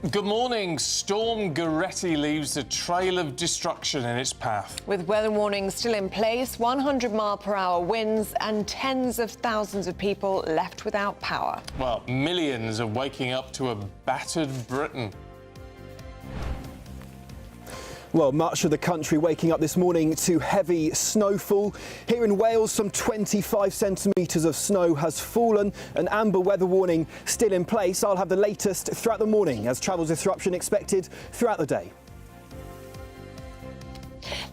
Good morning. Storm Gerretti leaves a trail of destruction in its path. With weather warnings still in place, 100-mile-per-hour winds and tens of thousands of people left without power. Well, millions are waking up to a battered Britain. Well, much of the country waking up this morning to heavy snowfall. Here in Wales, some 25 centimetres of snow has fallen. An amber weather warning still in place. I'll have the latest throughout the morning as travel disruption expected throughout the day.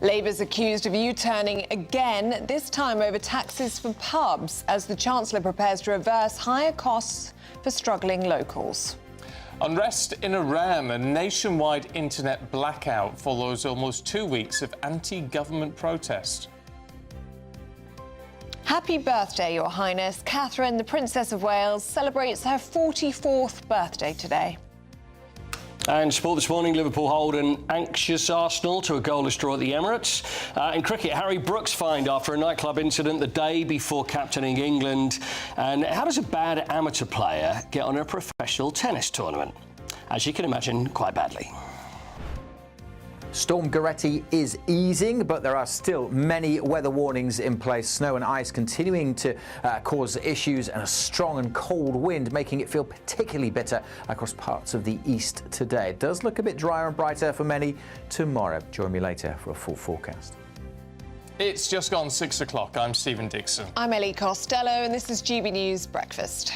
Labour's accused of U-turning again, this time over taxes for pubs, as the Chancellor prepares to reverse higher costs for struggling locals. Unrest in Iran. A nationwide internet blackout follows almost 2 weeks of anti-government protest. Happy birthday, Your Highness. Catherine, the Princess of Wales, celebrates her 44th birthday today. And sport this morning, Liverpool hold an anxious Arsenal to a goalless draw at the Emirates. In cricket, Harry Brooks fined after a nightclub incident the day before captaining England. And how does a bad amateur player get on a professional tennis tournament? As you can imagine, quite badly. Storm Gerretti is easing, but there are still many weather warnings in place. Snow and ice continuing to cause issues, and a strong and cold wind making it feel particularly bitter across parts of the east today. It does look a bit drier and brighter for many tomorrow. Join me later for a full forecast. It's just gone 6 o'clock. I'm Stephen Dixon. I'm Ellie Costello, and this is GB News Breakfast.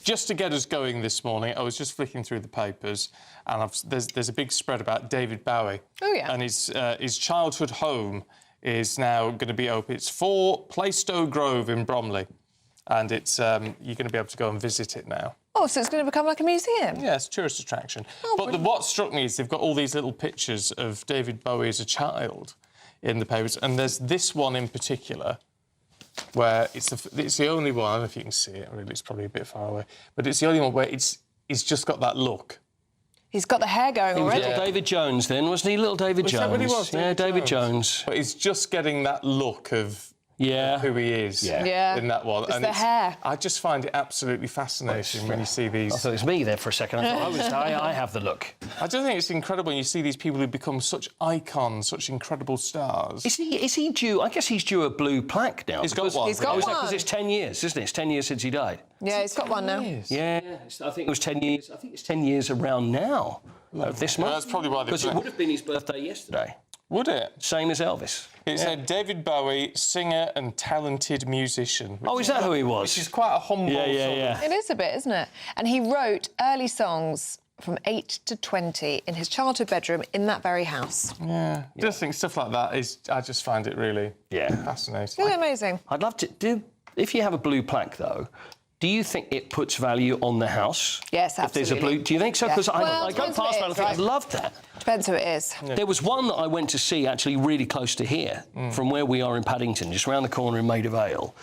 Just to get us going this morning, I was just flicking through the papers, and there's a big spread about David Bowie. Oh, yeah. And his childhood home is now going to be open. It's 4 Plaistow Grove in Bromley, and it's you're going to be able to go and visit it now. Oh, so it's going to become like a museum? Yeah, it's a tourist attraction. Oh, but what struck me is they've got all these little pictures of David Bowie as a child in the papers, and there's this one in particular, where it's the only one, I don't know if you can see it, really, it's probably a bit far away, but it's the only one where it's just got that look. He's got the hair going already. Little David Jones then, wasn't he? Little David Jones. That what he was? Yeah, David Jones. But he's just getting that look of who he is in that one. It's the hair. I just find it absolutely fascinating when you see these. I thought it was me there for a second. I thought I have the look. I just think it's incredible when you see these people who become such icons, such incredible stars. Is he due? I guess he's due a blue plaque now. He's got one. He's got one. Because it's 10 years, isn't it? It's 10 years since he died. Yeah, he's got one now. Yeah, I think it was 10 years. I think it's 10 years around now of this month. That's probably why because it would have been his birthday yesterday. Would it? Same as Elvis. It said David Bowie, singer and talented musician. Oh, is that who he was? Which is quite a humble sort of... It is a bit, isn't it? And he wrote early songs from 8 to 20 in his childhood bedroom in that very house. Yeah. Just think stuff like that is... I just find it really fascinating. Isn't it amazing? I'd love to... If you have a blue plaque, though, do you think it puts value on the house? Yes, absolutely. If there's a blue... Do you think so? Because I go past that, I think I'd love that. Depends who it is. Yeah. There was one that I went to see actually really close to here, from where we are in Paddington, just round the corner in Maida Vale.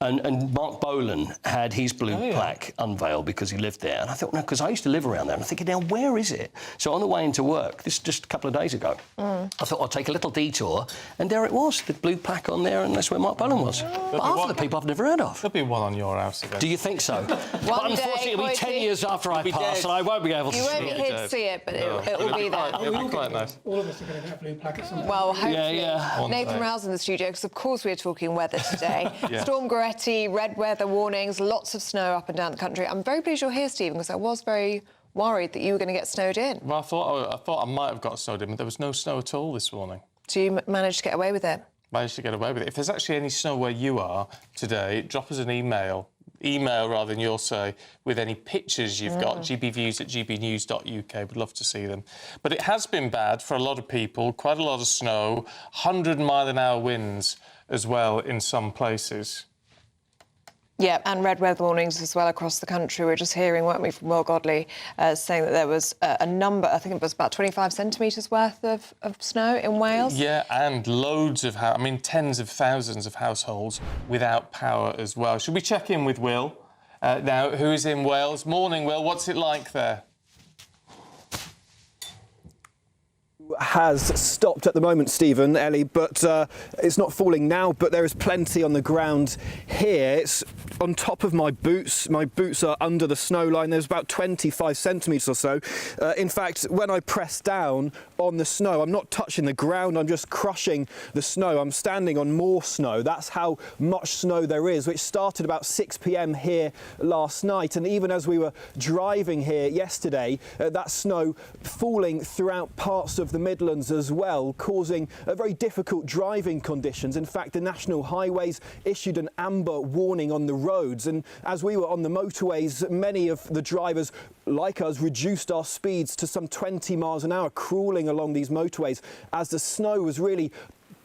And Mark Bolan had his blue plaque unveiled because he lived there. And I thought, no, because I used to live around there. And I'm thinking, now, where is it? So on the way into work, this just a couple of days ago, I thought I'll take a little detour. And there it was, the blue plaque on there, and that's where Mark Bolan was. But half of the people I've never heard of. There'll be one on your house again. Do you think so? But unfortunately, it'll be 10 years after I pass, and I won't be able to see it. You won't be here to see it, but it will be there. It'll be quite nice. All of us are going to get a blue plaque at some point. Well, hopefully. Yeah. Nathan Rouse in the studio, because of course we're talking weather today. Storm Gerretti, red weather warnings, lots of snow up and down the country. I'm very pleased you're here, Stephen, because I was very worried that you were going to get snowed in. Well, I thought I might have got snowed in, but there was no snow at all this morning. So you managed to get away with it? Managed to get away with it. If there's actually any snow where you are today, drop us an email rather than you'll say, with any pictures you've got, gbviews@gbnews.uk. Would love to see them. But it has been bad for a lot of people, quite a lot of snow, 100-mile-an-hour winds as well in some places. Yeah, and red weather warnings as well across the country. We were just hearing, weren't we, from Will Godley, saying that there was a number, I think it was about 25 centimetres worth of snow in Wales. Yeah, and loads of, tens of thousands of households without power as well. Should we check in with Will now, who is in Wales? Morning, Will. What's it like there? has stopped at the moment, Stephen, Ellie, but it's not falling now, but there is plenty on the ground here. It's on top of my boots. My boots are under the snow line. There's about 25 centimetres or so. In fact, when I press down on the snow, I'm not touching the ground, I'm just crushing the snow. I'm standing on more snow. That's how much snow there is, which started about 6 p.m. here last night. And even as we were driving here yesterday, that snow falling throughout parts of the Midlands as well, causing very difficult driving conditions. In fact, the National Highways issued an amber warning on the roads, and as we were on the motorways, many of the drivers, like us, reduced our speeds to some 20 miles an hour, crawling along these motorways as the snow was really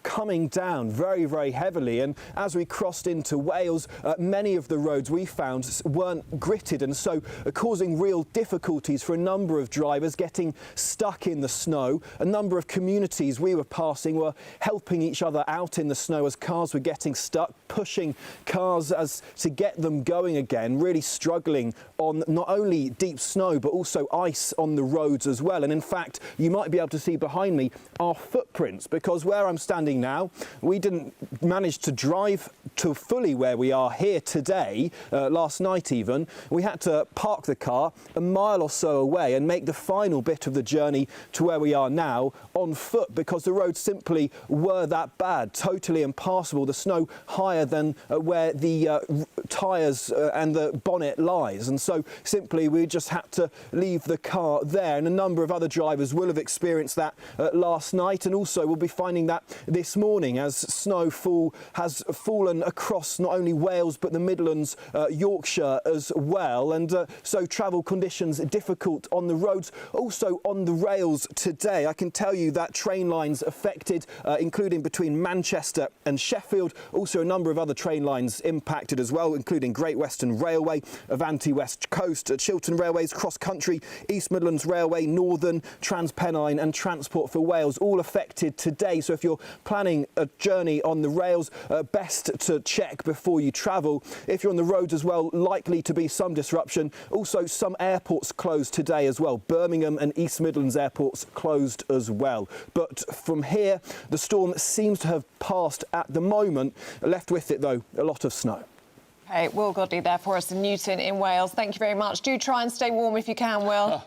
coming down very, very heavily. And as we crossed into Wales, many of the roads we found weren't gritted, and so causing real difficulties for a number of drivers getting stuck in the snow. A number of communities we were passing were helping each other out in the snow as cars were getting stuck, pushing cars as to get them going again, really struggling on not only deep snow but also ice on the roads as well. And in fact, you might be able to see behind me our footprints, because where I'm standing now, we didn't manage to drive to fully where we are here today, last night even. We had to park the car a mile or so away and make the final bit of the journey to where we are now on foot, because the roads simply were that bad, totally impassable, the snow higher than where the tyres and the bonnet lies. And so simply we just had to leave the car there, and a number of other drivers will have experienced that last night, and also will be finding that this morning as snowfall has fallen across not only Wales but the Midlands, Yorkshire as well, and so travel conditions difficult on the roads, also on the rails today. I can tell you that train lines affected, including between Manchester and Sheffield, also a number of other train lines impacted as well, including Great Western Railway, Avanti West Coast, Chiltern Railways, Cross Country, East Midlands Railway, Northern, TransPennine and Transport for Wales, all affected today. So if you're planning a journey on the rails, best to check before you travel. If you're on the roads as well, likely to be some disruption. Also, some airports closed today as well. Birmingham and East Midlands airports closed as well. But from here, the storm seems to have passed at the moment. Left with it, though, a lot of snow. Okay, Will Godley there for us in Newton in Wales. Thank you very much. Do try and stay warm if you can, Will.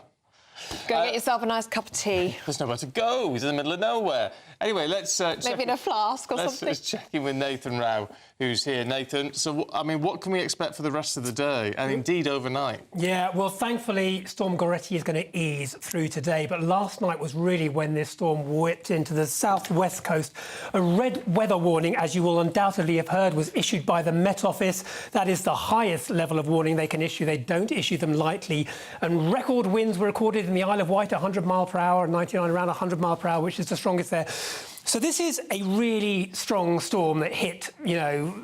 Go get yourself a nice cup of tea. There's nowhere to go. He's in the middle of nowhere. Anyway, let's maybe in a flask or something. Let's check in with Nathan Rao, who's here. Nathan, so I mean, what can we expect for the rest of the day, and indeed overnight? Yeah, well, thankfully, Storm Gerretti is going to ease through today, but last night was really when this storm whipped into the southwest coast. A red weather warning, as you will undoubtedly have heard, was issued by the Met Office. That is the highest level of warning they can issue. They don't issue them lightly. And record winds were recorded in the Isle of Wight, 100 mile per hour, 99 around 100 mile per hour, which is the strongest there. So this is a really strong storm that hit,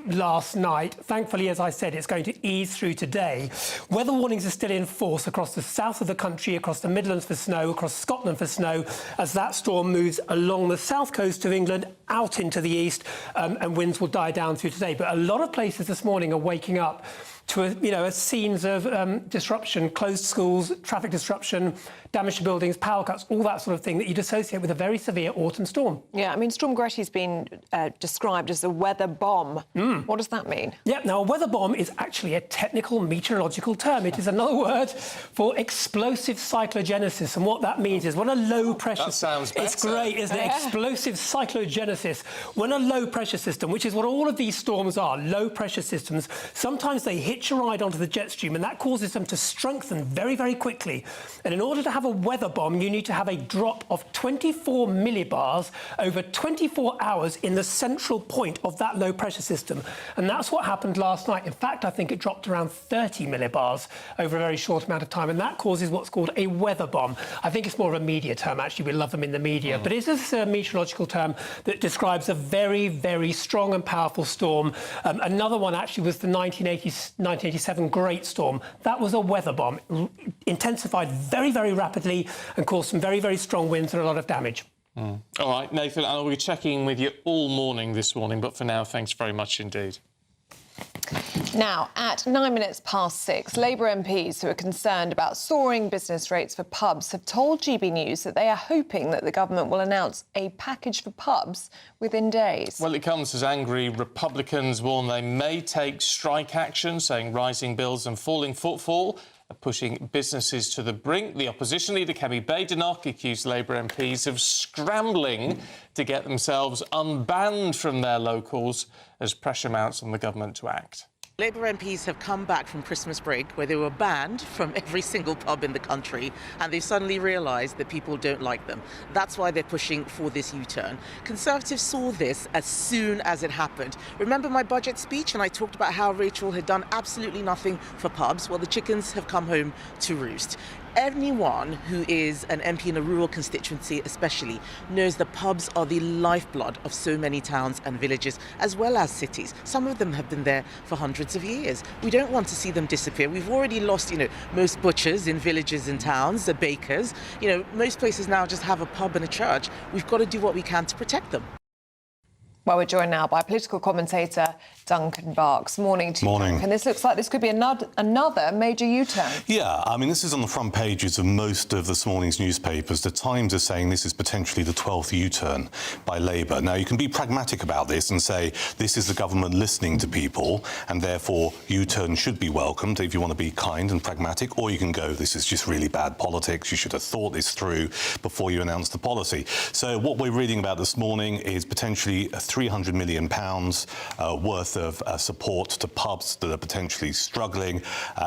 last night. Thankfully, as I said, it's going to ease through today. Weather warnings are still in force across the south of the country, across the Midlands for snow, across Scotland for snow, as that storm moves along the south coast of England out into the east, and winds will die down through today. But a lot of places this morning are waking up to scenes of disruption, closed schools, traffic disruption, damage to buildings, power cuts, all that sort of thing that you'd associate with a very severe autumn storm. Yeah, I mean, Storm Gerretti's been described as a weather bomb. What does that mean? Yeah, now a weather bomb is actually a technical meteorological term. It is another word for explosive cyclogenesis, and what that means is when a low pressure... That sounds better. It's great, isn't it? Explosive cyclogenesis. When a low pressure system, which is what all of these storms are, low pressure systems, sometimes they hitch a ride onto the jet stream, and that causes them to strengthen very, very quickly. And in order to have a weather bomb, you need to have a drop of 24 millibars over 24 hours in the central point of that low pressure system. And that's what happened last night. In fact, I think it dropped around 30 millibars over a very short amount of time, and that causes what's called a weather bomb. I think it's more of a media term, actually. We love them in the media. But it is a meteorological term that describes a very, very strong and powerful storm. Another one, actually, was the 1987 Great Storm. That was a weather bomb. Intensified very, very rapidly and caused some very, very strong winds and a lot of damage. All right, Nathan, I'll be checking with you all morning this morning, but for now, thanks very much indeed. Now, at 6:09, Labour MPs who are concerned about soaring business rates for pubs have told GB News that they are hoping that the government will announce a package for pubs within days. Well, it comes as angry Republicans warn they may take strike action, saying rising bills and falling footfall are pushing businesses to the brink. The opposition leader, Kemi Badenoch, accused Labour MPs of scrambling to get themselves unbanned from their locals as pressure mounts on the government to act. Labour MPs have come back from Christmas break where they were banned from every single pub in the country, and they've suddenly realised that people don't like them. That's why they're pushing for this U-turn. Conservatives saw this as soon as it happened. Remember my budget speech, and I talked about how Rachel had done absolutely nothing for pubs? Well, the chickens have come home to roost. Anyone who is an MP in a rural constituency especially knows that pubs are the lifeblood of so many towns and villages as well as cities. Some of them have been there for hundreds of years. We don't want to see them disappear. We've already lost, most butchers in villages and towns, the bakers. Most places now just have a pub and a church. We've got to do what we can to protect them. Well, we're joined now by political commentator Duncan Barks. Morning to you, Duncan. This looks like this could be another major U-turn. Yeah, I mean, this is on the front pages of most of this morning's newspapers. The Times is saying this is potentially the 12th U-turn by Labour. Now, you can be pragmatic about this and say this is the government listening to people and therefore U-turn should be welcomed if you want to be kind and pragmatic, or you can go, this is just really bad politics. You should have thought this through before you announced the policy. So what we're reading about this morning is potentially £300 million worth of support to pubs that are potentially struggling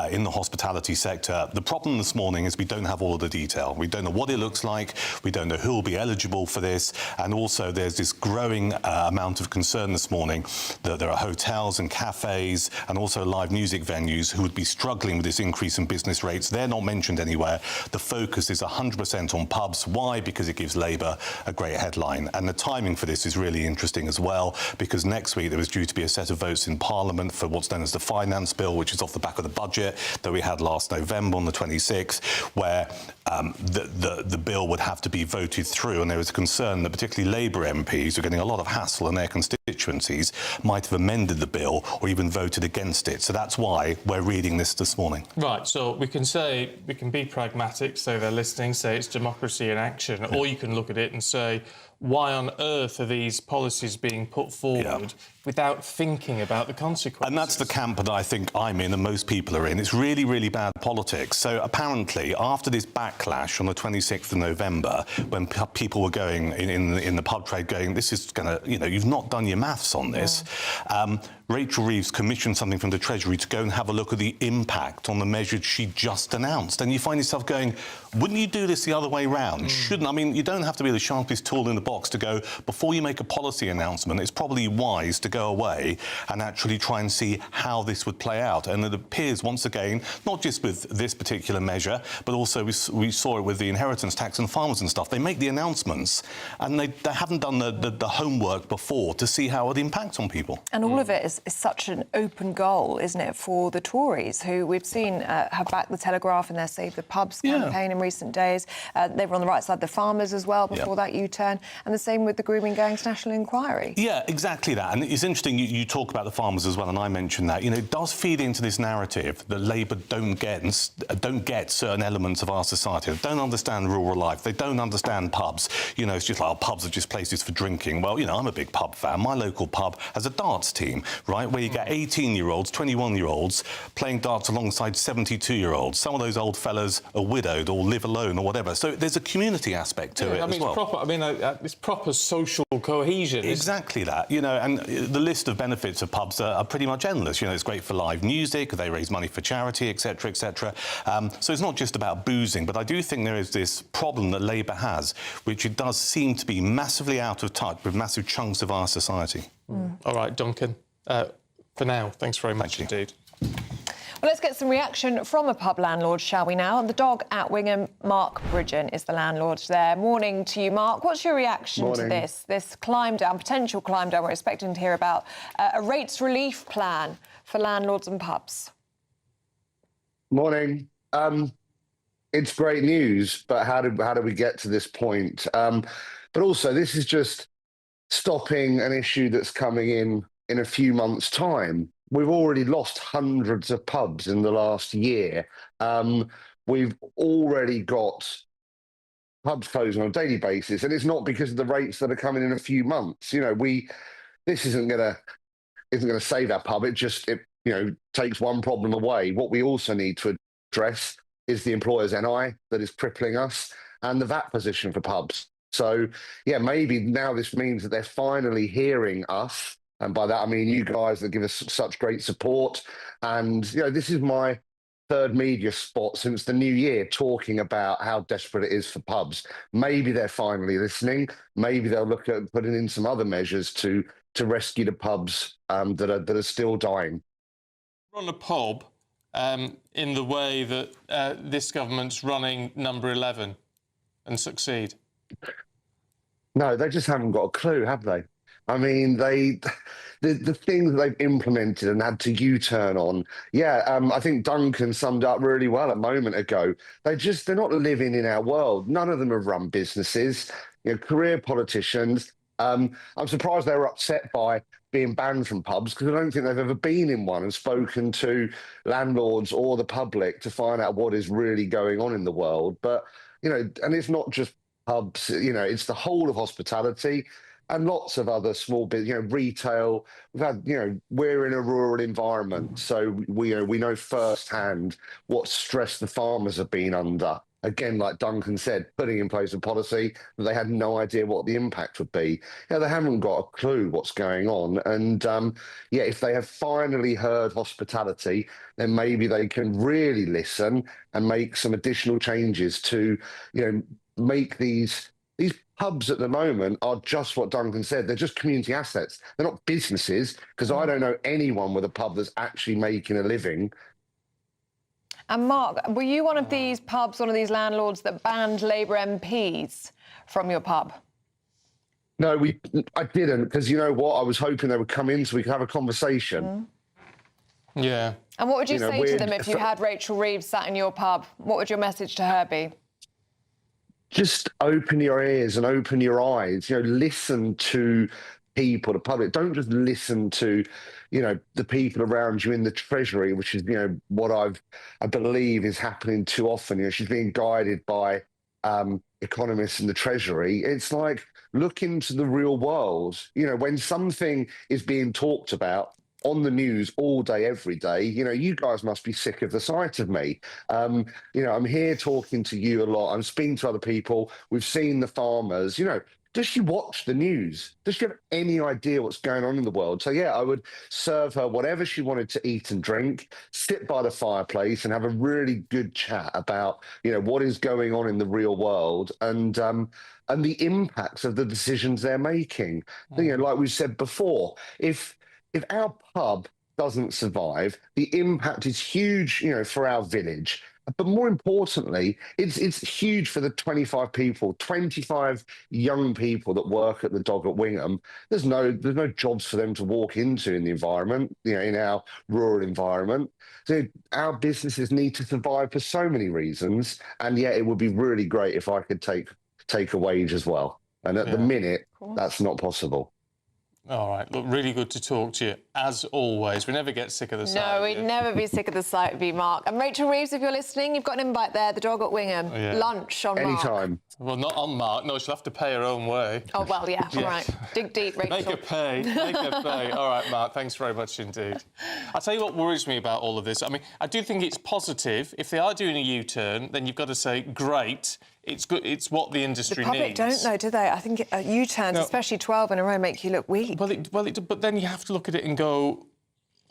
in the hospitality sector. The problem this morning is we don't have all of the detail. We don't know what it looks like. We don't know who will be eligible for this. And also there's this growing amount of concern this morning that there are hotels and cafes and also live music venues who would be struggling with this increase in business rates. They're not mentioned anywhere. The focus is 100% on pubs. Why? Because it gives Labour a great headline. And the timing for this is really interesting as well, because next week there was due to be a set of votes in Parliament for what's known as the Finance Bill, which is off the back of the budget that we had last November on the 26th, where the bill would have to be voted through. And there was a concern that particularly Labour MPs who are getting a lot of hassle in their constituencies might have amended the bill or even voted against it. So that's why we're reading this morning. Right, so we can be pragmatic, say they're listening, say it's democracy in action, or you can look at it and say, why on earth are these policies being put forward without thinking about the consequences? And that's the camp that I think I'm in and most people are in. It's really, really bad politics. So apparently, after this backlash on the 26th of November, when people were going in the pub trade going, this is going to, you've not done your maths on this, Rachel Reeves commissioned something from the Treasury to go and have a look at the impact on the measures she just announced. And you find yourself going, wouldn't you do this the other way round? Shouldn't? I mean, you don't have to be the sharpest tool in the box to go, before you make a policy announcement, it's probably wise to go away and actually try and see how this would play out. And it appears, once again, not just with this particular measure, but also we saw it with the inheritance tax and farmers and stuff. They make the announcements and they haven't done the homework before to see how it impacts on people. And all of it is such an open goal, isn't it, for the Tories, who we've seen have backed the Telegraph in their Save the Pubs campaign in recent days. They were on the right side of the farmers as well before that U-turn, and the same with the Grooming Gangs National Inquiry. Yeah, exactly that. And it's interesting you talk about the farmers as well, and I mentioned that. It does feed into this narrative that Labour don't get certain elements of our society. They don't understand rural life. They don't understand pubs. It's just like, pubs are just places for drinking. Well, I'm a big pub fan. My local pub has a darts team, right, where you get 18-year-olds, 21-year-olds playing darts alongside 72-year-olds. Some of those old fellas are widowed or live alone or whatever. So there's a community aspect to it as well. It's proper social cohesion. Exactly that, and the list of benefits of pubs are pretty much endless. It's great for live music, they raise money for charity, etc., etc. So it's not just about boozing, but I do think there is this problem that Labour has, which it does seem to be massively out of touch with massive chunks of our society. All right, Duncan. For now, thanks very much indeed. Well, let's get some reaction from a pub landlord, shall we now? The dog at Wingham, Mark Bridgen, is the landlord there. Morning to you, Mark. What's your reaction to this climb down, potential climb down? We're expecting to hear about a rates relief plan for landlords and pubs. Morning. It's great news, but how do we get to this point? But also, this is just stopping an issue that's coming in a few months' time. we've already lost hundreds of pubs in the last year. We've already got pubs closing on a daily basis, and it's not because of the rates that are coming in a few months. You know, this isn't going to save our pub. It takes one problem away. What we also need to address is the employer's NI that is crippling us, and the VAT position for pubs. So, yeah, maybe now this means that they're finally hearing us, and by that I mean you guys that give us such great support. And this is my third media spot since the new year, talking about how desperate it is for pubs. Maybe they're finally listening. Maybe they'll look at putting in some other measures to rescue the pubs that are still dying. Run a pub in the way that this government's running Number 11 and succeed? No, they just haven't got a clue, have they? I mean, the things they've implemented and had to U-turn on. Yeah, I think Duncan summed up really well a moment ago. They're not living in our world. None of them have run businesses. Career politicians. I'm surprised they were upset by being banned from pubs, because I don't think they've ever been in one and spoken to landlords or the public to find out what is really going on in the world. But and it's not just pubs. It's the whole of hospitality. And lots of other small business, retail. We've had, we're in a rural environment, so we know firsthand what stress the farmers have been under. Again, like Duncan said, putting in place a policy that they had no idea what the impact would be. They haven't got a clue what's going on. And if they have finally heard hospitality, then maybe they can really listen and make some additional changes to, make these pubs at the moment are just what Duncan said. They're just community assets. They're not businesses, because I don't know anyone with a pub that's actually making a living. And Mark, were you one of these pubs, one of these landlords that banned Labour MPs from your pub? No, I didn't, because you know what? I was hoping they would come in so we could have a conversation. Yeah. And what would you say to them if you had Rachel Reeves sat in your pub? What would your message to her be? Just open your ears and open your eyes. Listen to people, the public. Don't just listen to, the people around you in the Treasury, which is, what I believe is happening too often. She's being guided by economists in the Treasury. It's like, look into the real world. When something is being talked about on the news all day, every day, you guys must be sick of the sight of me. I'm here talking to you a lot. I'm speaking to other people. We've seen the farmers. Does she watch the news? Does she have any idea what's going on in the world? So, yeah, I would serve her whatever she wanted to eat and drink, sit by the fireplace and have a really good chat about, what is going on in the real world and the impacts of the decisions they're making. Like we said before, if our pub doesn't survive, the impact is huge, for our village. But more importantly, it's huge for the 25 young people that work at the Dog at Wingham. There's no jobs for them to walk into in the environment, in our rural environment. So our businesses need to survive for so many reasons. And yet it would be really great if I could take a wage as well. And at the minute, that's not possible. All right. Look, really good to talk to you, as always. We never get sick of the sight No, of you. we'd never be sick of the sight of you, Mark. And Rachel Reeves, if you're listening, you've got an invite there, the Dog at Wingham. Oh, yeah. Lunch on Mark. Anytime. Well, not on Mark. No, she'll have to pay her own way. Oh, well, yeah. All right. Dig deep, Rachel. Make her pay. Make her pay. All right, Mark, thanks very much indeed. I'll tell you what worries me about all of this. I mean, I do think it's positive. If they are doing a U-turn, then you've got to say, great, it's good. It's what the industry needs. The public don't know, do they? I think U-turns, especially 12 in a row, make you look weak. But then you have to look at it and go,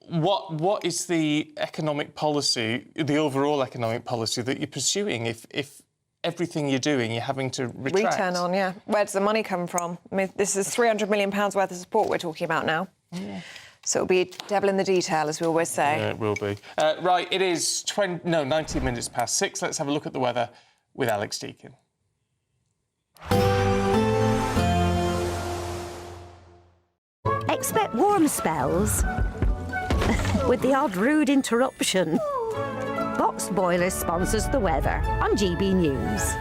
what is the economic policy, the overall economic policy that you're pursuing if everything you're doing you're having to retract? Return on, yeah. Where does the money come from? I mean, this is £300 million worth of support we're talking about now. Yeah. So it'll be devil in the detail, as we always say. Yeah, it will be. Right, it is 19 minutes past 6. Let's have a look at the weather with Alex Deakin. Expect warm spells with the odd rude interruption. Box Boiler sponsors the weather on GB News.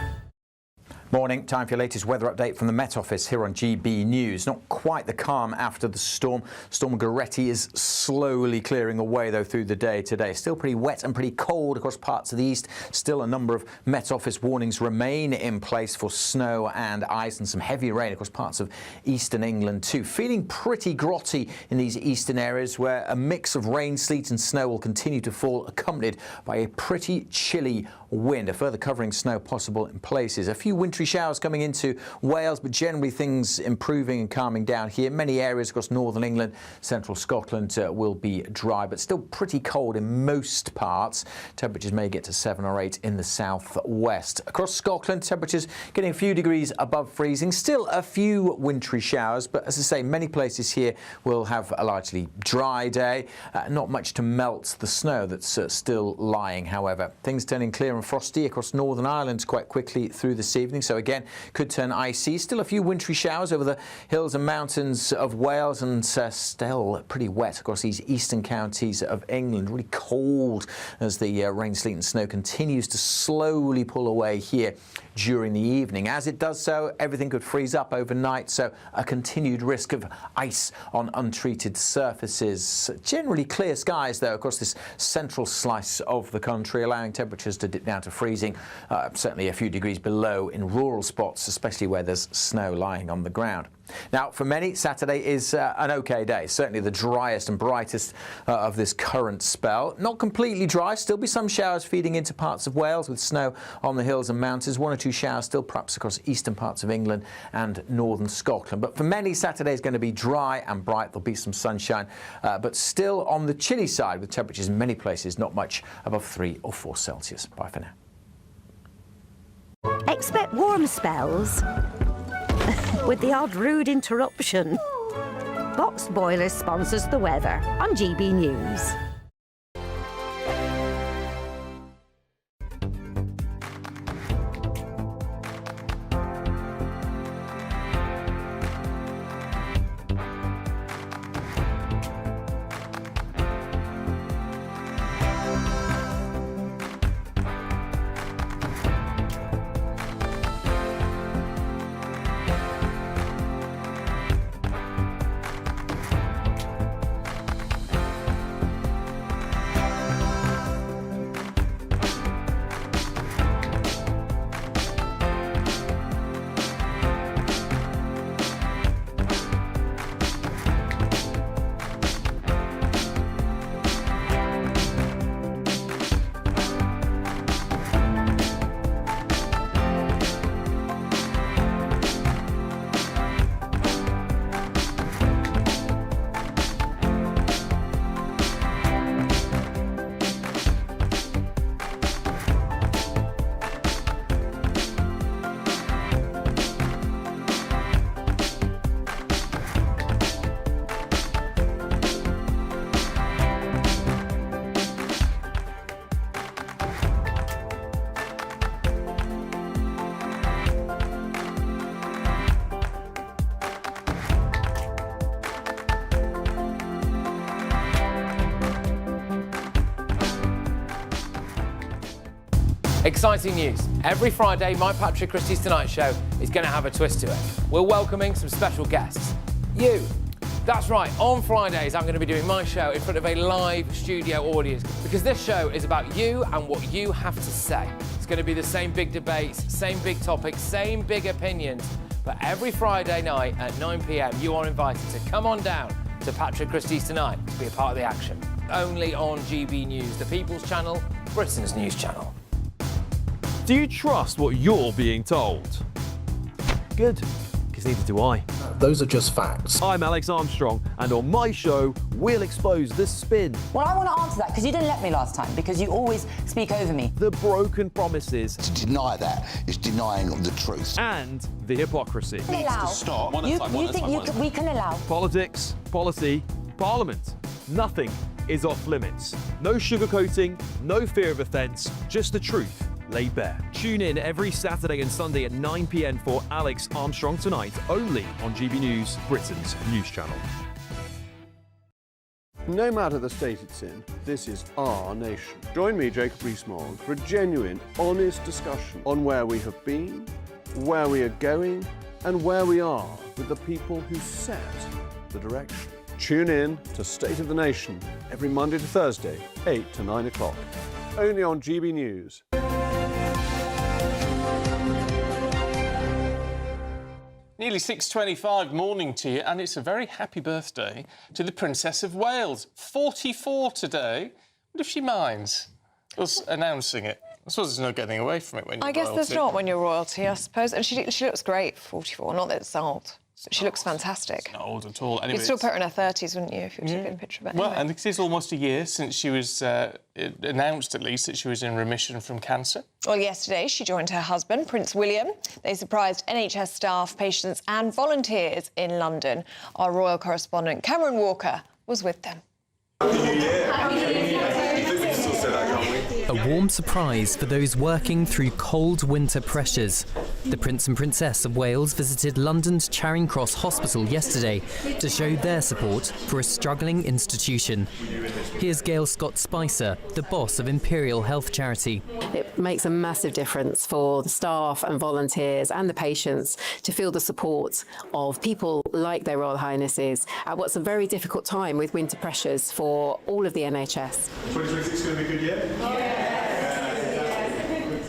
Morning. Time for your latest weather update from the Met Office here on GB News. Not quite the calm after the storm. Storm Gerretti is slowly clearing away, though, through the day today. Still pretty wet and pretty cold across parts of the east. Still a number of Met Office warnings remain in place for snow and ice and some heavy rain across parts of eastern England too. Feeling pretty grotty in these eastern areas where a mix of rain, sleet and snow will continue to fall, accompanied by a pretty chilly wind. A further covering snow possible in places. A few wintry showers coming into Wales, but generally things improving and calming down here. Many areas across northern England, central Scotland will be dry, but still pretty cold in most parts. Temperatures may get to 7 or 8 in the southwest. Across Scotland, temperatures getting a few degrees above freezing. Still a few wintry showers, but as I say, many places here will have a largely dry day. Not much to melt the snow that's still lying, however. Things turning clear and frosty across Northern Ireland quite quickly through this evening, so again could turn icy. Still a few wintry showers over the hills and mountains of Wales, and still pretty wet across these eastern counties of England. Really cold as the rain, sleet and snow continues to slowly pull away here during the evening. As it does so, everything could freeze up overnight, so a continued risk of ice on untreated surfaces. Generally clear skies, though, across this central slice of the country, allowing temperatures to dip down to freezing, certainly a few degrees below in rural spots, especially where there's snow lying on the ground. Now, for many, Saturday is an okay day, certainly the driest and brightest of this current spell. Not completely dry, still be some showers feeding into parts of Wales with snow on the hills and mountains. 1 or 2 showers still perhaps across eastern parts of England and northern Scotland. But for many, Saturday is going to be dry and bright. There'll be some sunshine, but still on the chilly side with temperatures in many places not much above 3 or 4 Celsius. Bye for now. Expect warm spells with the odd rude interruption. Boxed Boilers sponsors the weather on GB News. Exciting news. Every Friday, my Patrick Christie's Tonight Show is going to have a twist to it. We're welcoming some special guests. You. That's right, on Fridays I'm going to be doing my show in front of a live studio audience, because this show is about you and what you have to say. It's going to be the same big debates, same big topics, same big opinions, but every Friday night at 9 p.m. you are invited to come on down to Patrick Christie's Tonight to be a part of the action. Only on GB News, the People's Channel, Britain's news channel. Do you trust what you're being told? Good, because neither do I. Those are just facts. I'm Alex Armstrong, and on my show, we'll expose the spin. Well, I want to answer that, because you didn't let me last time, because you always speak over me. The broken promises. To deny that is denying the truth. And the hypocrisy. We can allow. You think we can allow? Politics, policy, parliament. Nothing is off limits. No sugarcoating, no fear of offence, just the truth laid bare. Tune in every Saturday and Sunday at 9 p.m. for Alex Armstrong Tonight, only on GB News, Britain's news channel. No matter the state it's in, this is our nation. Join me, Jacob Rees-Mogg, for a genuine, honest discussion on where we have been where we are going and where we are with the people who set the direction. Tune in to State of the Nation every Monday to Thursday, 8 to 9 o'clock, only on GB News. Nearly 6:25, morning to you, and it's a very happy birthday to the Princess of Wales. 44 today. What if she minds us announcing it? I suppose there's no getting away from it when you're I guess royalty. there's not when you're royalty, I suppose. And she looks great for 44, not that it's old. She looks fantastic. Not old at all. Anyway, You'd still put her in her 30s, wouldn't you, if you were taking a picture of it? Well, Anyway. and it is almost a year since she was announced, at least, that she was in remission from cancer. Well, yesterday she joined her husband, Prince William. They surprised NHS staff, patients and volunteers in London. Our royal correspondent, Cameron Walker, was with them. A warm surprise for those working through cold winter pressures. The Prince and Princess of Wales visited London's Charing Cross Hospital yesterday to show their support for a struggling institution. Here's Gail Scott-Spicer, the boss of Imperial Health Charity. It makes a massive difference for the staff and volunteers and the patients to feel the support of people like their Royal Highnesses at what's a very difficult time with winter pressures for all of the NHS. 2026 is going to be a good year?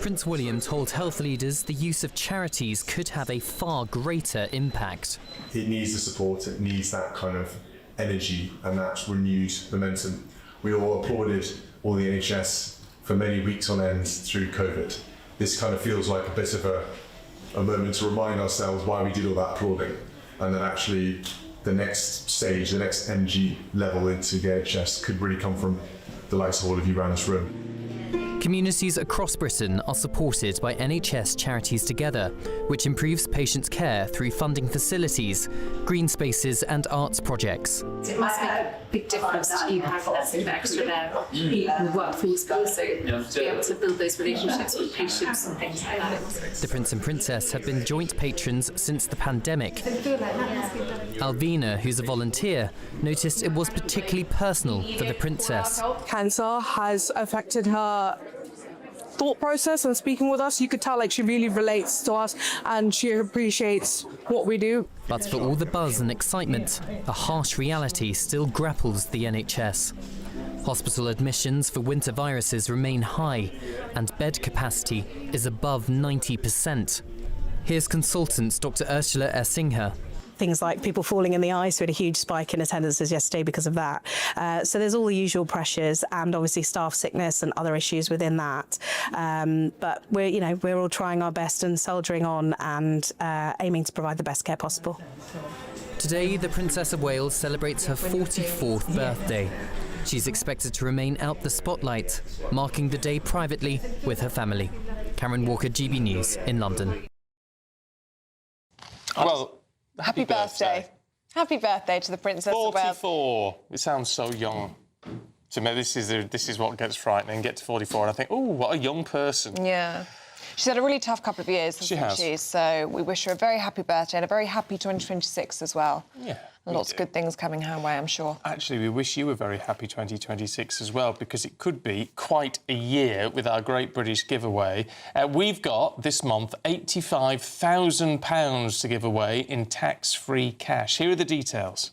Prince William told health leaders the use of charities could have a far greater impact. It needs the support, it needs that kind of energy and that renewed momentum. We all applauded all the NHS for many weeks on end through COVID. This kind of feels like a bit of a moment to remind ourselves why we did all that applauding, and that actually the next stage, the next energy level into the NHS could really come from the likes of all of you around this room. Communities across Britain are supported by NHS Charities Together, which improves patients' care through funding facilities, green spaces and arts projects. It must make a big difference to you having that bit of extra there in the workforce, but also to be able to build those relationships with patients and things like that. The Prince and Princess have been joint patrons since the pandemic. Alvina, who's a volunteer, noticed it was particularly personal for the Princess. Cancer has affected her thought process, and speaking with us, you could tell like she really relates to us and she appreciates what we do. But for all the buzz and excitement, a harsh reality still grapples the NHS. Hospital admissions for winter viruses remain high and bed capacity is above 90%. Here's consultant Dr. Ursula Ersinger. Things like people falling in the ice. We had a huge spike in attendances yesterday because of that. So there's all the usual pressures and obviously staff sickness and other issues within that. But we're all trying our best and soldiering on and aiming to provide the best care possible. Today, the Princess of Wales celebrates her 44th birthday. She's expected to remain out the spotlight, marking the day privately with her family. Cameron Walker, GB News in London. Well, Happy birthday. Happy birthday to the Princess of Wales. 44. It sounds so young. To me, this is what gets frightening. Get to 44 and I think, oh, what a young person. Yeah. She's had a really tough couple of years, hasn't she? So we wish her a very happy birthday and a very happy 2026 as well. Yeah. And lots of good things coming her way, I'm sure. Actually, we wish you a very happy 2026 as well, because it could be quite a year with our Great British giveaway. We've got, this month, £85,000 to give away in tax-free cash. Here are the details.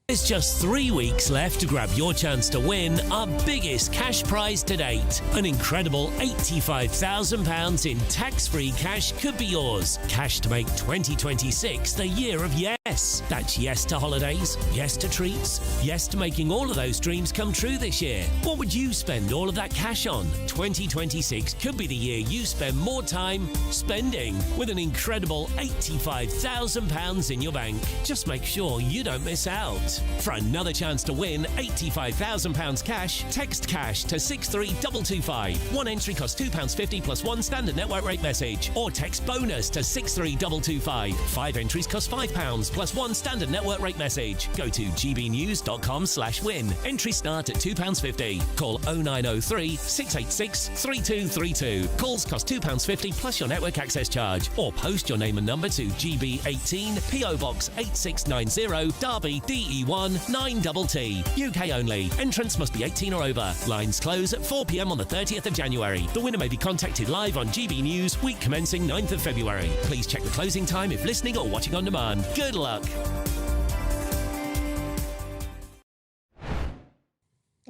There's just 3 weeks left to grab your chance to win our biggest cash prize to date. An incredible £85,000 in tax-free cash could be yours. Cash to make 2026 the year of yes. That's yes to holidays, yes to treats, yes to making all of those dreams come true this year. What would you spend all of that cash on? 2026 could be the year you spend more time spending with an incredible £85,000 in your bank. Just make sure you don't miss out. For another chance to win £85,000 cash, text cash to 63225. One entry costs £2.50 plus one standard network rate message. Or text bonus to 63225. 5 entries cost £5 plus one standard network rate message. Go to gbnews.com/win. Entries start at £2.50. Call 0903 686 3232. Calls cost £2.50 plus your network access charge. Or post your name and number to GB18 PO Box 8690 Derby DE1 021 9TT. UK only. Entrance must be 18 or over. Lines close at 4 p.m. on the 30th of January. The winner may be contacted live on GB News, week commencing 9th of February. Please check the closing time if listening or watching on demand. Good luck.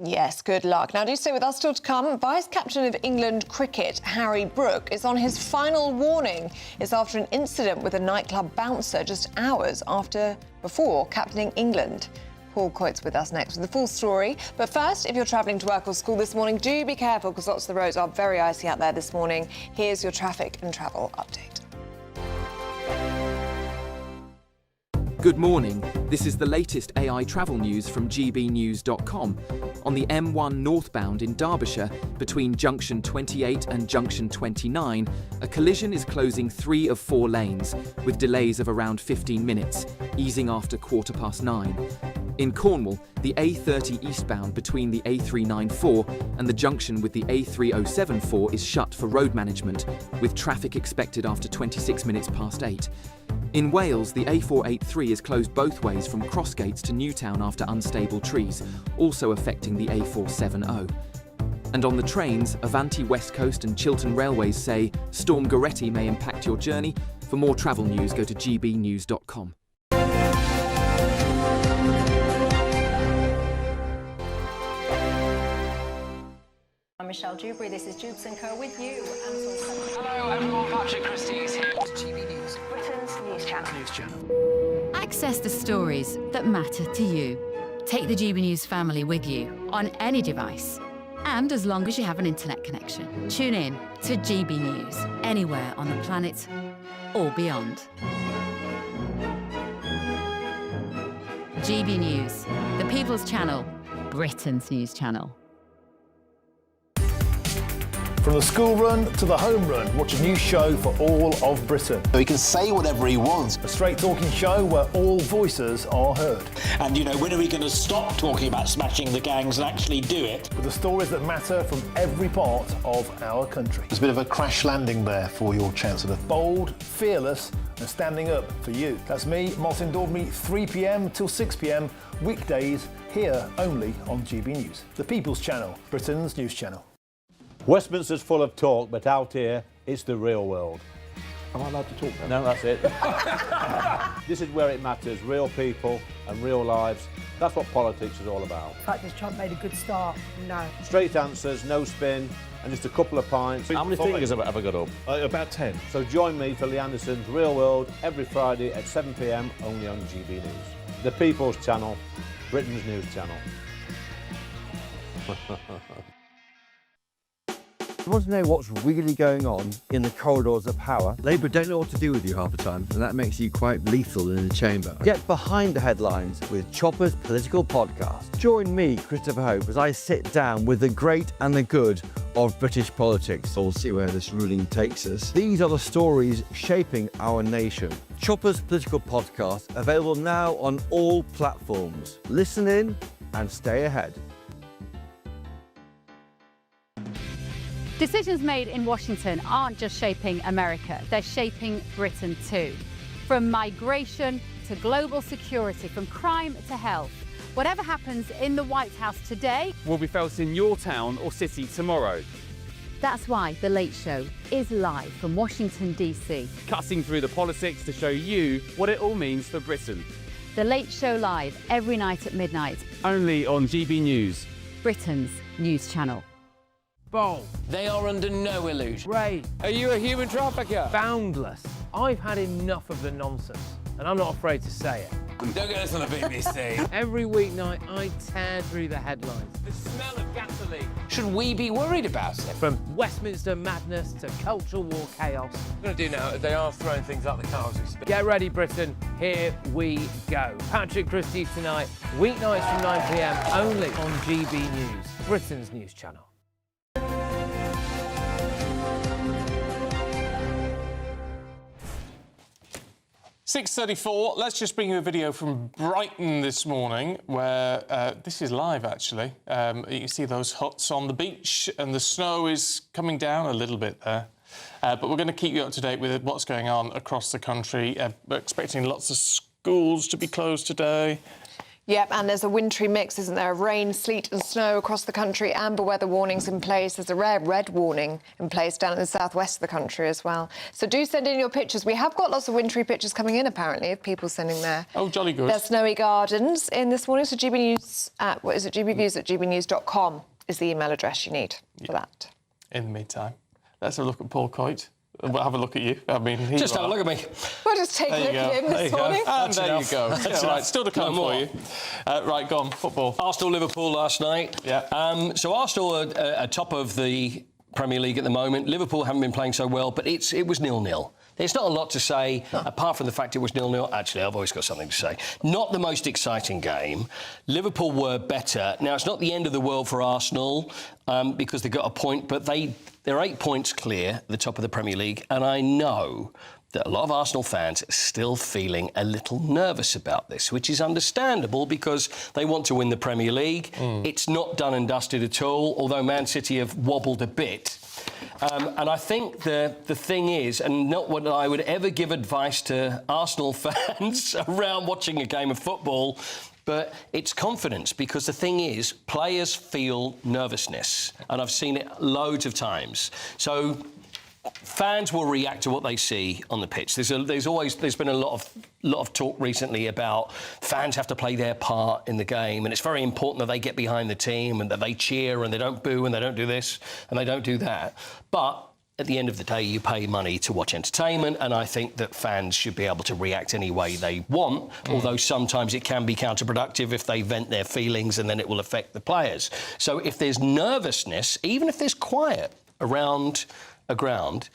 Yes, good luck. Now, do stay with us. Still to come, Vice-Captain of England cricket, Harry Brook, is on his final warning. It's after an incident with a nightclub bouncer just hours before captaining England. Paul Coyte's with us next with the full story. But first, if you're travelling to work or school this morning, do be careful because lots of the roads are very icy out there this morning. Here's your traffic and travel update. Good morning. This is the latest AI travel news from gbnews.com. On the M1 northbound in Derbyshire, between junction 28 and junction 29, a collision is closing 3 of 4 lanes, with delays of around 15 minutes, easing after 9:15. In Cornwall, the A30 eastbound between the A394 and the junction with the A3074 is shut for road management, with traffic expected after 26 minutes past 8. In Wales, the A483 is closed both ways from Crossgates to Newtown after unstable trees, also affecting the A470. And on the trains, Avanti West Coast and Chiltern Railways say Storm Gerretti may impact your journey. For more travel news, go to gbnews.com. I'm Michelle Dewberry, this is Jubes & Co with you. Hello everyone, Patrick Christie is here. GB News, Britain's news channel. Access the stories that matter to you. Take the GB News family with you on any device. And as long as you have an internet connection, tune in to GB News anywhere on the planet or beyond. GB News, the People's Channel, Britain's news channel. From the school run to the home run, watch a new show for all of Britain. So he can say whatever he wants. A straight talking show where all voices are heard. And, you know, when are we going to stop talking about smashing the gangs and actually do it? With the stories that matter from every part of our country. There's a bit of a crash landing there for your Chancellor. Bold, fearless and standing up for you. That's me, Martin Daubney, 3 p.m. till 6 p.m, weekdays, here only on GB News. The People's Channel, Britain's news channel. Westminster's full of talk, but out here, it's the real world. Am I allowed to talk No, now? that's it. This is where it matters, real people and real lives. That's what politics is all about. In fact, has Trump made a good start? No. Straight answers, no spin, and just a couple of pints. How many fingers have I got up? About 10. So join me for Lee Anderson's Real World every Friday at 7 p.m, only on GB News. The People's Channel, Britain's news channel. You want to know what's really going on in the corridors of power? Labour don't know what to do with you half the time, and that makes you quite lethal in the chamber. Get behind the headlines with Chopper's Political Podcast. Join me, Christopher Hope, as I sit down with the great and the good of British politics. We'll see where this ruling takes us. These are the stories shaping our nation. Chopper's Political Podcast, available now on all platforms. Listen in and stay ahead. Decisions made in Washington aren't just shaping America, they're shaping Britain too. From migration to global security, from crime to health. Whatever happens in the White House today will be felt in your town or city tomorrow. That's why The Late Show is live from Washington, D.C. Cutting through the politics to show you what it all means for Britain. The Late Show live every night at midnight. Only on GB News, Britain's news channel. Bowl. They are under no illusion. Ray. Are you a human trafficker? Boundless. I've had enough of the nonsense, and I'm not afraid to say it. Don't get us on the BBC. Every weeknight, I tear through the headlines. The smell of gasoline. Should we be worried about it? From Westminster madness to cultural war chaos. What we're going to do now is they are throwing things out the car as we speak. Get ready, Britain. Here we go. Patrick Christie tonight, weeknights from 9 p.m, only on GB News, Britain's news channel. 6:34. Let's just bring you a video from Brighton this morning, where this is live actually. You can see those huts on the beach, and the snow is coming down a little bit there. But we're going to keep you up to date with what's going on across the country. We're expecting lots of schools to be closed today. Yep, and there's a wintry mix, isn't there, of rain, sleet and snow across the country. Amber weather warnings in place. There's a rare red warning in place down in the southwest of the country as well. So do send in your pictures. We have got lots of wintry pictures coming in, apparently, of people sending their... Oh, jolly good. Their snowy gardens in this morning. So GB News at, what is it, gbviews@gbnews.com is the email address you need for that. In the meantime, let's have a look at Paul Coyte. We'll have a look at you. I mean, just have a look at me. We'll just take a look at him this morning. And there you go. That's right, still to come for you. Right, go on, football. Arsenal-Liverpool last night. Yeah. So Arsenal are top of the Premier League at the moment. Liverpool haven't been playing so well, but it was 0-0. There's not a lot to say, apart from the fact it was 0-0. Actually, I've always got something to say. Not the most exciting game. Liverpool were better. Now, it's not the end of the world for Arsenal because they got a point, but they're 8 points clear at the top of the Premier League, and I know that a lot of Arsenal fans are still feeling a little nervous about this, which is understandable because they want to win the Premier League. It's not done and dusted at all, although Man City have wobbled a bit. And I think the thing is, and not what I would ever give advice to Arsenal fans around watching a game of football, but it's confidence, because the thing is, players feel nervousness, and I've seen it loads of times. So fans will react to what they see on the pitch. There's been a lot of talk recently about fans have to play their part in the game, and it's very important that they get behind the team and that they cheer and they don't boo and they don't do this and they don't do that. But at the end of the day, you pay money to watch entertainment, and I think that fans should be able to react any way they want, although sometimes it can be counterproductive if they vent their feelings and then it will affect the players. So if there's nervousness, even if there's quiet around a ground,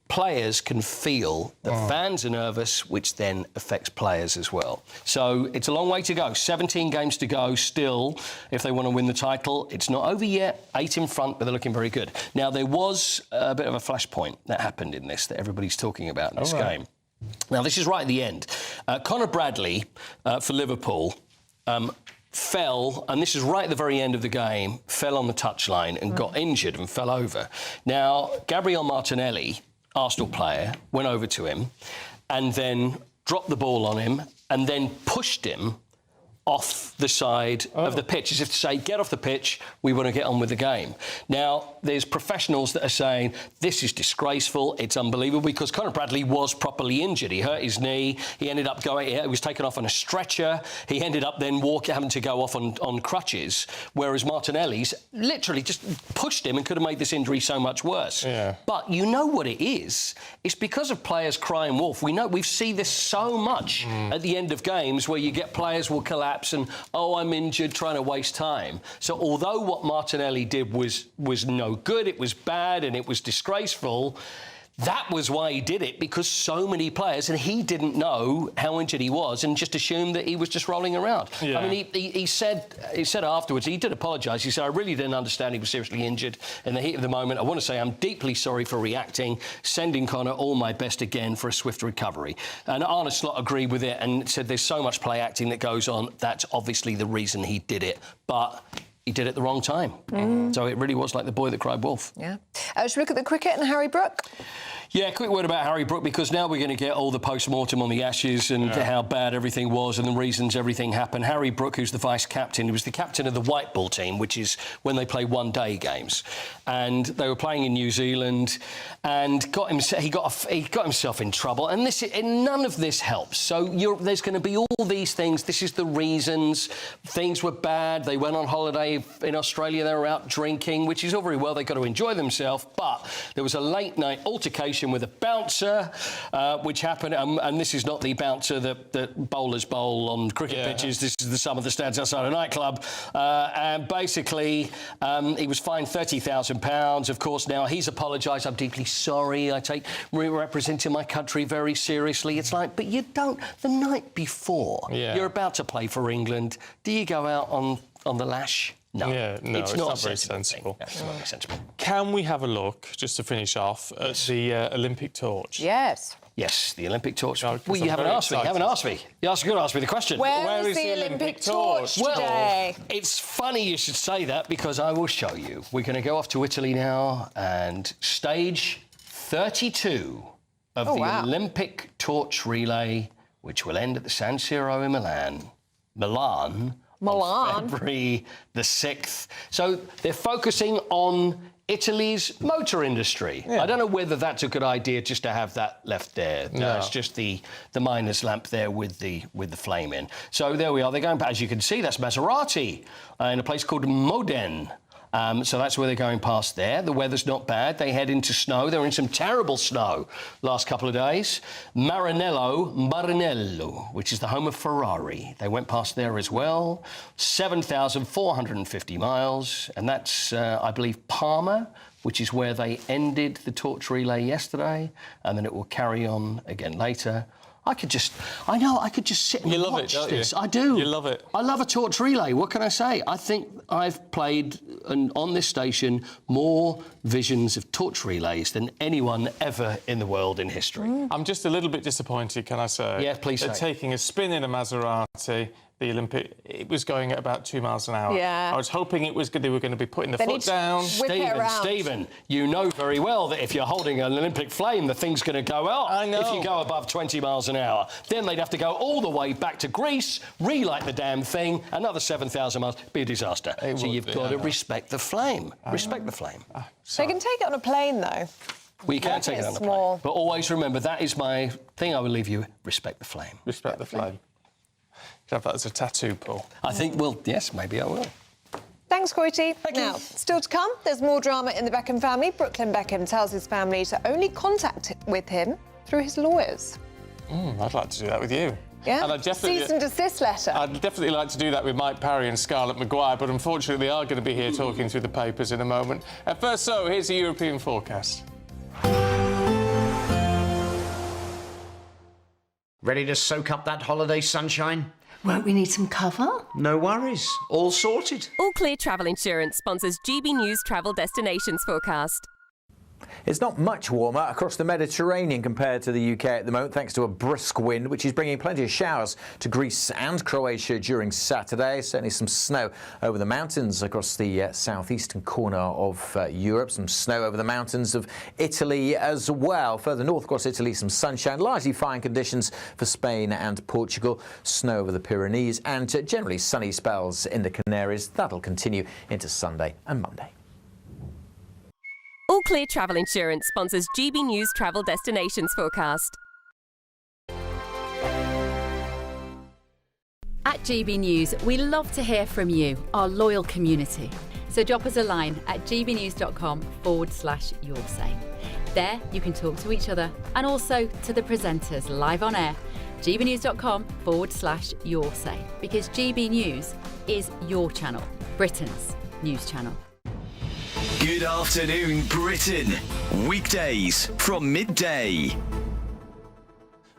players can feel that fans are nervous, which then affects players as well. So it's a long way to go. 17 games to go still if they want to win the title. It's not over yet. 8 in front, but they're looking very good. Now, there was a bit of a flashpoint that happened in this that everybody's talking about in this game. Now, this is right at the end. Conor Bradley for Liverpool fell, and this is right at the very end of the game, fell on the touchline and got injured and fell over. Now, Gabriel Martinelli, Arsenal player, went over to him and then dropped the ball on him and then pushed him off the side of the pitch, as if to say, get off the pitch, we want to get on with the game. Now, there's professionals that are saying, this is disgraceful, it's unbelievable, because Conor Bradley was properly injured. He hurt his knee, he ended up he was taken off on a stretcher, he ended up then having to go off on crutches, whereas Martinelli's literally just pushed him and could have made this injury so much worse. Yeah. But you know what it is? It's because of players crying wolf. We've seen this so much at the end of games where you get players will collapse and, oh, I'm injured, trying to waste time. So although what Martinelli did was no good, it was bad and it was disgraceful, that was why he did it, because so many players, and he didn't know how injured he was and just assumed that he was just rolling around. Yeah. I mean, he said afterwards, he did apologise. He said, I really didn't understand he was seriously injured in the heat of the moment. I want to say I'm deeply sorry for reacting, sending Conor all my best again for a swift recovery. And Arne Slot agreed with it and said there's so much play acting that goes on. That's obviously the reason he did it. But he did it at the wrong time. So it really was like the boy that cried wolf. Yeah. Should we look at the cricket and Harry Brook? Yeah, quick word about Harry Brook, because now we're going to get all the post-mortem on the Ashes and how bad everything was and the reasons everything happened. Harry Brook, who's the vice-captain, he was the captain of the white ball team, which is when they play one-day games. And they were playing in New Zealand and he got himself in trouble. And none of this helps. So there's going to be all these things. This is the reasons. Things were bad. They went on holiday in Australia. They were out drinking, which is all very well. They've got to enjoy themselves. But there was a late-night altercation with a bouncer, which happened, and this is not the bouncer that bowlers bowl on cricket pitches. This is the sum that stands outside a nightclub. And basically, he was fined £30,000. Of course, now he's apologised. I'm deeply sorry. I take representing my country very seriously. It's like, but you don't. The night before, you're about to play for England. Do you go out on the lash? No, it's not very sensible. It's not very sensible. Can we have a look, just to finish off, at the Olympic torch? Yes. Yes, the Olympic torch. Oh, well, you haven't asked me. You haven't asked me. You're going to ask me the question. Where is the Olympic torch today? Well, it's funny you should say that, because I will show you. We're going to go off to Italy now, and stage 32 of the Olympic torch relay, which will end at the San Siro in Milan Milan. On February the 6th. So they're focusing on Italy's motor industry. I don't know whether that's a good idea just to have that left there. No, it's just the miner's lamp there with the flame in. So there we are. They're going, as you can see, that's Maserati in a place called Modène. So that's where they're going past there. The weather's not bad. They head into snow. They're in some terrible snow last couple of days. Maranello, which is the home of Ferrari. They went past there as well. 7,450 miles. And that's, I believe, Parma, which is where they ended the torch relay yesterday. And then it will carry on again later. I could just sit and watch this. I do. You love it. I love a torch relay. What can I say? I think I've played on this station more visions of torch relays than anyone ever in the world in history. I'm just a little bit disappointed, can I say? Yeah, please say. They're taking a spin in a Maserati. The Olympic, it was going at about 2 miles an hour. Yeah. I was hoping they were going to be putting the foot down. Stephen, you know very well that if you're holding an Olympic flame, the thing's going to go out. I know. If you go above 20 miles an hour. Then they'd have to go all the way back to Greece, relight the damn thing, another 7,000 miles, be a disaster. So you've got to respect the flame. Respect the flame. They can take it on a plane, though. We can take it on a plane. But always remember, that is my thing I will leave you, respect the flame. Respect the flame. Have that as a tattoo, Paul. I think, well, yes, maybe I will. Thanks, Coity. Now, still to come, there's more drama in the Beckham family. Brooklyn Beckham tells his family to only contact with him through his lawyers. I'd like to do that with you. Yeah? And I'd definitely, cease and desist letter. I'd definitely like to do that with Mike Parry and Scarlett Maguire, but unfortunately they are going to be here talking through the papers in a moment. First, here's the European forecast. Ready to soak up that holiday sunshine? Won't we need some cover? No worries. All sorted. All Clear Travel Insurance sponsors GB News Travel Destinations Forecast. It's not much warmer across the Mediterranean compared to the UK at the moment, thanks to a brisk wind, which is bringing plenty of showers to Greece and Croatia during Saturday. Certainly some snow over the mountains across the southeastern corner of Europe. Some snow over the mountains of Italy as well. Further north across Italy, some sunshine. Largely fine conditions for Spain and Portugal. Snow over the Pyrenees and generally sunny spells in the Canaries. That'll continue into Sunday and Monday. All Clear Travel Insurance sponsors GB News Travel Destinations Forecast. At GB News, we love to hear from you, our loyal community. So drop us a line at gbnews.com/yoursay. There you can talk to each other and also to the presenters live on air. gbnews.com/yoursay, because GB News is your channel, Britain's news channel. Good afternoon, Britain. Weekdays from midday.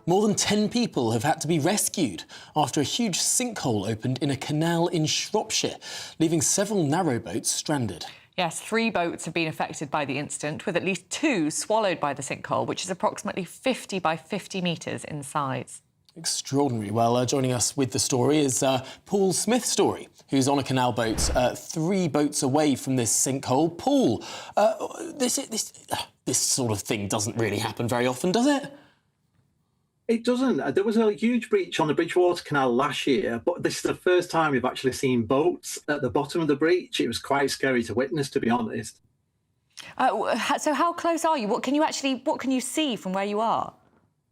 More than 10 people have had to be rescued after a huge sinkhole opened in a canal in Shropshire, leaving several narrowboats stranded. Yes, 3 boats have been affected by the incident, with at least 2 swallowed by the sinkhole, which is approximately 50 by 50 metres in size. Extraordinary. Well, joining us with the story is Paul Smith-Story, who's on a canal boat 3 boats away from this sinkhole. Paul, this sort of thing doesn't really happen very often, does it? It doesn't. There was a huge breach on the Bridgewater Canal last year, but this is the first time we've actually seen boats at the bottom of the breach. It was quite scary to witness, to be honest. So how close are you? What can you see from where you are?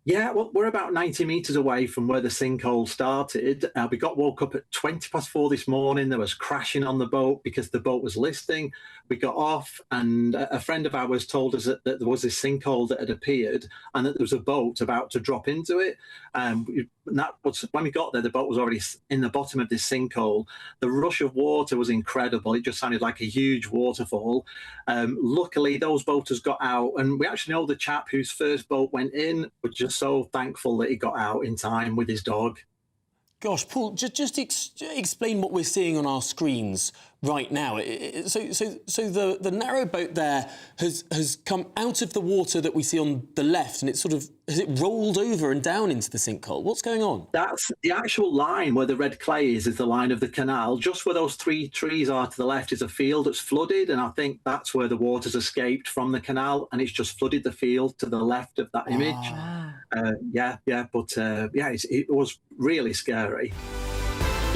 Yeah, well, we're about 90 metres away from where the sinkhole started. We got woke up at 4:20 this morning. There was crashing on the boat because the boat was listing. We got off, and a friend of ours told us that there was this sinkhole that had appeared and that there was a boat about to drop into it. And that was, when we got there, the boat was already in the bottom of this sinkhole. The rush of water was incredible. It just sounded like a huge waterfall. Luckily, those boaters got out, and we actually know the chap whose first boat went in. We're just so thankful that he got out in time with his dog. Gosh, Paul, just explain what we're seeing on our screens right now. So the narrow boat there has come out of the water that we see on the left, and has it rolled over and down into the sinkhole? What's going on? That's the actual line where the red clay is the line of the canal. Just where those 3 trees are to the left is a field that's flooded, and I think that's where the water's escaped from the canal, and it's just flooded the field to the left of that image. It was really scary.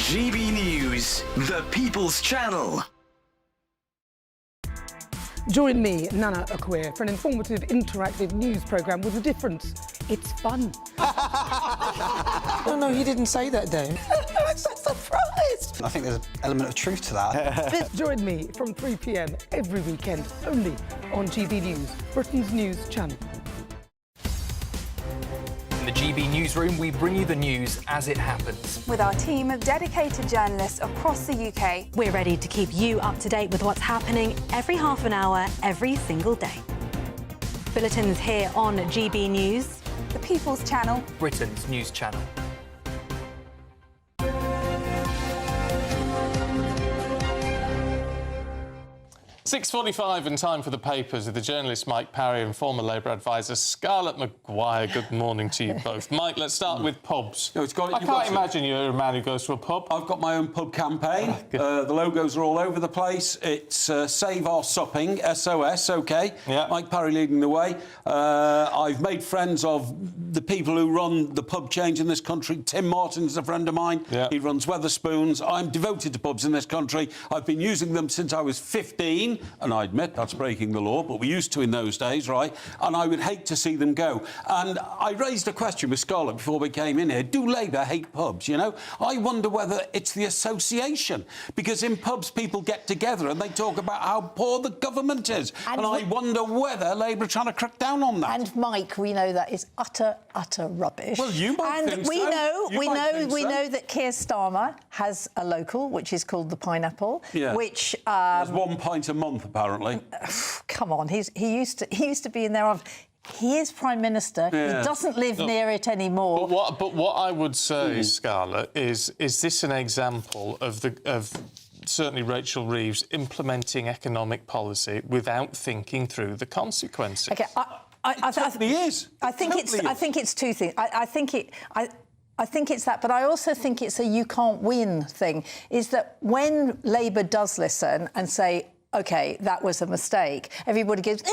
GB News, the People's Channel. Join me, Nana Akweer, for an informative, interactive news programme with a difference. It's fun. No, he didn't say that, Dave. I'm so surprised. I think there's an element of truth to that. Join me from 3 p.m. every weekend, only on GB News, Britain's news channel. In the GB Newsroom, we bring you the news as it happens. With our team of dedicated journalists across the UK, we're ready to keep you up to date with what's happening every half an hour, every single day. Bulletins here on GB News, the People's Channel, Britain's news channel. 6:45 and time for the papers with the journalist Mike Parry and former Labour advisor Scarlett Maguire. Good morning to you both. Mike, let's start with pubs. No, I can't imagine you're a man who goes to a pub. I've got my own pub campaign. The logos are all over the place. It's Save Our Supping, SOS, OK. Yeah. Mike Parry leading the way. I've made friends of the people who run the pub change in this country. Tim Martin's a friend of mine. Yeah. He runs Wetherspoons. I'm devoted to pubs in this country. I've been using them since I was 15. And I admit that's breaking the law, but we used to in those days, right? And I would hate to see them go. And I raised a question with Scarlett before we came in here. Do Labour hate pubs, you know? I wonder whether it's the association. Because in pubs, people get together and they talk about how poor the government is. And I wonder whether Labour are trying to crack down on that. And, Mike, we know that is utter rubbish. Well, you might think so. We know that Keir Starmer has a local, which is called the Pineapple, which... There's 1 pint a month, apparently. Come on, he used to be in there. He is Prime Minister. Yeah. He doesn't live near it anymore. But what I would say, Scarlett, is this an example of certainly Rachel Reeves implementing economic policy without thinking through the consequences? OK, I think it's two things. I think it's that, but I also think it's a you can't win thing, is that when Labour does listen and say, OK, that was a mistake, everybody goes,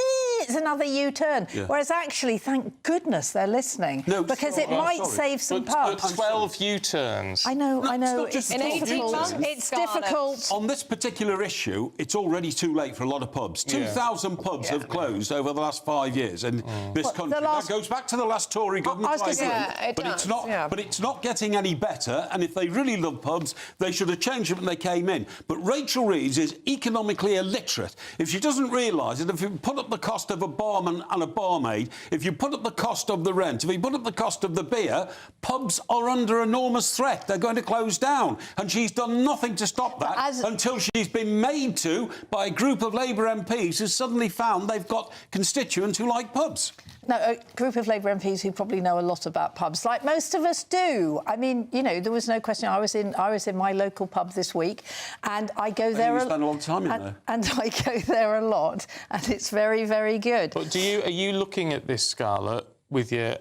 it's another U-turn. Yeah. Whereas actually, thank goodness they're listening, because it might save some pubs. But 12 U-turns. I know. It's difficult. It's difficult. On this particular issue, it's already too late for a lot of pubs. 2,000 pubs have closed over the last 5 years in this country. That goes back to the last Tory government. But it's not getting any better. And if they really love pubs, they should have changed it when they came in. But Rachel Reeves is economically illiterate. If she doesn't realise that if you put up the cost of a barman and a barmaid, if you put up the cost of the rent, if you put up the cost of the beer, pubs are under enormous threat. They're going to close down. And she's done nothing to stop that until she's been made to by a group of Labour MPs who suddenly found they've got constituents who like pubs. No, a group of Labour MPs who probably know a lot about pubs, like most of us do. I mean, you know, there was no question. I was in my local pub this week, and I go there. You spend a lot of time in there. And I go there a lot, and it's very, very good. But are you looking at this, Scarlett, with your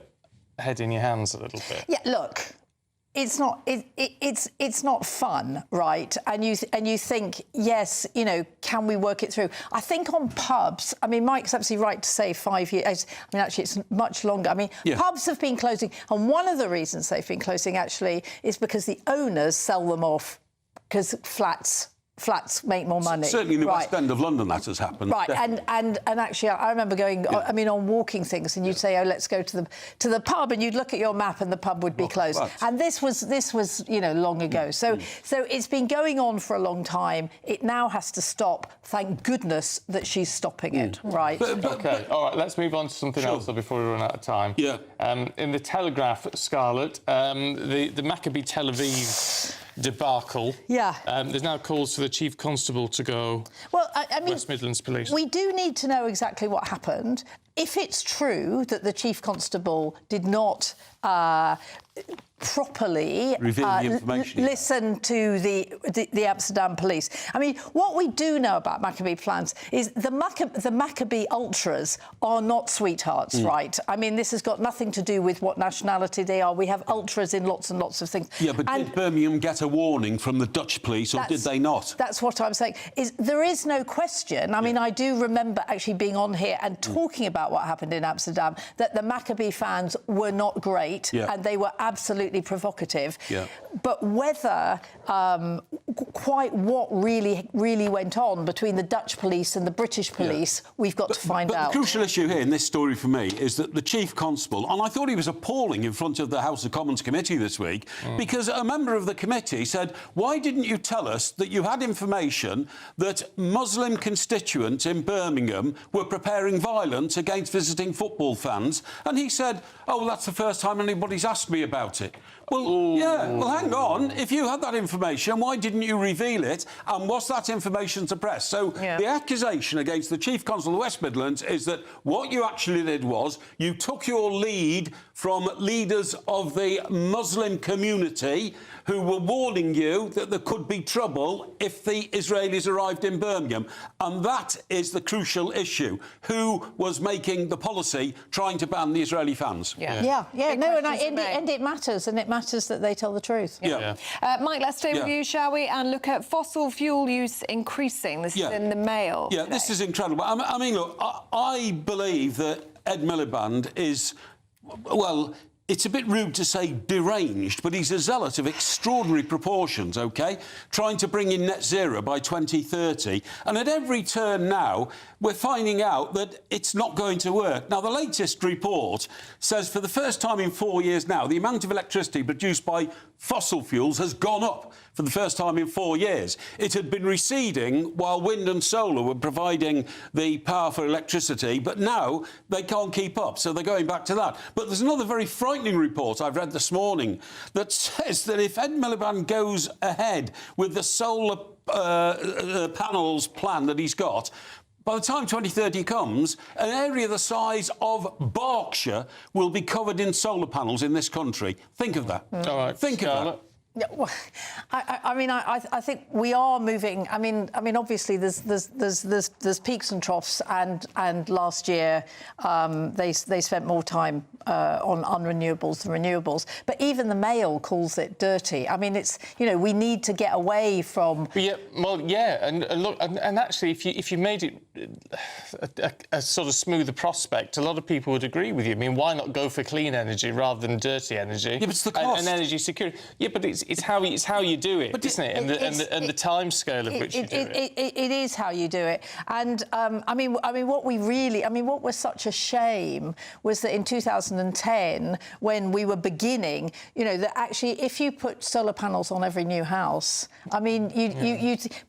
head in your hands a little bit? Yeah, look. It's not fun, right? And you think, yes, you know, can we work it through? I think on pubs, I mean, Mike's absolutely right to say 5 years. I mean, actually, it's much longer. I mean, pubs have been closing, and one of the reasons they've been closing actually is because the owners sell them off because flats make more money. Certainly in the West End of London that has happened. Right, and actually I remember going, I mean, on walking things, and you'd say, oh, let's go to the pub, and you'd look at your map and the pub would be closed. Right. And this was, you know, long ago. So it's been going on for a long time. It now has to stop. Thank goodness that she's stopping it, right? OK, all right, let's move on to something else before we run out of time. Yeah. In the Telegraph, Scarlett, the Maccabi Tel Aviv debacle. Yeah. There's now calls for the Chief Constable to go. Well, I mean, West Midlands Police. We do need to know exactly what happened. If it's true that the Chief Constable did not properly listen to the Amsterdam police. I mean, what we do know about Maccabi plans is the Maccabi ultras are not sweethearts, right? I mean, this has got nothing to do with what nationality they are. We have ultras in lots and lots of things. Yeah, but did Birmingham get a warning from the Dutch police, or did they not? That's what I'm saying. There is no question. I mean, I do remember actually being on here and talking about what happened in Amsterdam, that the Maccabi fans were not great, and they were absolutely provocative. Yeah. But whether quite what really went on between the Dutch police and the British police, we've got to find out. The crucial issue here in this story for me is that the Chief Constable, and I thought he was appalling in front of the House of Commons committee this week, because a member of the committee said, why didn't you tell us that you had information that Muslim constituents in Birmingham were preparing violence against visiting football fans? And he said, oh, well, that's the first time anybody's asked me about it. Well, yeah, well, hang on. If you had that information, why didn't you reveal it? And was that information suppressed? So the accusation against the Chief Constable of the West Midlands is that what you actually did was you took your lead from leaders of the Muslim community who were warning you that there could be trouble if the Israelis arrived in Birmingham. And that is the crucial issue. Who was making the policy trying to ban the Israeli fans? No, and it matters, and it matters that they tell the truth. Mike, let's stay with you, shall we, and look at fossil fuel use increasing. This is in the Mail. Yeah, today. This is incredible. I mean, look, I believe that Ed Miliband is, well, it's a bit rude to say deranged, but he's a zealot of extraordinary proportions, OK? Trying to bring in net zero by 2030. And at every turn now, we're finding out that it's not going to work. Now, the latest report says for the first time in 4 years now, the amount of electricity produced by fossil fuels has gone up for the first time in 4 years. It had been receding while wind and solar were providing the power for electricity, but now they can't keep up, so they're going back to that. But there's another very frightening report I've read this morning that says that if Ed Miliband goes ahead with the solar panels plan that he's got, by the time 2030 comes, an area the size of Berkshire will be covered in solar panels in this country. Think of that. All right, Think of that. Yeah, well, I think we are moving. I mean, obviously there's peaks and troughs, and last year they spent more time on unrenewables than renewables. But even the Mail calls it dirty. I mean, it's, you know, we need to get away from. And look, and actually, if you made it a sort of smoother prospect, a lot of people would agree with you. I mean, why not go for clean energy rather than dirty energy? Yeah, but it's the cost. And energy security. Yeah, but it's how you do it, isn't it? And the time scale of which you do it. It is how you do it. And I mean, what was such a shame was that in 2010, when we were beginning, you know, that actually if you put solar panels on every new house, I mean,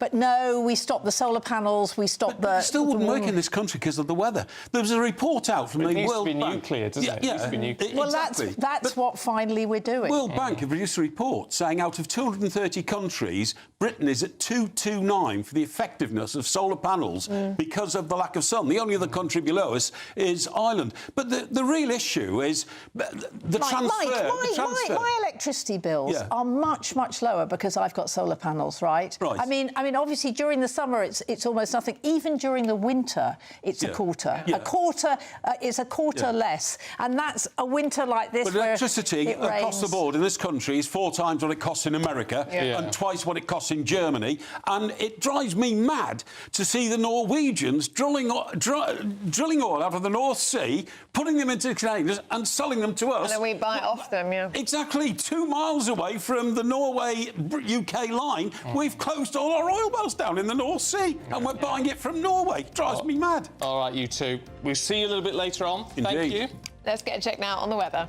but no, we stopped the solar panels, we stopped It still wouldn't work in this country because of the weather. There was a report out from the World Bank. It needs to be nuclear, doesn't it? It needs to be nuclear. Well, that's what finally we're doing. World Bank have produced a report saying out of 230 countries, Britain is at 229 for the effectiveness of solar panels because of the lack of sun. The only other country below us is Ireland. But the real issue is the transfer. My electricity bills are much lower because I've got solar panels, right? I mean, obviously during the summer it's almost nothing. Even during the winter, it's a quarter. A quarter is a quarter less, and that's a winter like this. But electricity across the board in this country is 4 times what it costs in America and twice what it costs in Germany, and it drives me mad to see the Norwegians drilling oil out of the North Sea, putting them into containers and selling them to us. And then we buy it off them, Exactly. 2 miles away from the Norway-UK line, we've closed all our oil wells down in the North Sea, and we're buying it from Norway. It drives me mad. All right, you two. We'll see you a little bit later on. Indeed. Thank you. Let's get a check now on the weather.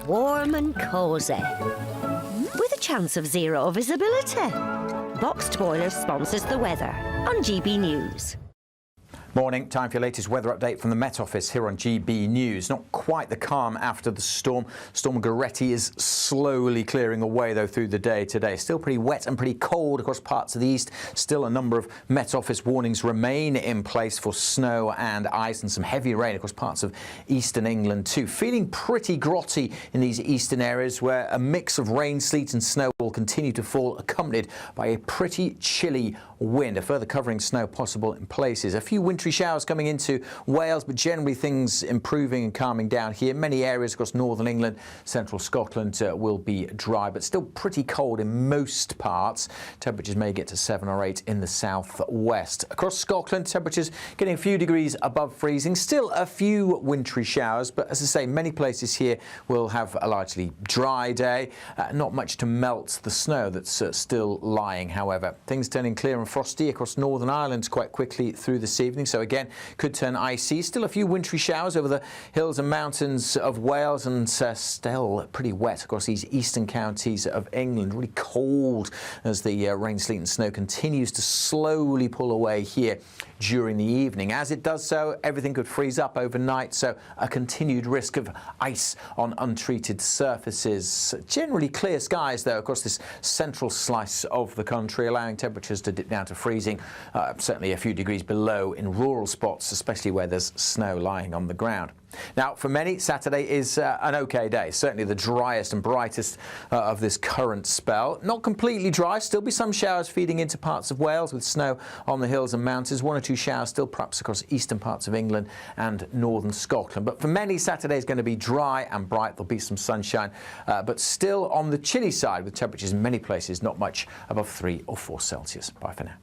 Warm and cosy, with a chance of zero visibility. Boxed Boilers sponsors the weather on GB News. Morning, time for your latest weather update from the Met Office here on GB News. Not quite the calm after the storm. Storm Gerretti is slowly clearing away, though, through the day today. Still pretty wet and pretty cold across parts of the east. Still a number of Met Office warnings remain in place for snow and ice and some heavy rain across parts of eastern England too. Feeling pretty grotty in these eastern areas where a mix of rain, sleet and snow will continue to fall, accompanied by a pretty chilly wind. A further covering snow possible in places. A few winter wintry showers coming into Wales, but generally things improving and calming down here. Many areas across northern England, central Scotland will be dry, but still pretty cold in most parts. Temperatures may get to 7 or 8 in the southwest. Across Scotland, temperatures getting a few degrees above freezing. Still a few wintry showers, but as I say, many places here will have a largely dry day. Not much to melt the snow that's still lying, however. Things turning clear and frosty across Northern Ireland quite quickly through this evening, so again could turn icy. Still a few wintry showers over the hills and mountains of Wales, and still pretty wet across these eastern counties of England. Really cold as the rain, sleet and snow continues to slowly pull away here during the evening. As it does so, everything could freeze up overnight, so a continued risk of ice on untreated surfaces. Generally clear skies, though, across this central slice of the country, allowing temperatures to dip down to freezing, certainly a few degrees below in rural spots, especially where there's snow lying on the ground. Now, for many, Saturday is an okay day, certainly the driest and brightest of this current spell. Not completely dry, still be some showers feeding into parts of Wales with snow on the hills and mountains. 1 or 2 showers still perhaps across eastern parts of England and northern Scotland. But for many, Saturday is going to be dry and bright. There'll be some sunshine, but still on the chilly side with temperatures in many places not much above 3 or 4 Celsius. Bye for now.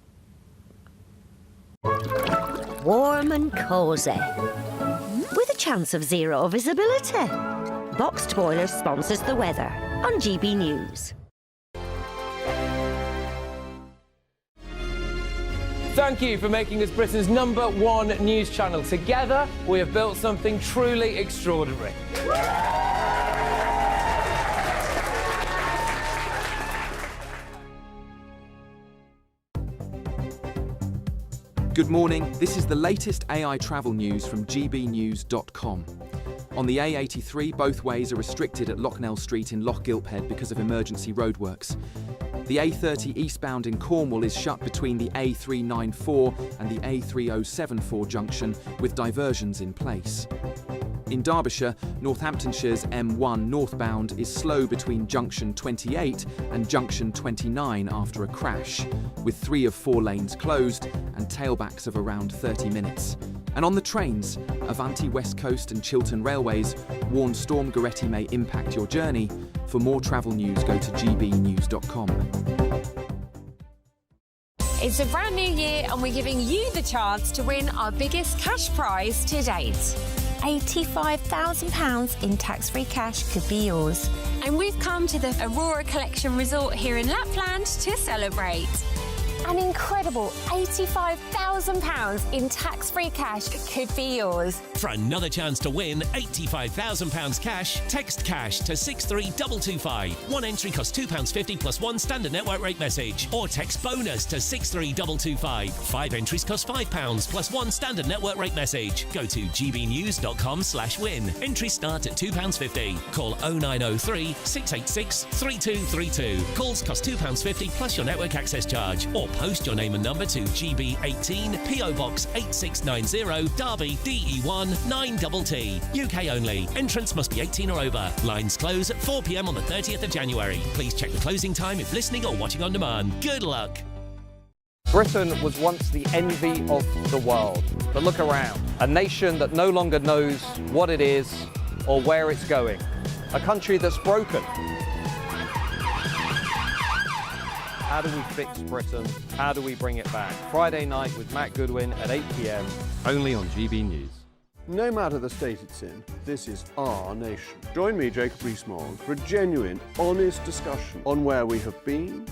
Warm and cosy, with a chance of zero visibility. Boxed Boilers sponsors the weather on GB News. Thank you for making us Britain's #1 news channel. Together, we have built something truly extraordinary. Good morning, this is the latest AI travel news from gbnews.com. On the A83, both ways are restricted at Locknell Street in Loch Gilphead because of emergency roadworks. The A30 eastbound in Cornwall is shut between the A394 and the A3074 junction, with diversions in place. In Derbyshire, Northamptonshire's M1 northbound is slow between junction 28 and junction 29 after a crash, with 3 of 4 lanes closed and tailbacks of around 30 minutes. And on the trains, Avanti West Coast and Chiltern Railways warn Storm Gerretti may impact your journey. For more travel news, go to gbnews.com. It's a brand new year and we're giving you the chance to win our biggest cash prize to date. £85,000 in tax-free cash could be yours. And we've come to the Aurora Collection Resort here in Lapland to celebrate. An incredible £85,000 in tax-free cash could be yours. For another chance to win £85,000 cash, text cash to 63225. One entry costs £2.50 plus 1 standard network rate message. Or text bonus to 63225. 5 entries cost £5 plus 1 standard network rate message. Go to gbnews.com/win. Entries start at £2.50. Call 0903 686 3232. Calls cost £2.50 plus your network access charge. Or post your name and number to GB18 PO Box 8690 Derby DE1 9TT. UK only. Entrance must be 18 or over. Lines close at 4 p.m. on the 30th of January. Please check the closing time if listening or watching on demand. Good luck. Britain was once the envy of the world. But look around. A nation that no longer knows what it is or where it's going. A country that's broken. How do we fix Britain? How do we bring it back? Friday night with Matt Goodwin at 8 p.m. only on GB News. No matter the state it's in, this is our nation. Join me, Jacob Rees-Mogg, for a genuine, honest discussion on where we have been,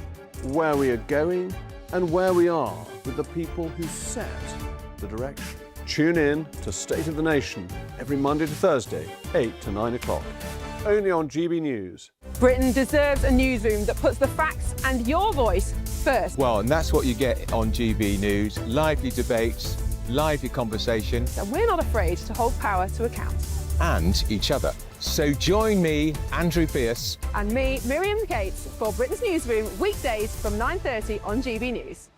where we are going, and where we are with the people who set the direction. Tune in to State of the Nation every Monday to Thursday, 8 to 9 o'clock. Only on GB News. Britain deserves a newsroom that puts the facts and your voice first. Well, and that's what you get on GB News. Lively debates, lively conversation. And we're not afraid to hold power to account. And each other. So join me, Andrew Pierce. And me, Miriam Gates, for Britain's Newsroom, weekdays from 9:30 on GB News.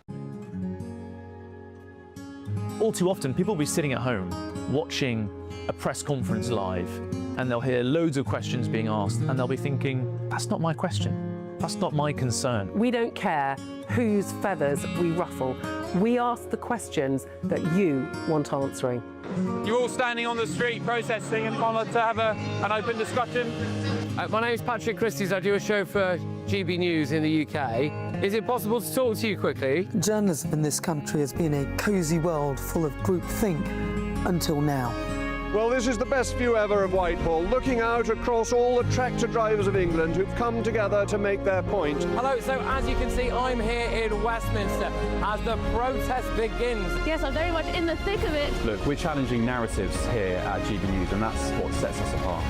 All too often, people will be sitting at home watching a press conference live, and they'll hear loads of questions being asked, and they'll be thinking, that's not my question. That's not my concern. We don't care whose feathers we ruffle. We ask the questions that you want answering. You're all standing on the street protesting and want to have an open discussion. My name's Patrick Christys. I do a show for GB News in the UK. Is it possible to talk to you quickly? Journalism in this country has been a cosy world full of groupthink until now. Well, this is the best view ever of Whitehall, looking out across all the tractor drivers of England who've come together to make their point. Hello, so as you can see, I'm here in Westminster as the protest begins. Yes, I'm very much in the thick of it. Look, we're challenging narratives here at GB News, and that's what sets us apart.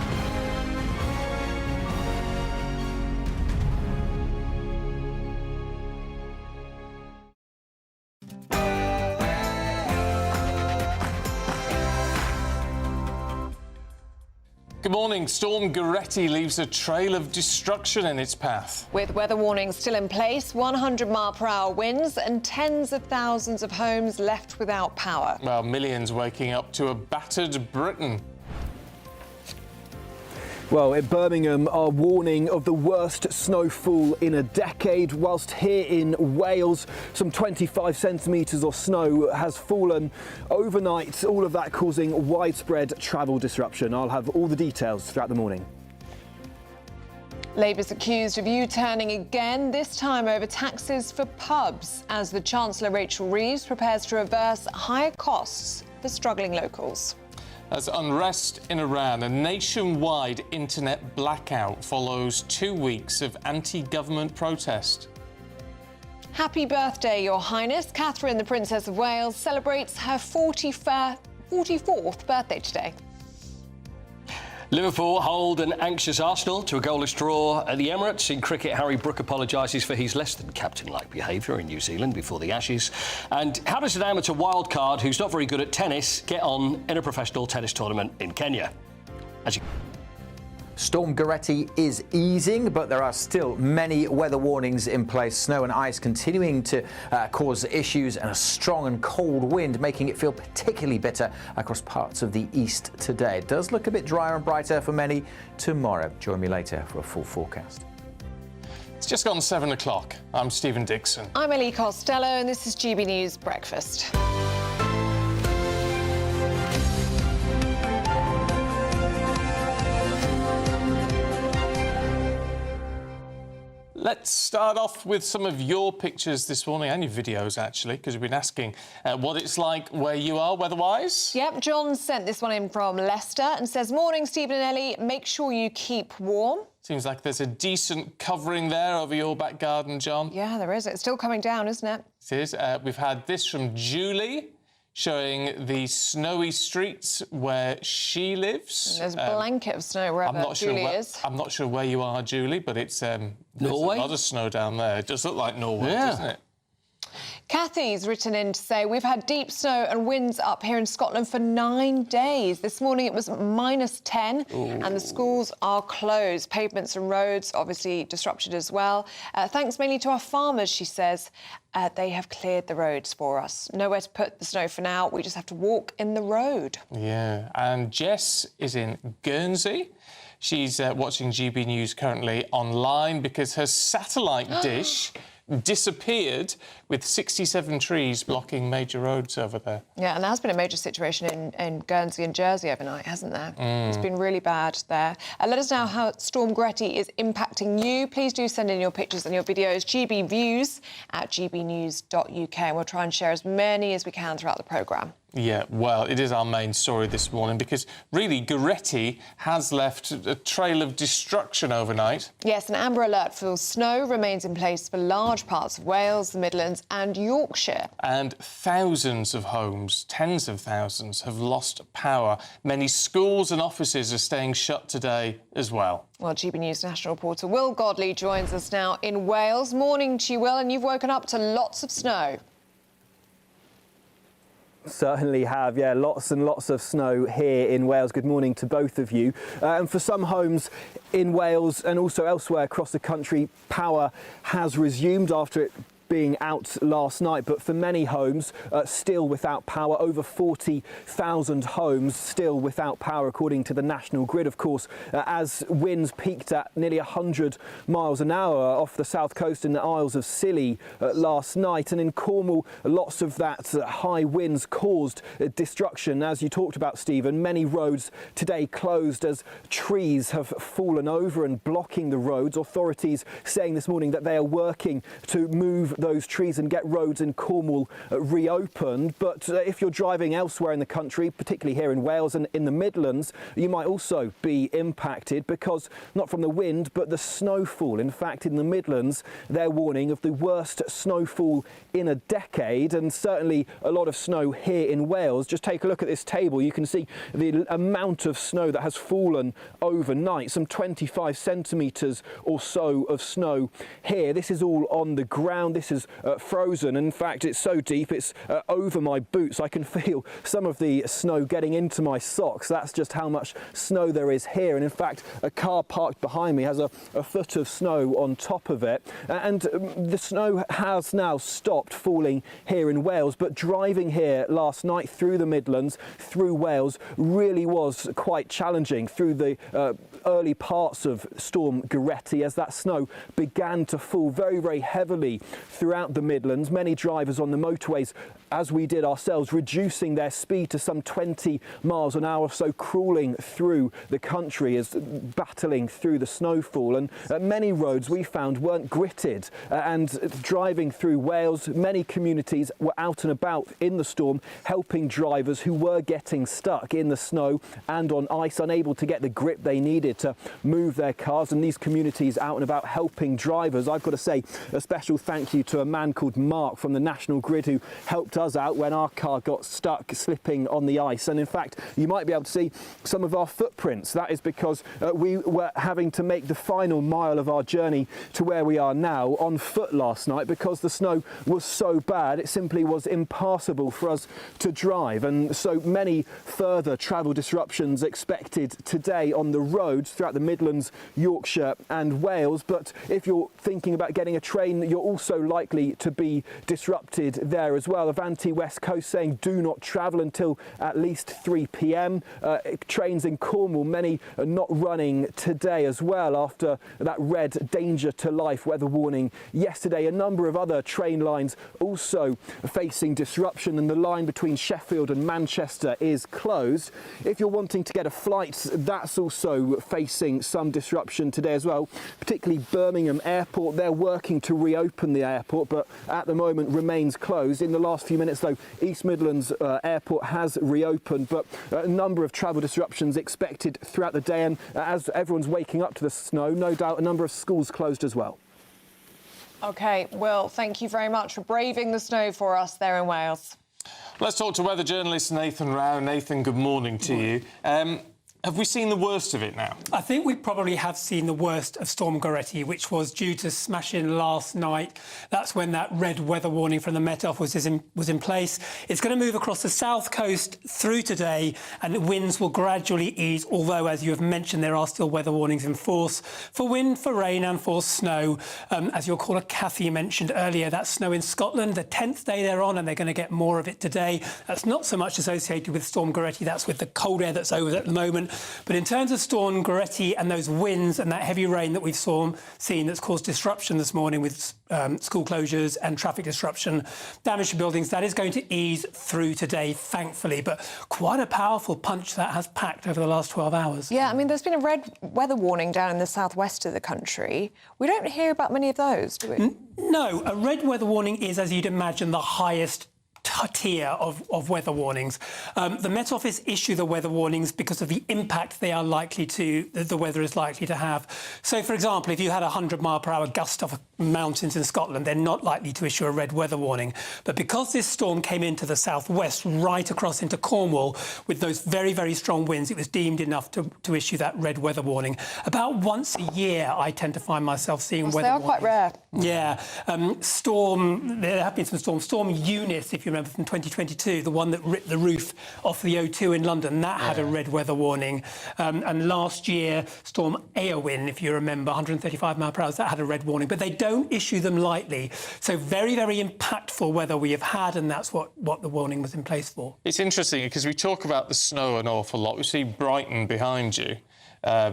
Good morning. Storm Gerretti leaves a trail of destruction in its path. With weather warnings still in place, 100-mile-per-hour winds and tens of thousands of homes left without power. Well, millions waking up to a battered Britain. Well, in Birmingham are warning of the worst snowfall in a decade, whilst here in Wales, some 25 centimetres of snow has fallen overnight, all of that causing widespread travel disruption. I'll have all the details throughout the morning. Labour's accused of U-turning again, this time over taxes for pubs, as the Chancellor Rachel Reeves prepares to reverse higher costs for struggling locals. As unrest in Iran, a nationwide internet blackout follows 2 weeks of anti-government protest. Happy birthday, Your Highness. Catherine, the Princess of Wales, celebrates her 44th birthday today. Liverpool hold an anxious Arsenal to a goalless draw at the Emirates. In cricket, Harry Brook apologises for his less than captain-like behaviour in New Zealand before the Ashes. And how does an amateur wildcard who's not very good at tennis get on in a professional tennis tournament in Kenya? Storm Gerretti is easing, but there are still many weather warnings in place. Snow and ice continuing to cause issues, and a strong and cold wind making it feel particularly bitter across parts of the east today. It does look a bit drier and brighter for many tomorrow. Join me later for a full forecast. It's just gone 7 o'clock. I'm Stephen Dixon. I'm Ellie Costello, and this is GB News Breakfast. Let's start off with some of your pictures this morning, and your videos, actually, because we've been asking what it's like where you are weather-wise. Yep, John sent this one in from Leicester and says, "Morning, Stephen and Ellie. Make sure you keep warm." Seems like there's a decent covering there over your back garden, John. Yeah, there is. It's still coming down, isn't it? It is. We've had this from Julie, showing the snowy streets where she lives. There's a blanket of snow wherever Julie is. I'm not sure where you are, Julie, but it's there's Norway? a lot of snow down there. It does look like Norway, doesn't it? Kathy's written in to say, we've had deep snow and winds up here in Scotland for 9 days. This morning it was -10 and the schools are closed. Pavements and roads obviously disrupted as well. Thanks mainly to our farmers, she says. They have cleared the roads for us. Nowhere to put the snow for now. We just have to walk in the road. Yeah, and Jess is in Guernsey. She's watching GB News currently online because her satellite dish disappeared with 67 trees blocking major roads over there. Yeah, and there has been a major situation in Guernsey and Jersey overnight, hasn't there? It's been really bad there. Let us know how Storm Gerretti is impacting you. Please do send in your pictures and your videos, gbviews@gbnews.uk, and we'll try and share as many as we can throughout the programme. Yeah, well, it is our main story this morning because, really, Gerretti has left a trail of destruction overnight. Yes, an amber alert for snow remains in place for large parts of Wales, the Midlands and Yorkshire. And thousands of homes, tens of thousands, have lost power. Many schools and offices are staying shut today as well. Well, GB News national reporter Will Godley joins us now in Wales. Morning to you, Will, and you've woken up to lots of snow. Certainly have, yeah, lots and lots of snow here in Wales. Good morning to both of you. And for some homes in Wales and also elsewhere across the country, power has resumed after it being out last night, but for many homes still without power. Over 40,000 homes still without power, according to the National Grid, of course, as winds peaked at nearly 100 miles an hour off the south coast in the Isles of Scilly last night. And in Cornwall, lots of that high winds caused destruction. As you talked about, Stephen, many roads today closed as trees have fallen over and blocking the roads. Authorities saying this morning that they are working to move those trees and get roads in Cornwall reopened. But if you're driving elsewhere in the country, particularly here in Wales and in the Midlands, you might also be impacted because not from the wind but the snowfall. In fact, in the Midlands, they're warning of the worst snowfall in a decade, and certainly a lot of snow here in Wales. Just take a look at this table. You can see the amount of snow that has fallen overnight, some 25 centimetres or so of snow here. This is all on the ground. This is frozen. In fact, it's so deep it's over my boots. I can feel some of the snow getting into my socks. That's just how much snow there is here. And in fact, a car parked behind me has a foot of snow on top of it. And the snow has now stopped falling here in Wales, but driving here last night through the Midlands, through Wales, really was quite challenging through the early parts of Storm Gerretti as that snow began to fall very, very heavily throughout the Midlands. Many drivers on the motorways, as we did ourselves, reducing their speed to some 20 miles an hour, so crawling through the country as battling through the snowfall. And many roads we found weren't gritted, and driving through Wales, many communities were out and about in the storm, helping drivers who were getting stuck in the snow and on ice, unable to get the grip they needed to move their cars. And these communities out and about helping drivers. I've got to say a special thank you to a man called Mark from the National Grid who helped us out when our car got stuck slipping on the ice. And in fact, you might be able to see some of our footprints. That is because we were having to make the final mile of our journey to where we are now on foot last night because the snow was so bad it simply was impassable for us to drive. And so many further travel disruptions expected today on the roads throughout the Midlands, Yorkshire and Wales. But if you're thinking about getting a train, you're also likely to be disrupted there as well. Avanti West Coast saying do not travel until at least 3 p.m. Trains in Cornwall, many are not running today as well after that red danger to life weather warning yesterday. A number of other train lines also facing disruption, and the line between Sheffield and Manchester is closed. If you're wanting to get a flight, that's also facing some disruption today as well, particularly Birmingham Airport. They're working to reopen the airport, but at the moment remains closed. In the last few minutes, though, East Midlands Airport has reopened, but a number of travel disruptions expected throughout the day. And as everyone's waking up to the snow, no doubt a number of schools closed as well. OK, Will, thank you very much for braving the snow for us there in Wales. Let's talk to weather journalist Nathan Rao. Nathan, good morning to you. Have we seen the worst of it now? I think we probably have seen the worst of Storm Gerretti, which was due to smash in last night. That's when that red weather warning from the Met Office was in place. It's going to move across the south coast through today, and the winds will gradually ease, although, as you have mentioned, there are still weather warnings in force for wind, for rain and for snow. As your caller Kathy mentioned earlier, that's snow in Scotland, the 10th day they're on, and they're going to get more of it today. That's not so much associated with Storm Gerretti, that's with the cold air that's over at the moment. But in terms of Storm Gerretti and those winds and that heavy rain that we've seen that's caused disruption this morning with school closures and traffic disruption, damage to buildings, that is going to ease through today, thankfully. But quite a powerful punch that has packed over the last 12 hours. Yeah, I mean, there's been a red weather warning down in the southwest of the country. We don't hear about many of those, do we? No, a red weather warning is, as you'd imagine, the highest tier of weather warnings. The Met Office issue the weather warnings because of the impact they are likely to, the weather is likely to have. So, for example, if you had a 100-mile-per-hour gust off mountains in Scotland, they're not likely to issue a red weather warning. But because this storm came into the southwest, right across into Cornwall, with those very, very strong winds, it was deemed enough to issue that red weather warning. About once a year, I tend to find myself seeing weather warnings. They are quite rare. Yeah. There have been some storms. Storm Eunice, if you remember, remember, from 2022, the one that ripped the roof off the O2 in London, that had a red weather warning. And last year, Storm Eowyn, if you remember, 135 mile per hour, that had a red warning. But they don't issue them lightly. So very, very impactful weather we have had, and that's what the warning was in place for. It's interesting because we talk about the snow an awful lot. We see Brighton behind you.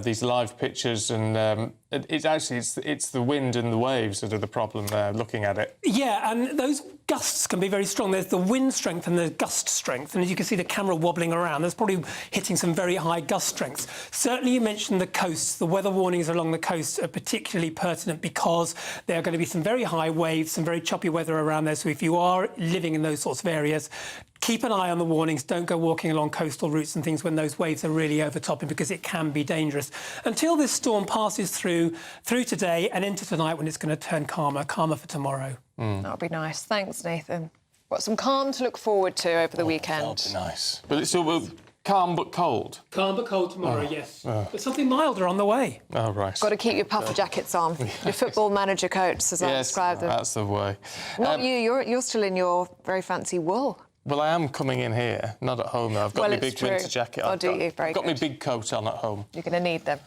These live pictures, and it's the wind and the waves that are the problem there, looking at it. Yeah, and those gusts can be very strong. There's the wind strength and the gust strength, and as you can see the camera wobbling around, there's probably hitting some very high gust strengths. Certainly you mentioned the coasts. The weather warnings along the coast are particularly pertinent because there are going to be some very high waves, some very choppy weather around there. So if you are living in those sorts of areas, keep an eye on the warnings. Don't go walking along coastal routes and things when those waves are really overtopping, because it can be dangerous. Until this storm passes through today and into tonight, when it's going to turn calmer for tomorrow. That'll be nice. Thanks, Nathan. Got some calm to look forward to over the weekend. That'll be nice. But it's all calm but cold. Calm but cold tomorrow, yes. But something milder on the way. Oh, right. Got to keep your puffer jackets on. Your football manager coats, as I described them. That's the way. Not you. You're still in your very fancy wool. Well, I am coming in here, not at home, though. I've got my big winter jacket on. Oh, do you? Very good. I've got my big coat on at home. You're going to need them.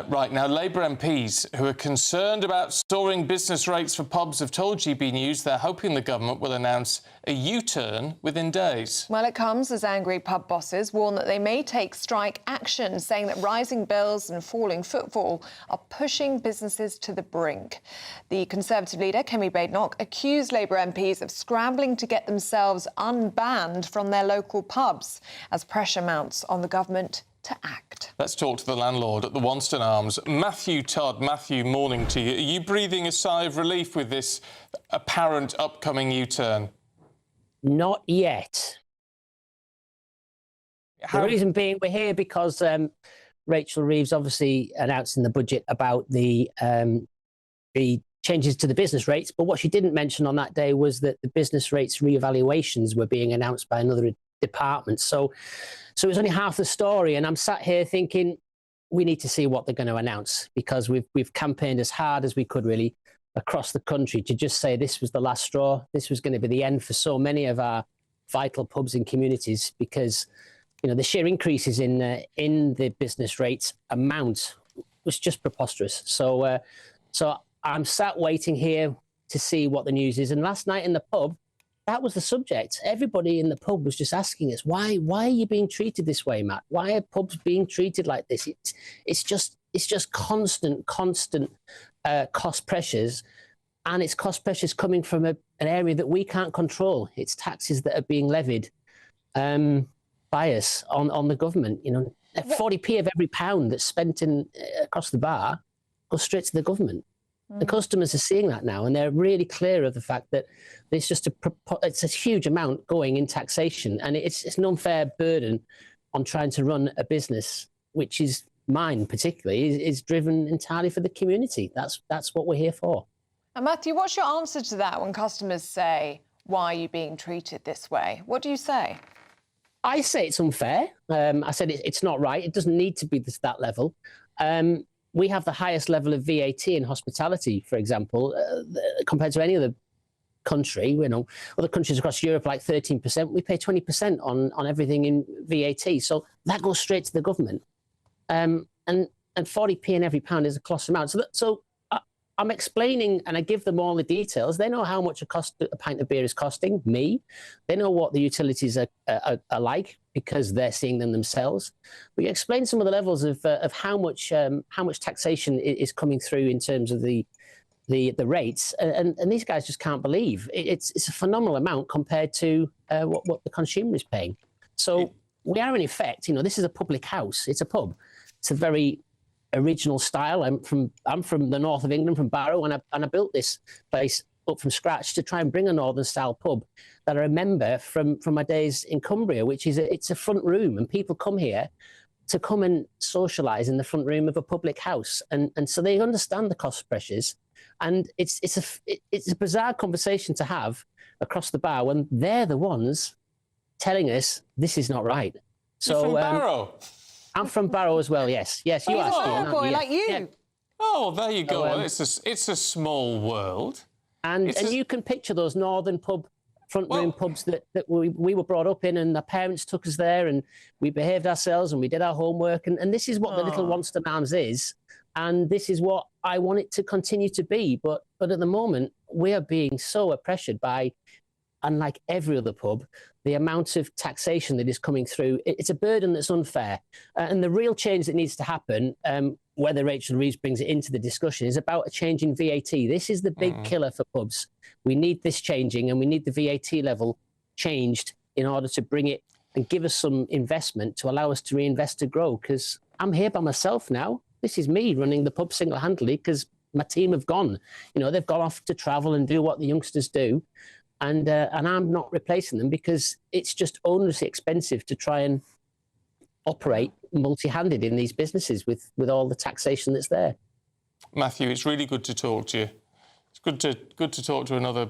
Right, now, Labour MPs who are concerned about soaring business rates for pubs have told GB News they're hoping the government will announce a U-turn within days. Well, it comes as angry pub bosses warn that they may take strike action, saying that rising bills and falling footfall are pushing businesses to the brink. The Conservative leader, Kemi Badenoch, accused Labour MPs of scrambling to get themselves unbanned from their local pubs as pressure mounts on the government to act. Let's talk to the landlord at the Wanston Arms, Matthew Todd. Matthew, morning to you. Are you breathing a sigh of relief with this apparent upcoming U-turn? Not yet. The reason being, we're here because Rachel Reeves obviously announced in the budget about the changes to the business rates, but what she didn't mention on that day was that the business rates re-evaluations were being announced by another department. So it was only half the story, and I'm sat here thinking we need to see what they're going to announce, because we've campaigned as hard as we could really across the country to just say this was the last straw. This was going to be the end for so many of our vital pubs and communities, because the sheer increases in the business rates amount was just preposterous. So I'm sat waiting here to see what the news is. And last night in the pub, that was the subject. Everybody in the pub was just asking us, why are you being treated this way, Matt? Why are pubs being treated like this? It's just constant cost pressures, and it's cost pressures coming from an area that we can't control. It's taxes that are being levied by us on the government. 40p of every pound that's spent across the bar goes straight to the government. The customers are seeing that now, and they're really clear of the fact that it's just it's a huge amount going in taxation, and it's an unfair burden on trying to run a business, which is mine particularly, is driven entirely for the community. That's what we're here for. And Matthew, what's your answer to that when customers say, why are you being treated this way? What do you say? I say it's unfair. I said it's not right. It doesn't need to be that level. We have the highest level of VAT in hospitality, for example, compared to any other country. Other countries across Europe are like 13%. We pay 20% on everything in VAT. So that goes straight to the government. And 40p in every pound is a colossal amount. So I'm explaining, and I give them all the details. They know how much a pint of beer is costing me. They know what the utilities are like, because they're seeing them themselves. We explain some of the levels of how much taxation is coming through in terms of the rates, and these guys just can't believe it's a phenomenal amount compared to what the consumer is paying. So we are in effect, this is a public house. It's a pub. It's a very original style. I'm from the north of England, from Barrow, and I built this place up from scratch to try and bring a northern style pub that I remember from my days in Cumbria, which is it's a front room, and people come here to come and socialise in the front room of a public house, and so they understand the cost pressures, and it's a bizarre conversation to have across the bar when they're the ones telling us this is not right. So you're from Barrow? I'm from Barrow as well. Yes, you are. He's a Barrow boy like you. Yeah. Oh, there you go. Well, it's a small world. And you can picture those northern pub front room pubs that we were brought up in, and our parents took us there, and we behaved ourselves and we did our homework. And this is what the Little Wonston Arms is. And this is what I want it to continue to be. But at the moment, we are being so pressured by, unlike every other pub, the amount of taxation that is coming through. It's a burden that's unfair. And the real change that needs to happen, whether Rachel Reeves brings it into the discussion, is about a change in VAT. This is the big killer for pubs. We need this changing, and we need the VAT level changed in order to bring it and give us some investment to allow us to reinvest to grow. Because I'm here by myself now. This is me running the pub single-handedly because my team have gone. You know, they've gone off to travel and do what the youngsters do. And I'm not replacing them because it's just onerously expensive to try and operate multi-handed in these businesses with all the taxation that's there. Matthew, it's really good to talk to you. It's good to talk to another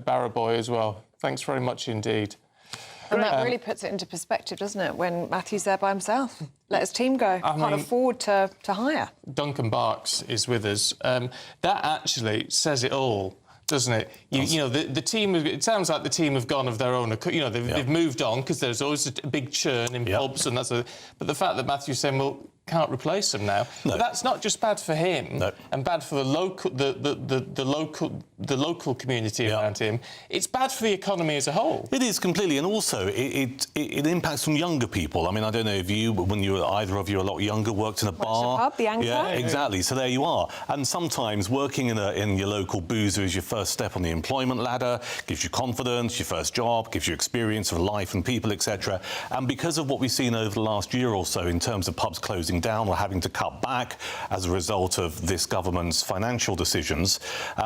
Barra boy as well. Thanks very much indeed. And that really puts it into perspective, doesn't it, when Matthew's there by himself? Let his team go. Can't afford to hire. Duncan Barks is with us. That actually says it all, doesn't it? You know, the team. It sounds like the team have gone of their own. You know, they've moved on because there's always a big churn in pubs, and that's. But the fact that Matthew's saying, well, can't replace them now. No. But that's not just bad for him and bad for the local community around him. It's bad for the economy as a whole. It is completely, and also it impacts on younger people. I mean, I don't know if you, when you were either of you a lot younger, worked in a bar. Pub, the Anchor. Yeah, exactly. So there you are. And sometimes working in your local boozer is your first step on the employment ladder, gives you confidence, your first job, gives you experience of life and people, etc. And because of what we've seen over the last year or so in terms of pubs closing down or having to cut back as a result of this government's financial decisions,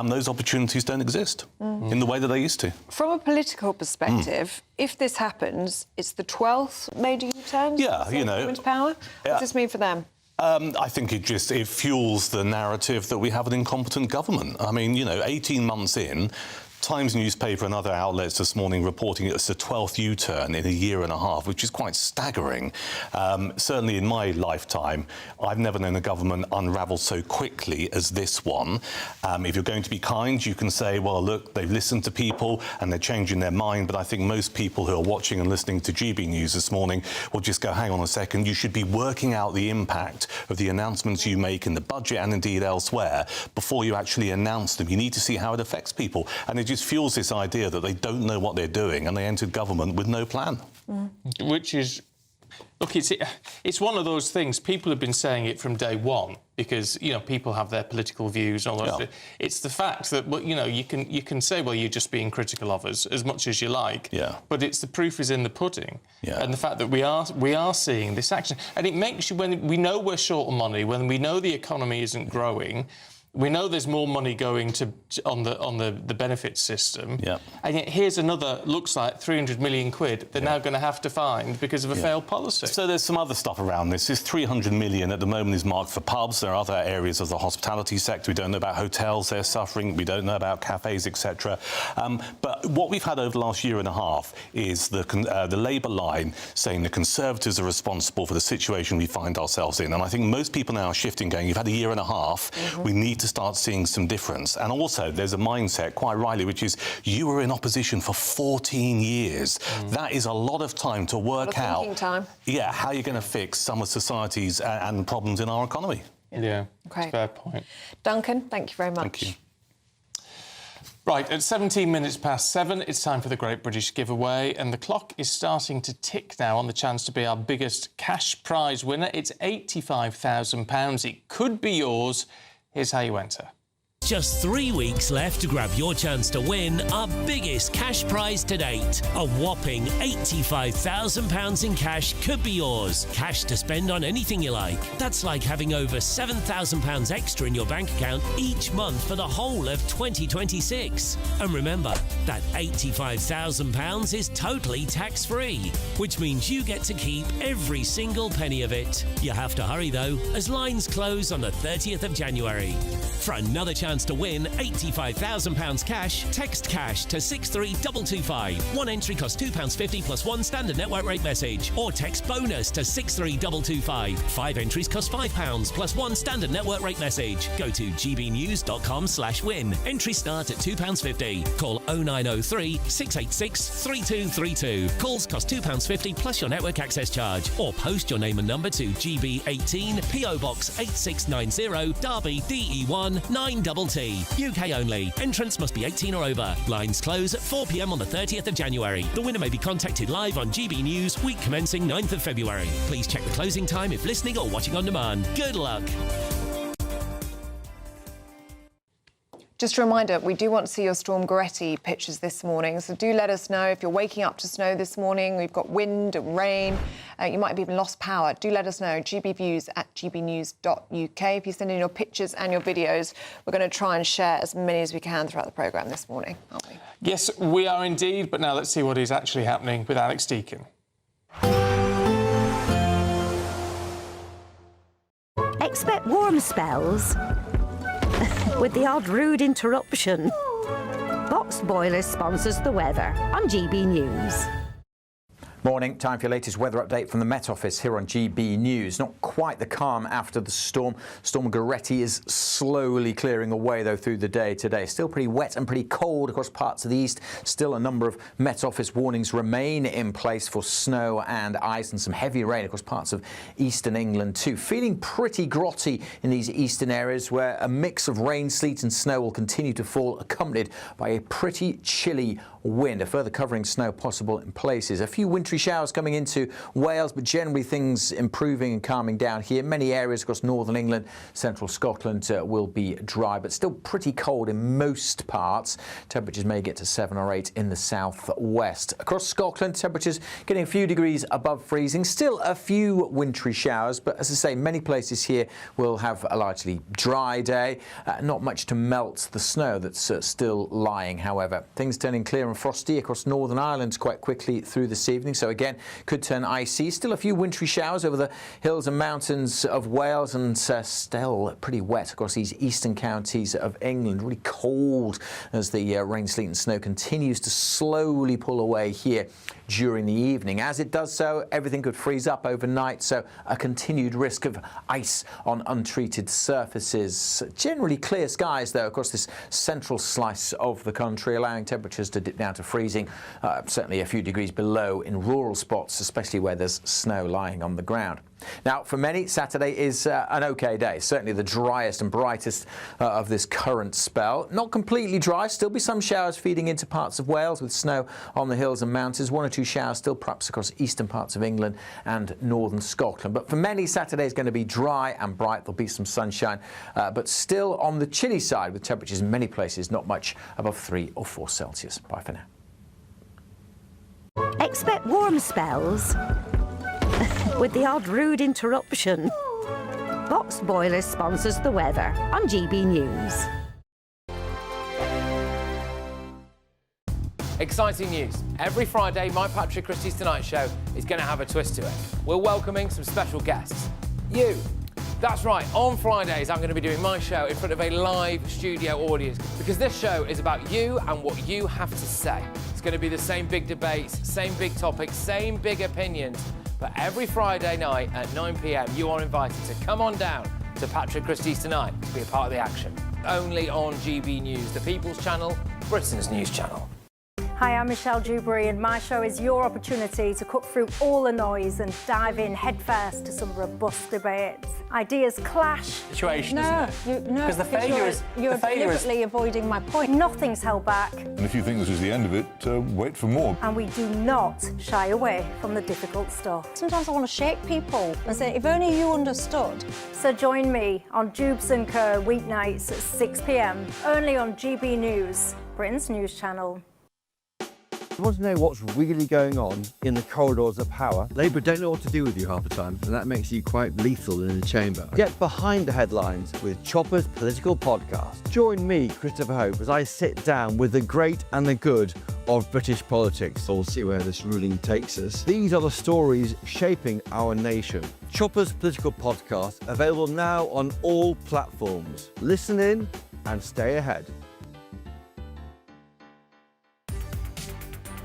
those opportunities don't exist in the way that they used to. From a political perspective, if this happens, it's the 12th major U-turn? Yeah, you know. Into power? What does this mean for them? I think it fuels the narrative that we have an incompetent government. I mean, you know, 18 months in, Times newspaper and other outlets this morning reporting it's the 12th U-turn in a year and a half, which is quite staggering. Certainly in my lifetime, I've never known a government unravel so quickly as this one. If you're going to be kind, you can say, well, look, they've listened to people and they're changing their mind. But I think most people who are watching and listening to GB News this morning will just go, hang on a second, you should be working out the impact of the announcements you make in the budget and indeed elsewhere before you actually announce them. You need to see how it affects people. And it just fuels this idea that they don't know what they're doing and they entered government with no plan. Which is, look, it's one of those things. People have been saying it from day one because, you know, people have their political views and all that. It's the fact that, well, you know, you can say, well, you're just being critical of us as much as you like. But it's the proof is in the pudding. And the fact that we are seeing this action. And it makes you, when we know we're short of money, when we know the economy isn't growing, we know there's more money going on the benefits system, and yet here's another, looks like 300 million quid they're now going to have to find because of a failed policy. So there's some other stuff around this. This 300 million at the moment is marked for pubs. There are other areas of the hospitality sector. We don't know about hotels, they're suffering. We don't know about cafes, etc. But what we've had over the last year and a half is the Labour line saying the Conservatives are responsible for the situation we find ourselves in. And I think most people now are shifting, going, you've had a year and a half, we need to start seeing some difference. And also there's a mindset, quite rightly, which is you were in opposition for 14 years. That is a lot of time to work out how you're going to fix some of society's and problems in our economy. Okay. That's a fair point. Duncan, thank you very much. Thank you. Right, at 17 minutes past 7, it's time for the Great British Giveaway, and the clock is starting to tick now on the chance to be our biggest cash prize winner. It's £85,000. It could be yours. Here's how you enter. Just 3 weeks left to grab your chance to win our biggest cash prize to date. A whopping £85,000 in cash could be yours. Cash to spend on anything you like. That's like having over £7,000 extra in your bank account each month for the whole of 2026. And remember, that £85,000 is totally tax-free, which means you get to keep every single penny of it. You have to hurry though, as lines close on the 30th of January. For another chance chance to win £85,000 cash. Text cash to 63225. One entry costs £2.50 plus one standard network rate message. Or text bonus to 63225. 5 entries cost £5 plus one standard network rate message. Go to gbnews.com/win. Entries start at £2.50. Call 0903 686 3232. Calls cost £2.50 plus your network access charge. Or post your name and number to GB18 PO Box 8690 Derby DE1 9TT. UK only. Entrants must be 18 or over. Lines close at 4 p.m. on the 30th of January. The winner may be contacted live on GB News week commencing 9th of February. Please check the closing time if listening or watching on demand. Good luck. Just a reminder, we do want to see your Storm Gerretti pictures this morning, so do let us know if you're waking up to snow this morning. We've got wind and rain. You might have even lost power. Do let us know, gbviews@gbnews.uk. If you send in your pictures and your videos, we're going to try and share as many as we can throughout the programme this morning, aren't we? Yes, we are indeed, but now let's see what is actually happening with Alex Deakin. Expect warm spells with the odd rude interruption. Boxed Boilers sponsors the weather on GB News. Morning, time for your latest weather update from the Met Office here on GB News. Not quite the calm after the storm. Storm Gerretti is slowly clearing away, though, through the day today. Still pretty wet and pretty cold across parts of the east. Still a number of Met Office warnings remain in place for snow and ice and some heavy rain across parts of eastern England too. Feeling pretty grotty in these eastern areas where a mix of rain, sleet and snow will continue to fall, accompanied by a pretty chilly wind. A further covering snow possible in places. A few wintry showers coming into Wales, but generally things improving and calming down here. Many areas across northern England, central Scotland will be dry, but still pretty cold in most parts. Temperatures may get to 7 or 8 in the southwest. Across Scotland, temperatures getting a few degrees above freezing. Still a few wintry showers, but as I say, many places here will have a largely dry day. Not much to melt the snow that's still lying, however. Things turning clear and frosty across Northern Ireland quite quickly through this evening, so again could turn icy. Still a few wintry showers over the hills and mountains of Wales, and still pretty wet across these eastern counties of England. Really cold as the rain, sleet and snow continues to slowly pull away here during the evening. As it does so, everything could freeze up overnight, so a continued risk of ice on untreated surfaces. Generally clear skies, though, across this central slice of the country, allowing temperatures to dip down to freezing, certainly a few degrees below in rural spots, especially where there's snow lying on the ground. Now, for many, Saturday is an OK day, certainly the driest and brightest of this current spell. Not completely dry, still be some showers feeding into parts of Wales with snow on the hills and mountains. 1 or 2 showers still perhaps across eastern parts of England and northern Scotland. But for many, Saturday is going to be dry and bright. There'll be some sunshine, but still on the chilly side with temperatures in many places not much above 3 or 4 Celsius. Bye for now. Expect warm spells with the odd rude interruption. Boxed Boilers sponsors the weather on GB News. Exciting news. Every Friday, my Patrick Christie's Tonight Show is going to have a twist to it. We're welcoming some special guests. You. That's right, on Fridays I'm going to be doing my show in front of a live studio audience, because this show is about you and what you have to say. It's going to be the same big debates, same big topics, same big opinions, but every Friday night at 9 p.m. you are invited to come on down to Patrick Christie's Tonight to be a part of the action. Only on GB News, the People's Channel, Britain's news channel. Hi, I'm Michelle Dewberry, and my show is your opportunity to cut through all the noise and dive in headfirst to some robust debates. Ideas clash. Situation, isn't it? No, because the failure is you're deliberately avoiding my point. Nothing's held back. And if you think this is the end of it, wait for more. And we do not shy away from the difficult stuff. Sometimes I want to shake people and say, if only you understood. So join me on Jubes and Co weeknights at 6 p.m. only on GB News, Britain's news channel. You want to know what's really going on in the corridors of power? Labour don't know what to do with you half the time, and that makes you quite lethal in the chamber. Get behind the headlines with Chopper's Political Podcast. Join me, Christopher Hope, as I sit down with the great and the good of British politics. We'll see where this ruling takes us. These are the stories shaping our nation. Chopper's Political Podcast, available now on all platforms. Listen in, and stay ahead.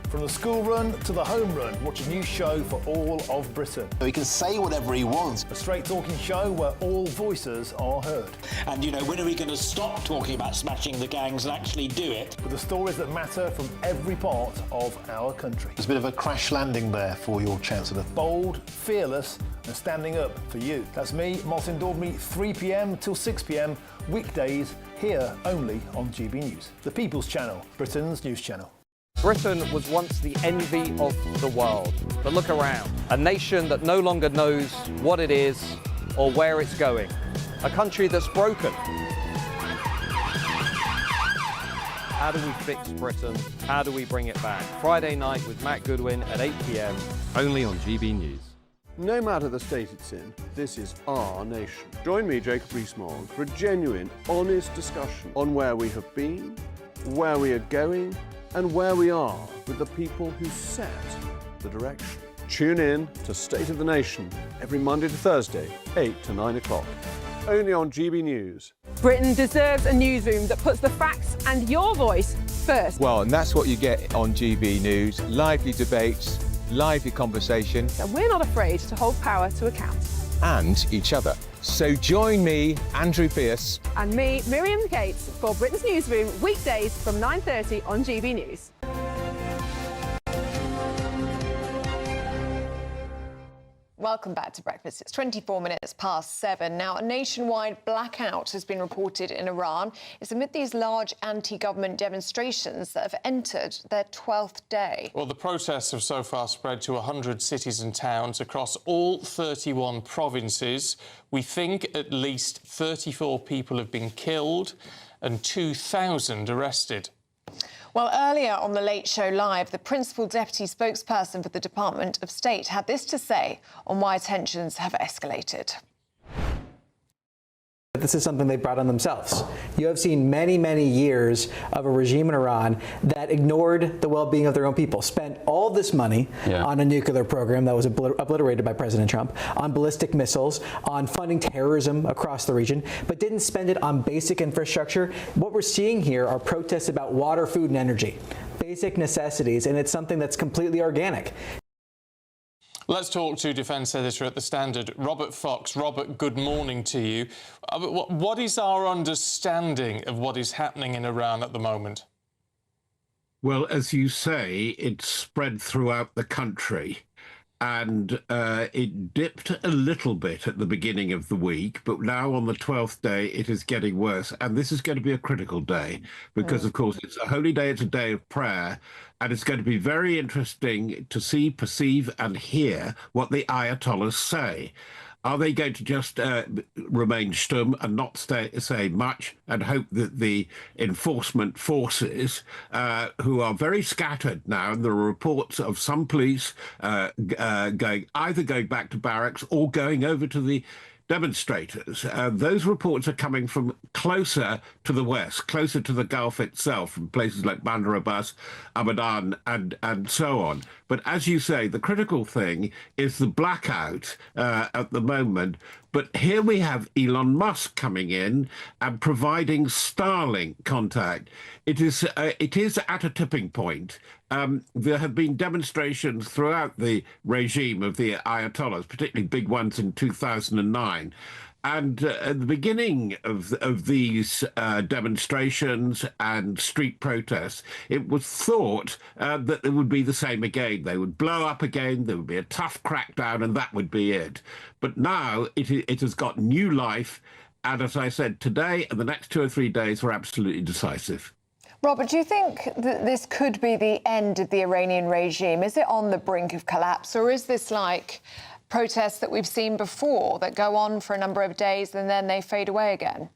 From the school run to the home run, watch a new show for all of Britain. He can say whatever he wants. A straight-talking show where all voices are heard. And, you know, when are we going to stop talking about smashing the gangs and actually do it? With the stories that matter from every part of our country. There's a bit of a crash landing there for your Chancellor. Bold, fearless and standing up for you. That's me, Martin Daubney, 3 p.m. till 6 p.m, weekdays, here only on GB News. The People's Channel, Britain's news channel. Britain was once the envy of the world, but look around. A nation that no longer knows what it is or where it's going. A country that's broken. How do we fix Britain? How do we bring it back? Friday night with Matt Goodwin at 8 p.m, only on GB News. No matter the state it's in, this is our nation. Join me, Jacob Rees-Mogg, for a genuine, honest discussion on where we have been, where we are going, and where we are with the people who set the direction. Tune in to State of the Nation every Monday to Thursday, 8 to 9 o'clock, only on GB News. Britain deserves a newsroom that puts the facts and your voice first. Well, and that's what you get on GB News. Lively debates, lively conversation. And we're not afraid to hold power to account. And each other. So join me, Andrew Pierce. And me, Miriam Gates, for Britain's Newsroom, weekdays from 9:30 on GB News. Welcome back to Breakfast. It's 24 minutes past 7. Now, a nationwide blackout has been reported in Iran. It's amid these large anti-government demonstrations that have entered their 12th day. Well, the protests have so far spread to 100 cities and towns across all 31 provinces. We think at least 34 people have been killed and 2,000 arrested. Well, earlier on the Late Show Live, the principal deputy spokesperson for the Department of State had this to say on why tensions have escalated. This is something they brought on themselves. You have seen many, many years of a regime in Iran that ignored the well-being of their own people, spent all this money on a nuclear program that was obliterated by President Trump, on ballistic missiles, on funding terrorism across the region, but didn't spend it on basic infrastructure. What we're seeing here are protests about water, food, and energy, basic necessities, and it's something that's completely organic. Let's talk to Defence Editor at The Standard, Robert Fox. Robert, good morning to you. What is our understanding of what is happening in Iran at the moment? Well, as you say, it's spread throughout the country. And it dipped a little bit at the beginning of the week, but now on the 12th day, it is getting worse. And this is going to be a critical day because, of course, it's a holy day, it's a day of prayer. And it's going to be very interesting to see, perceive and hear what the Ayatollahs say. Are they going to just remain stum and not say much and hope that the enforcement forces, who are very scattered now, and there are reports of some police either going back to barracks or going over to the demonstrators. Those reports are coming from closer to the west, closer to the Gulf itself, from places like Bandar Abbas, Abadan, and so on. But as you say, the critical thing is the blackout at the moment. But here we have Elon Musk coming in and providing Starlink contact. It is at a tipping point. There have been demonstrations throughout the regime of the Ayatollahs, particularly big ones in 2009. And at the beginning of these demonstrations and street protests, it was thought that it would be the same again. They would blow up again, there would be a tough crackdown, and that would be it. But now it has got new life. And as I said, today and the next 2 or 3 days were absolutely decisive. Robert, do you think that this could be the end of the Iranian regime? Is it on the brink of collapse, or is this like protests that we've seen before that go on for a number of days and then they fade away again?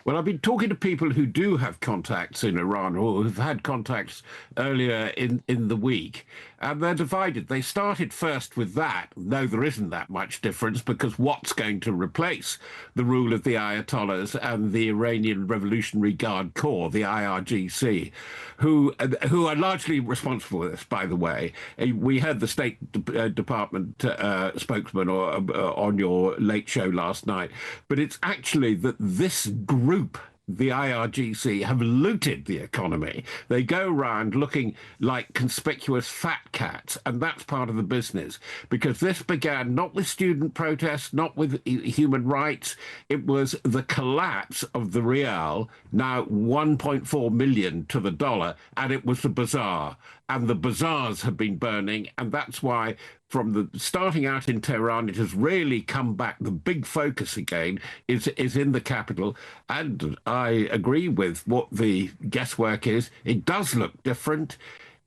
Well, I've been talking to people who do have contacts in Iran or who've had contacts earlier in the week, and they're divided. They started first with that. No, there isn't that much difference because what's going to replace the rule of the Ayatollahs and the Iranian Revolutionary Guard Corps, the IRGC, who are largely responsible for this, by the way. We heard the State Department spokesman on your late show last night, but it's actually that this group the IRGC have looted the economy. They go around looking like conspicuous fat cats, and that's part of the business, because this began not with student protests, not with human rights. It was the collapse of the real, now 1.4 million to the dollar, and it was the bazaar. And the bazaars have been burning, and that's why from the starting out in Tehran, it has really come back. The big focus again is in the capital. And I agree with what the guesswork is. It does look different.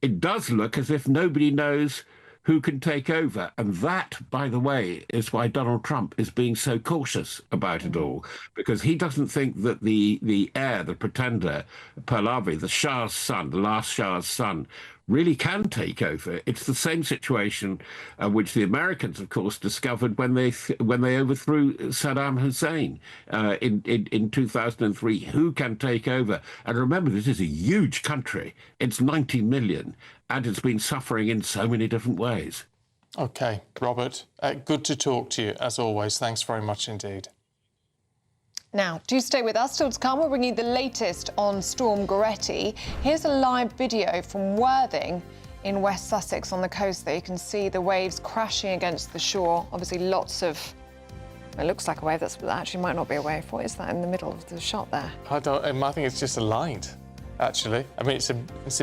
It does look as if nobody knows who can take over. And that, by the way, is why Donald Trump is being so cautious about it all, because he doesn't think that the heir, the pretender, Pahlavi, the Shah's son, the last Shah's son, really can take over. It's the same situation which the Americans, of course, discovered when they overthrew Saddam Hussein in 2003. Who can take over? And remember, this is a huge country. It's 90 million, and it's been suffering in so many different ways. OK, Robert, good to talk to you, as always. Thanks very much indeed. Now, do stay with us. Still to come, we'll bring you the latest on Storm Gerretti. Here's a live video from Worthing in West Sussex on the coast there. You can see the waves crashing against the shore. Obviously, lots of... It looks like a wave. That actually might not be a wave. What is that in the middle of the shot there? I think it's just a line, actually. I mean, it's a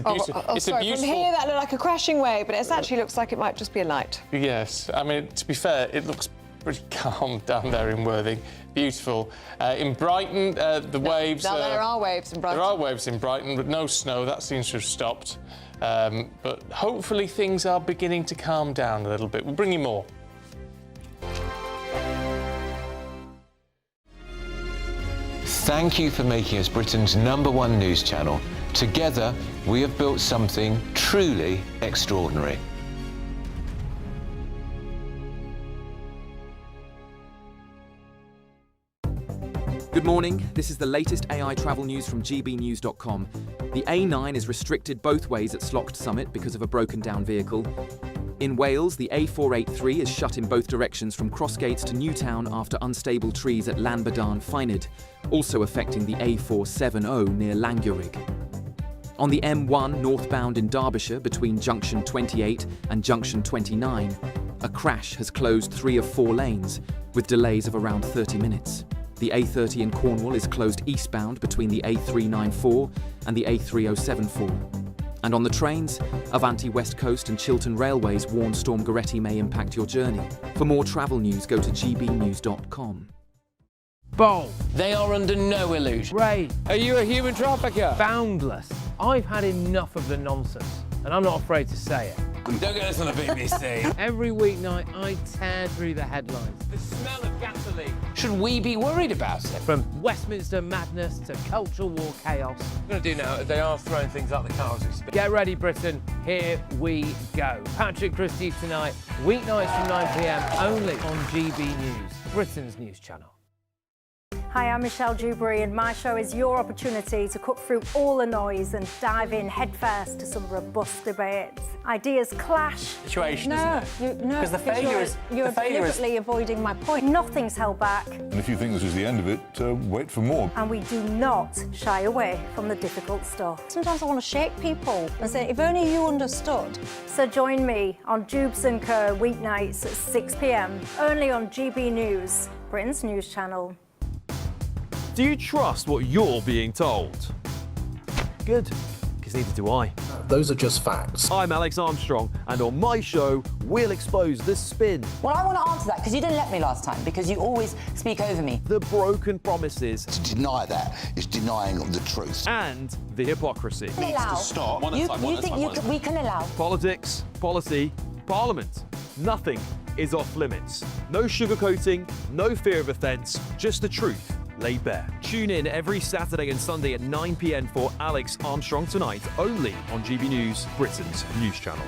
beautiful... Sorry, from here that looked like a crashing wave, but it actually looks like it might just be a light. Yes. I mean, to be fair, it looks pretty calm down there in Worthing. Beautiful. In Brighton, the waves... Now, there are waves in Brighton. There are waves in Brighton, but no snow. That seems to have stopped. But hopefully things are beginning to calm down a little bit. We'll bring you more. Thank you for making us Britain's #1 news channel. Together, we have built something truly extraordinary. Good morning, this is the latest AI travel news from gbnews.com. The A9 is restricted both ways at Slough Summit because of a broken down vehicle. In Wales, the A483 is shut in both directions from Crossgates to Newtown after unstable trees at Llanbadarn Ffynedd, also affecting the A470 near Langurig. On the M1 northbound in Derbyshire between junction 28 and junction 29, a crash has closed 3 of 4 lanes, with delays of around 30 minutes. The A30 in Cornwall is closed eastbound between the A394 and the A3074. And on the trains, Avanti West Coast and Chiltern Railways warn Storm Gerretti may impact your journey. For more travel news, go to gbnews.com. Bowl. They are under no illusion. Ray. Are you a human trafficker? Boundless. I've had enough of the nonsense, and I'm not afraid to say it. Don't get us on the BBC. Every weeknight, I tear through the headlines. The smell of gasoline. Should we be worried about it? From Westminster madness to cultural war chaos. What I'm going to do now is they are throwing things out the car as we speak. Get ready, Britain. Here we go. Patrick Christie's tonight, weeknights from 9 p.m, only on GB News, Britain's news channel. Hi, I'm Michelle Dewberry, and my show is your opportunity to cut through all the noise and dive in headfirst to some robust debates. Ideas clash. Situation, isn't it? No, because the failure is... You're deliberately avoiding my point. Nothing's held back. And if you think this is the end of it, wait for more. And we do not shy away from the difficult stuff. Sometimes I want to shake people and say, if only you understood. So join me on Jubes & Co weeknights at 6 p.m, only on GB News, Britain's news channel. Do you trust what you're being told? Good, because neither do I. Those are just facts. I'm Alex Armstrong, and on my show, we'll expose the spin. Well, I want to answer that, because you didn't let me last time, because you always speak over me. The broken promises. To deny that is denying the truth. And the hypocrisy. We can allow. You think we can allow? Politics, policy, parliament. Nothing is off limits. No sugarcoating, no fear of offence, just the truth laid bare. Tune in every Saturday and Sunday at 9 p.m. for Alex Armstrong Tonight, only on GB News, Britain's news channel.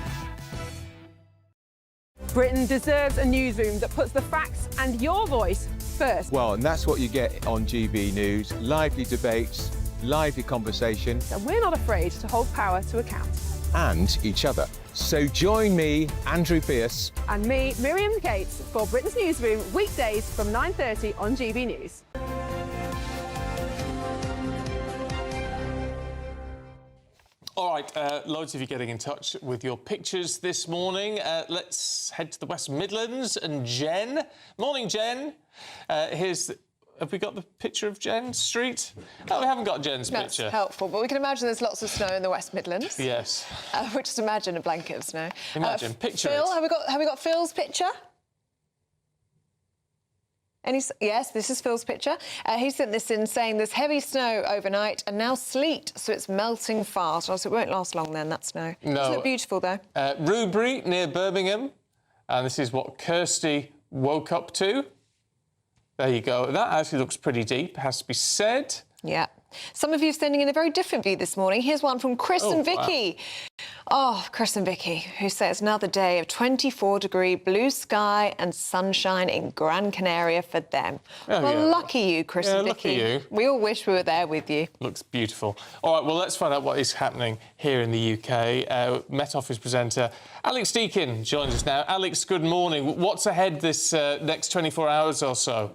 Britain deserves a newsroom that puts the facts and your voice first. Well, and that's what you get on GB News. Lively debates, lively conversation. And we're not afraid to hold power to account. And each other. So join me, Andrew Pierce. And me, Miriam Gates, for Britain's Newsroom, weekdays from 9:30 on GB News. All right, loads of you getting in touch with your pictures this morning. Let's head to the West Midlands and Jen. Morning, Jen. Have we got the picture of Jen Street? Oh, we haven't got Jen's picture. That's helpful, but we can imagine there's lots of snow in the West Midlands. Yes. We just imagine a blanket of snow. Imagine, picture Phil, it. have we got Phil's picture? Yes, this is Phil's picture. He sent this in saying there's heavy snow overnight and now sleet, so it's melting fast. Oh, so it won't last long then, that snow. No. Doesn't look beautiful, though. Rubery, near Birmingham. And this is what Kirsty woke up to. There you go. That actually looks pretty deep, has to be said. Yeah. Some of you sending in a very different view this morning. Here's one from Chris and Vicky. Wow. Oh, Chris and Vicky, who say it's another day of 24-degree blue sky and sunshine in Gran Canaria for them. Oh, well, yeah. lucky you, Chris and lucky Vicky. you. We all wish we were there with you. Looks beautiful. All right, well, let's find out what is happening here in the UK. Met Office presenter Alex Deakin joins us now. Alex, good morning. What's ahead this next 24 hours or so?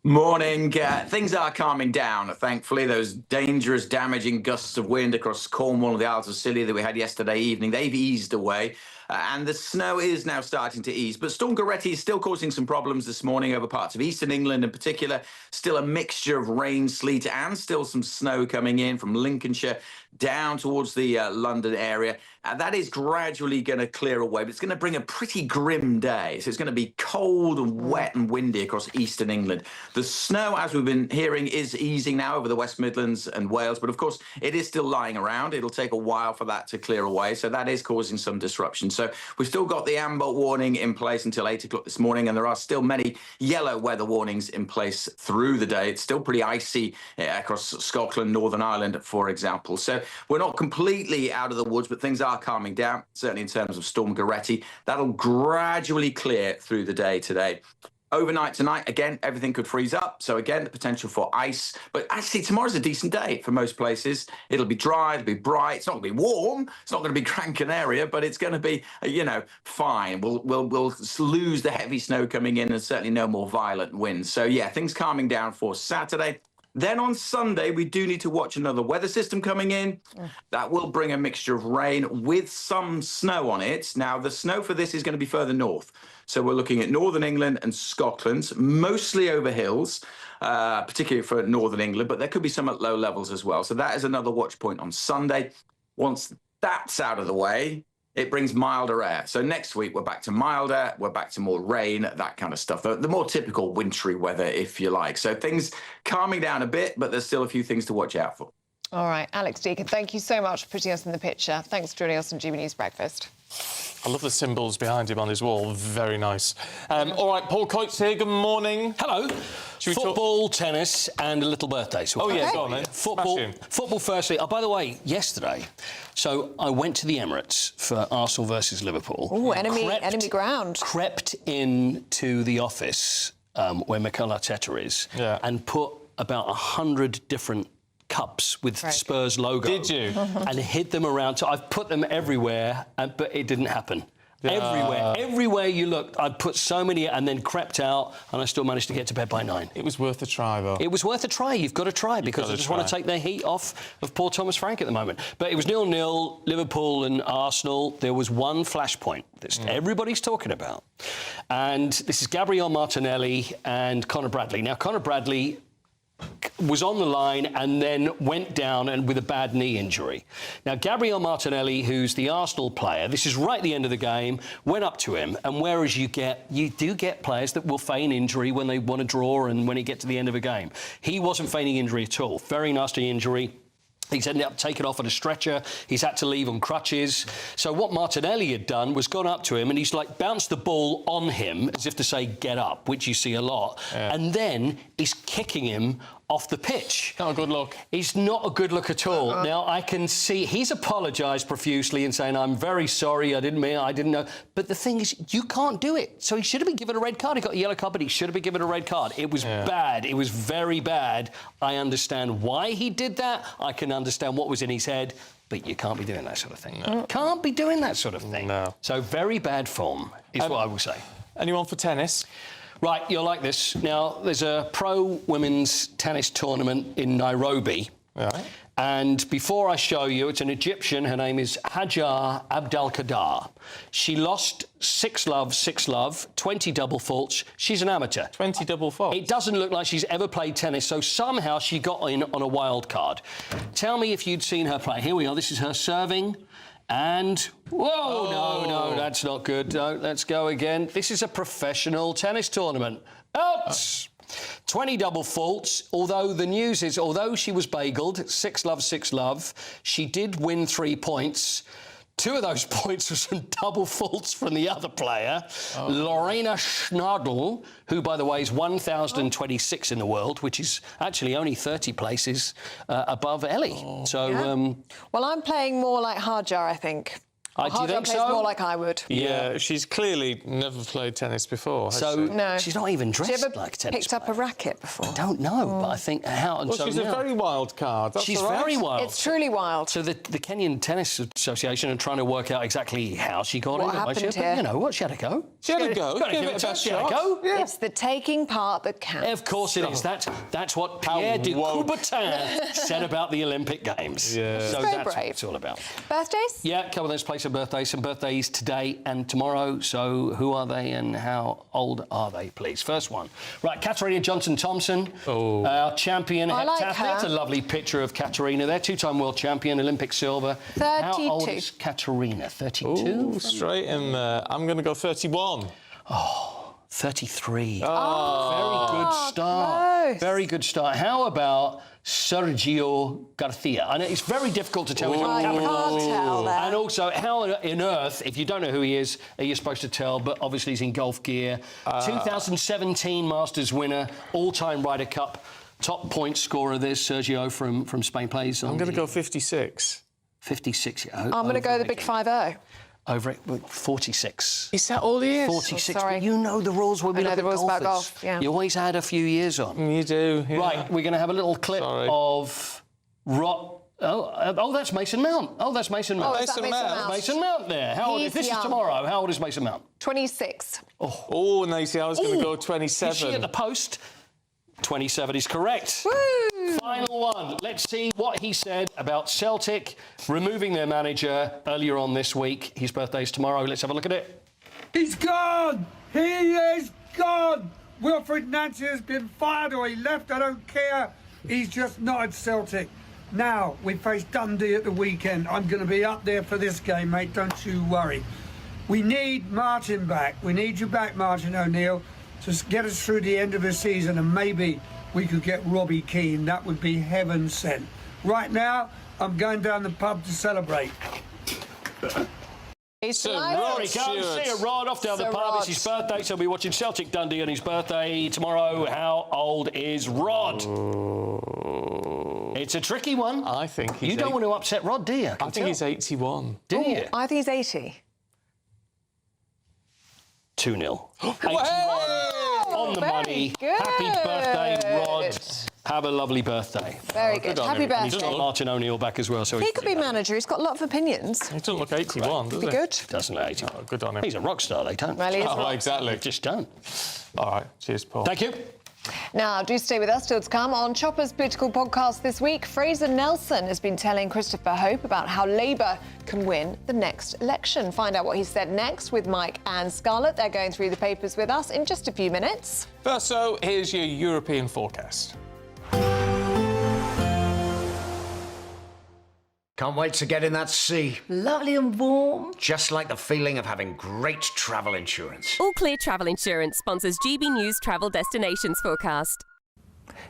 Morning. Things are calming down, thankfully. Those dangerous, damaging gusts of wind across Cornwall and the Isles of Scilly that we had yesterday evening, they've eased away. And the snow is now starting to ease. But Storm Gerretti is still causing some problems this morning over parts of eastern England in particular. Still a mixture of rain, sleet and still some snow coming in from Lincolnshire down towards the London area. That is gradually going to clear away, but it's going to bring a pretty grim day. So it's going to be cold and wet and windy across eastern England. The snow, as we've been hearing, is easing now over the West Midlands and Wales. But of course, it is still lying around. It'll take a while for that to clear away. So that is causing some disruption. So we've still got the amber warning in place until 8 o'clock this morning, and there are still many yellow weather warnings in place through the day. It's still pretty icy across Scotland, Northern Ireland, for example. So we're not completely out of the woods, but things are calming down, certainly in terms of Storm Gerretti. That'll gradually clear through the day today. Overnight tonight, again, everything could freeze up. So again, the potential for ice. But actually, tomorrow's a decent day for most places. It'll be dry, it'll be bright. It's not going to be warm. It's not going to be Gran Canaria, but it's going to be, fine. We'll lose the heavy snow coming in and certainly no more violent winds. So yeah, things calming down for Saturday. Then on Sunday, we do need to watch another weather system coming in. That will bring a mixture of rain with some snow on it. Now, the snow for this is going to be further north. So we're looking at Northern England and Scotland, mostly over hills, particularly for Northern England, but there could be some at low levels as well. So that is another watch point on Sunday. Once that's out of the way, it brings milder air. So next week, we're back to milder, we're back to more rain, that kind of stuff. The more typical wintry weather, if you like. So things calming down a bit, but there's still a few things to watch out for. All right, Alex Deakin, thank you so much for putting us in the picture. Thanks for joining us on GB News Breakfast. I love the symbols behind him on his wall. Very nice. All right, Paul Coates here. Good morning. Hello. Football, tennis, and a little birthday. So go on then. Football firstly. Oh, by the way, yesterday, so I went to the Emirates for Arsenal versus Liverpool. Oh, enemy ground. Crept into the office where Mikel Arteta is and put about 100 different cups with Spurs logo. Did you? And hid them around. So I've put them everywhere, but it didn't happen. Everywhere you looked, I'd put so many and then crept out, and I still managed to get to bed by 9. It was worth a try, though. It was worth a try. You've got to try because I just want to take the heat off of poor Thomas Frank at the moment. But it was 0-0, Liverpool and Arsenal. There was one flashpoint that everybody's talking about. And this is Gabriel Martinelli and Conor Bradley. Now, Conor Bradley was on the line and then went down and with a bad knee injury. Now, Gabriel Martinelli, who's the Arsenal player, this is right at the end of the game, went up to him, and whereas you do get players that will feign injury when they want to draw and when you get to the end of a game. He wasn't feigning injury at all. Very nasty injury. He's ended up taken off on a stretcher. He's had to leave on crutches. So what Martinelli had done was gone up to him and he's like bounced the ball on him as if to say, get up, which you see a lot. Yeah. And then he's kicking him off the pitch. Not a good look. He's not a good look at all. Now, I can see he's apologised profusely and saying, I'm very sorry, I didn't mean, I didn't know. But the thing is, you can't do it. So he should have been given a red card. He got a yellow card, but he should have been given a red card. It was bad. It was very bad. I understand why he did that. I can understand what was in his head. But you can't be doing that sort of thing. No. Can't be doing that sort of thing. No. So very bad form is what I will say. Anyone for tennis? Right, you'll like this. Now, there's a pro women's tennis tournament in Nairobi. Right. And before I show you, it's an Egyptian. Her name is Hajar Abdelkader. She lost 6-love, 6-love, 20 double faults. She's an amateur. 20 double faults? It doesn't look like she's ever played tennis, so somehow she got in on a wild card. Tell me if you'd seen her play. Here we are. This is her serving. And, whoa, no, that's not good. No, let's go again. This is a professional tennis tournament. Out! 20 double faults, although the news is, although she was bageled, 6-love, 6-love, she did win 3 points. 2 of those points were some double faults from the other player, Lorena Schnadl, who, by the way, is 1,026 in the world, which is actually only 30 places above Ellie. Well, I'm playing more like Hajar, I think. Do you think plays so? more like I would. Yeah, she's clearly never played tennis before, has she? No. She's not even dressed Has she ever like tennis picked up a racket before? I don't know, but I think how... And Well, so she's now, a very wild card. That's she's all right. very wild. It's truly wild. So the Kenyan Tennis Association are trying to work out exactly how she got in. What happened But, here? you know what? She had a go. She had a go. Got to give it a best shot. Go. Yeah. It's the taking part that counts. Of course it is. That's what Pierre de Coubertin said about the Olympic Games. Yeah. So Very that's brave. what it's all about. Birthdays? Yeah, come on, let's play some birthdays. Some birthdays today and tomorrow. So who are they and how old are they, please? First one. Right, Katarina Johnson-Thompson, our champion I like heptathlete. her. That's a lovely picture of Katarina there. 2-time world champion, Olympic silver. 32. How old is Katarina? 32? Ooh, straight in there. I'm going to go 31. 33. Oh. Very good start. Close. Very good start. How about Sergio Garcia? I know it's very difficult to tell which one. I can't tell there. And also, how on earth, if you don't know who he is, are you supposed to tell? But obviously he's in golf gear. 2017 Masters winner, all-time Ryder Cup, top point scorer. There's Sergio from Spain plays. I'm going to go 56. 56. I'm going to go the big 5-0. Over it, 46. Is that all he is? 46. Oh, sorry. But you know the rules when we I know look the at rules about golfers. golf, yeah. You always add a few years on. You do, yeah. Right, we're going to have a little clip of that's Mason Mount. Oh, that's Mason Mount. Oh, is that Mason Mount? Mason Mount there. How old is this? He's Is young. tomorrow. How old is Mason Mount? 26. Oh, no, you see, I was going to go 27. Is she at the post? 27 is correct. Woo! Final one. Let's see what he said about Celtic removing their manager earlier on this week. His birthday's tomorrow. Let's have a look at it. He's gone! He is gone! Wilfred Nancy has been fired or he left, I don't care. He's just not at Celtic. Now, we face Dundee at the weekend. I'm going to be up there for this game, mate, don't you worry. We need Martin back. We need you back, Martin O'Neill, to get us through the end of the season, and maybe we could get Robbie Keane. That would be heaven sent. Right now, I'm going down the pub to celebrate. It's Rory comes, see a Rod off down the pub. It's his birthday, so we'll be watching Celtic Dundee on his birthday tomorrow. How old is Rod? It's a tricky one. I think he's... You don't want to upset Rod, do you? I think he's 81. Do you? I think he's 80. 2-0. 81 on the money. Good. Happy birthday, Rod. Have a lovely birthday. Very good. Happy And he's birthday. got Martin O'Neill back as well. So He could be manager. He's got a lot of opinions. He doesn't look 81, does Be he? good. Doesn't look 81. Oh, good on him. He's a rock star, they don't. Well, he is Oh, exactly. They just don't. All right. Cheers, Paul. Thank you. Now, do stay with us. Still to come on Chopper's political podcast this week. Fraser Nelson has been telling Christopher Hope about how Labour can win the next election. Find out what he said next with Mike and Scarlett. They're going through the papers with us in just a few minutes. First, so here's your European forecast. Can't wait to get in that sea. Lovely and warm. Just like the feeling of having great travel insurance. All Clear Travel Insurance sponsors GB News Travel Destinations Forecast.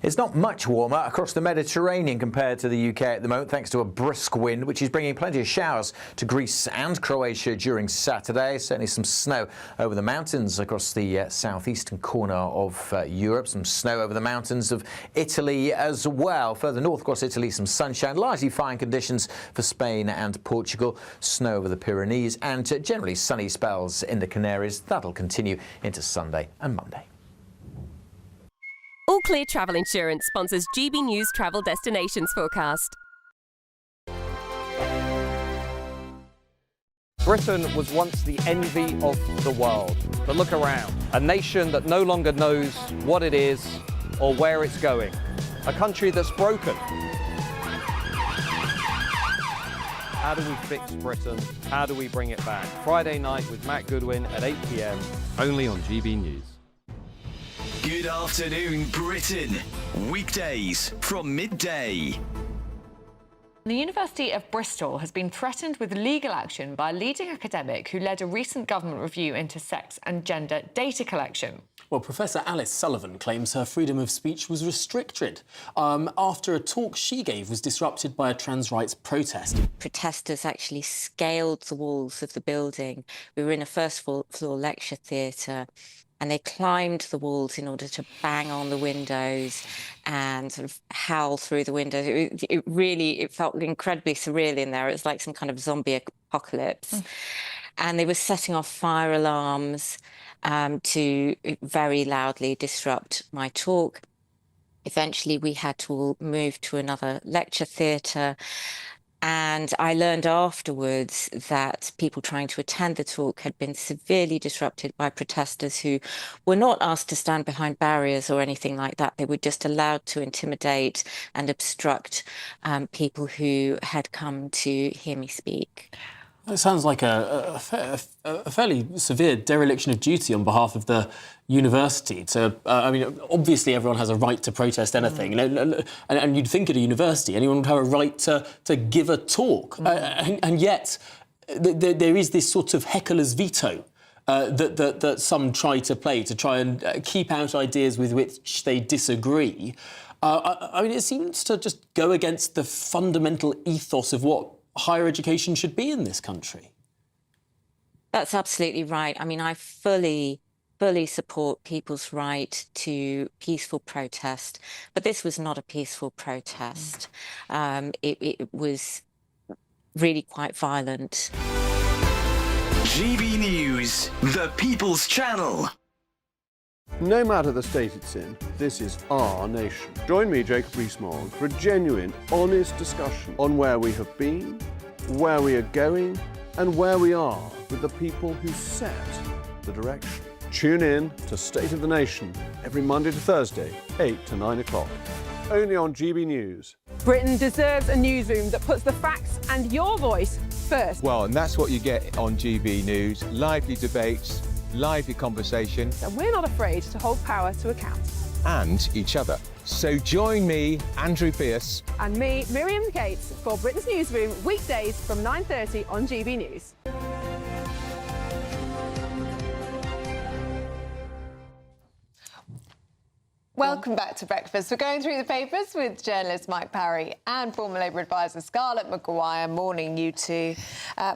It's not much warmer across the Mediterranean compared to the UK at the moment, thanks to a brisk wind, which is bringing plenty of showers to Greece and Croatia during Saturday. Certainly some snow over the mountains across the southeastern corner of Europe. Some snow over the mountains of Italy as well. Further north across Italy, some sunshine, largely fine conditions for Spain and Portugal. Snow over the Pyrenees and generally sunny spells in the Canaries. That'll continue into Sunday and Monday. All Clear Travel Insurance sponsors GB News Travel Destinations Forecast. Britain was once the envy of the world. But look around. A nation that no longer knows what it is or where it's going. A country that's broken. How do we fix Britain? How do we bring it back? Friday night with Matt Goodwin at 8 p.m, only on GB News. Good afternoon, Britain. Weekdays from midday. The University of Bristol has been threatened with legal action by a leading academic who led a recent government review into sex and gender data collection. Well, Professor Alice Sullivan claims her freedom of speech was restricted after a talk she gave was disrupted by a trans rights protest. Protesters actually scaled the walls of the building. We were in a first-floor lecture theatre, and they climbed the walls in order to bang on the windows and sort of howl through the windows. It felt incredibly surreal in there. It was like some kind of zombie apocalypse. And they were setting off fire alarms to very loudly disrupt my talk. Eventually, we had to all move to another lecture theatre. And I learned afterwards that people trying to attend the talk had been severely disrupted by protesters who were not asked to stand behind barriers or anything like that. They were just allowed to intimidate and obstruct people who had come to hear me speak. It sounds like a fairly severe dereliction of duty on behalf of the university. I mean, obviously everyone has a right to protest anything, and you'd think at a university anyone would have a right to give a talk, and yet there is this sort of heckler's veto that some try to play to try and keep out ideas with which they disagree. I mean, it seems to just go against the fundamental ethos of what higher education should be in this country. That's absolutely right. I mean, I fully support people's right to peaceful protest, but this was not a peaceful protest. It was really quite violent. GB News, the People's Channel. No matter the state it's in, this is our nation. Join me, Jacob Rees-Mogg, for a genuine, honest discussion on where we have been, where we are going, and where we are with the people who set the direction. Tune in to State of the Nation every Monday to Thursday, 8 to 9 o'clock. Only on GB News. Britain deserves a newsroom that puts the facts and your voice first. Well, and that's what you get on GB News. Lively debates, lively conversation. And we're not afraid to hold power to account. And each other. So join me, Andrew Pierce. And me, Miriam Gates, for Britain's Newsroom, weekdays from 9:30 on GB News. Welcome back to Breakfast. We're going through the papers with journalist Mike Parry and former Labour advisor Scarlett Maguire. Morning, you two.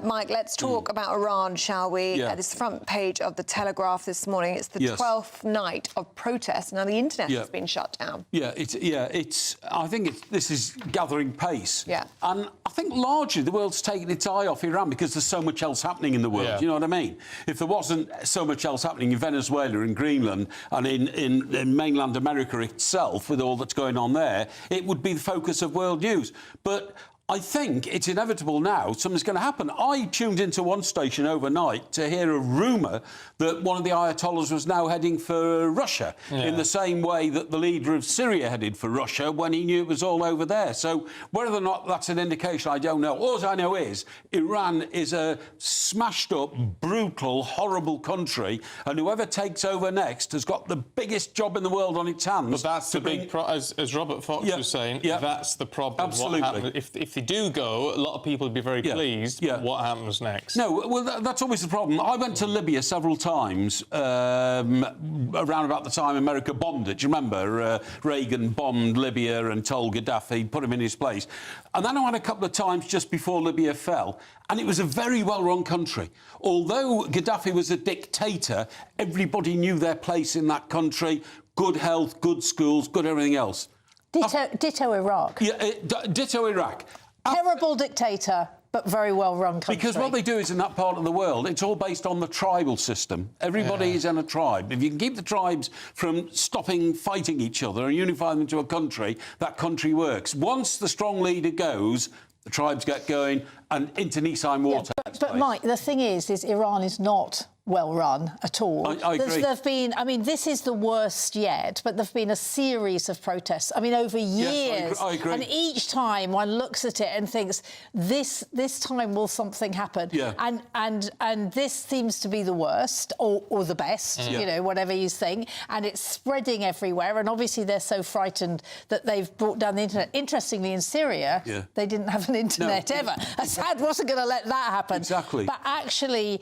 Mike, let's talk about Iran, shall we? Yeah. This front page of The Telegraph this morning. It's the 12th night of protest. Now, the internet has been shut down. I think this is gathering pace. Yeah. And I think largely the world's taken its eye off Iran because there's so much else happening in the world. Yeah. You know what I mean? If there wasn't so much else happening in Venezuela, in Greenland, and in mainland America itself, with all that's going on there, it would be the focus of world news. But I think it's inevitable now something's going to happen. I tuned into one station overnight to hear a rumour that one of the Ayatollahs was now heading for Russia, in the same way that the leader of Syria headed for Russia when he knew it was all over there. So whether or not that's an indication, I don't know. All I know is Iran is a smashed-up, brutal, horrible country, and whoever takes over next has got the biggest job in the world on its hands. But that's the big as Robert Fox was saying, that's the problem. Absolutely. What happens, if they do go, a lot of people would be very pleased. But what happens next? No, well, that's always the problem. I went to Libya several times around about the time America bombed it. Do you remember? Reagan bombed Libya and told Gaddafi, put him in his place. And then I went a couple of times just before Libya fell. And it was a very well-run country. Although Gaddafi was a dictator, everybody knew their place in that country. Good health, good schools, good everything else. Ditto Iraq. Yeah, ditto Iraq. Terrible dictator, but very well-run country. Because what they do is, in that part of the world, it's all based on the tribal system. Everybody is in a tribe. If you can keep the tribes from stopping fighting each other and unify them into a country, that country works. Once the strong leader goes, the tribes get going, and into Nissan water. But Mike, the thing is Iran is not well run at all. I agree. There've been, I mean, this is the worst yet, but there've been a series of protests. I mean, over years. Yes, I agree. And each time one looks at it and thinks, this time will something happen. Yeah. And this seems to be the worst or the best, you know, whatever you think. And it's spreading everywhere. And obviously they're so frightened that they've brought down the internet. Interestingly, in Syria, they didn't have an internet ever. Assad wasn't going to let that happen. Exactly. But actually,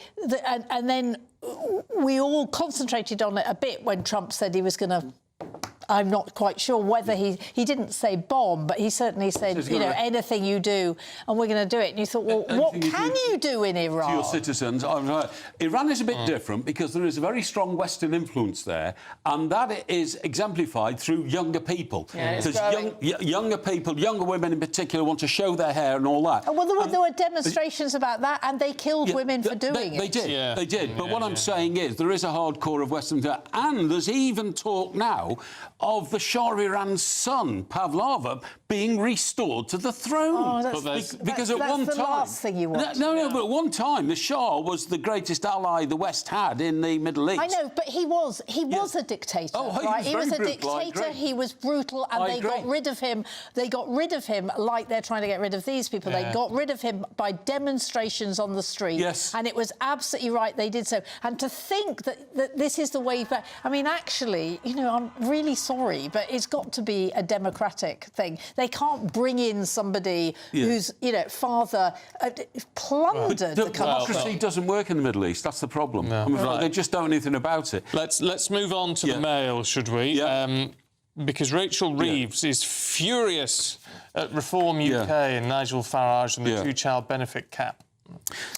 and then we all concentrated on it a bit when Trump said he was going to. I'm not quite sure whether he didn't say bomb, but he certainly said, you know, anything you do, and we're going to do it. And you thought, well, what can you do in Iran? To your citizens, Iran is a bit different because there is a very strong Western influence there, and that is exemplified through younger people. Because younger people, younger women in particular, want to show their hair and all that. Oh, well, there were demonstrations about that, and they killed women for doing it. They did, they did. But what I'm saying is there is a hardcore of Western... And there's even talk now of the Shah of Iran's son, Pavlova, being restored to the throne. Because at one time... That's the last thing you want. No, but at one time, the Shah was the greatest ally the West had in the Middle East. I know, but he was a dictator, right? He was a dictator, he was brutal, and they got rid of him. They got rid of him like they're trying to get rid of these people. They got rid of him by demonstrations on the street. Yes. And it was absolutely right they did so. And to think that this is the way back... I mean, actually, you know, I'm really sorry, but it's got to be a democratic thing. They can't bring in somebody whose, you know, father plundered the country. Democracy doesn't work in the Middle East. That's the problem. They just don't know anything about it. Let's move on to the Mail, should we? Yeah. Because Rachel Reeves is furious at Reform UK and Nigel Farage and the two-child benefit cap.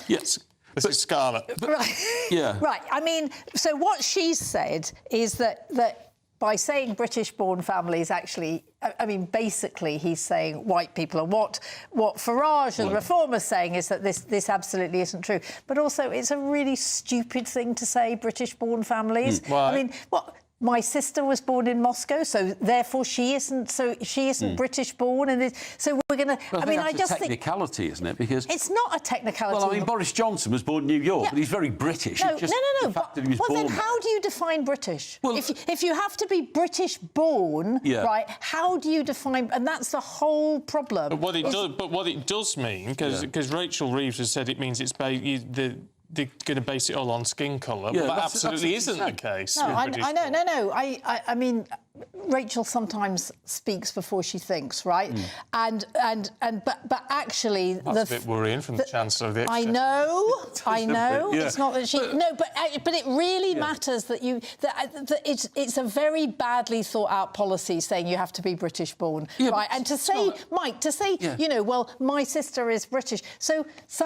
Yes. This is Scarlett. Right. I mean, so what she's said is that by saying British-born families, actually, I mean, basically, he's saying white people. And what Farage and Reform are saying is that this absolutely isn't true. But also, it's a really stupid thing to say, British-born families. Why? I mean, my sister was born in Moscow, so therefore she isn't British-born, and so we're going to. Well, I mean, I just think technicality, isn't it? Because it's not a technicality. Well, I mean, Boris Johnson was born in New York, but he's very British. No. The fact that he was born then there. how do you define British? Well, if you have to be British-born, right? How do you define? And that's the whole problem. But what it does mean, because Rachel Reeves has said it means it's they're going to base it all on skin colour. Yeah, but that absolutely isn't the case. No, I know. No. I mean, Rachel sometimes speaks before she thinks, right? But actually, that's a bit worrying from the Chancellor of the Exchequer. I know. It's not that she. But it really matters that it's a very badly thought out policy saying you have to be British born, right? And to say, Mike, you know, well, my sister is British, so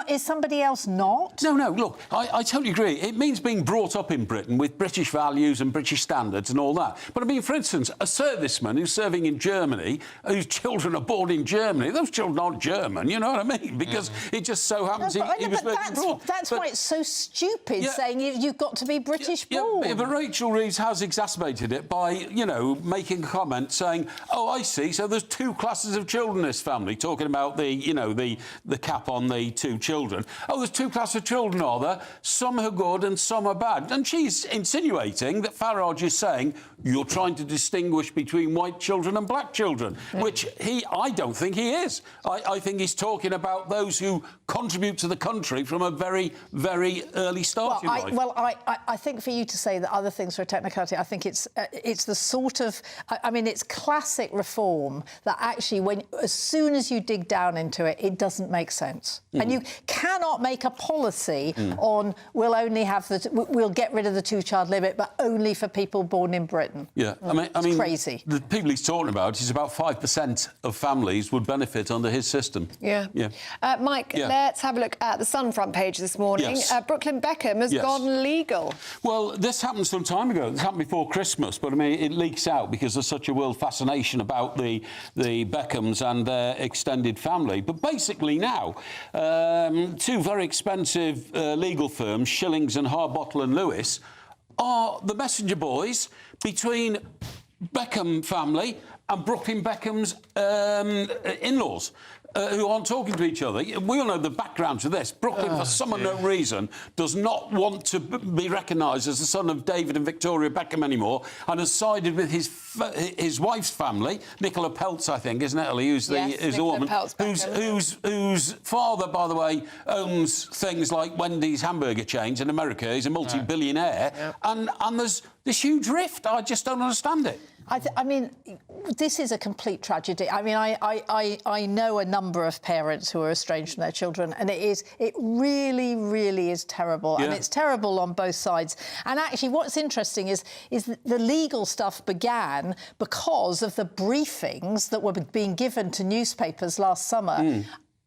is somebody else not? No. Look, I totally agree. It means being brought up in Britain with British values and British standards and all that. But I mean, for instance, a serviceman who's serving in Germany, whose children are born in Germany, those children aren't German, you know what I mean? Because it just so happens he was abroad. That's why it's so stupid saying you've got to be British born. But Rachel Reeves has exacerbated it by, you know, making a comment saying, oh, I see, so there's two classes of children in this family, talking about the cap on the two children. Oh, there's two classes of children, are there? Some are good and some are bad. And she's insinuating that Farage is saying you're trying to distinguish between white children and black children, which I don't think he is. I think he's talking about those who contribute to the country from a very, very early start in life. I think for you to say that other things are a technicality, I think it's the sort of... I mean, it's classic Reform that actually, as soon as you dig down into it, it doesn't make sense. And you cannot make a policy on we'll get rid of the two-child limit, but only for people born in Britain. Yeah, I mean, it's crazy. The people he's talking about is about 5% of families would benefit under his system. Yeah. Mike, let's have a look at the Sun front page this morning. Yes. Brooklyn Beckham has gone legal. Well, this happened some time ago. This happened before Christmas, but I mean, it leaks out because there's such a world fascination about the Beckhams and their extended family. But basically now, two very expensive legal firms, Shillings and Harbottle and Lewis, are the messenger boys between Beckham family and Brooklyn Beckham's in-laws. who aren't talking to each other. We all know the background to this. Brooklyn, for some unknown reason, does not want to be recognised as the son of David and Victoria Beckham anymore, and has sided with his wife's family, Nicola Peltz, I think, isn't it, Ellie? Who's the woman whose father, by the way, owns things like Wendy's hamburger chains in America. He's a multi-billionaire, and there's this huge rift. I just don't understand it. I mean, this is a complete tragedy. I mean, I know a number of parents who are estranged from their children, and it really, really is terrible. Yeah. And it's terrible on both sides. And actually, what's interesting is the legal stuff began because of the briefings that were being given to newspapers last summer.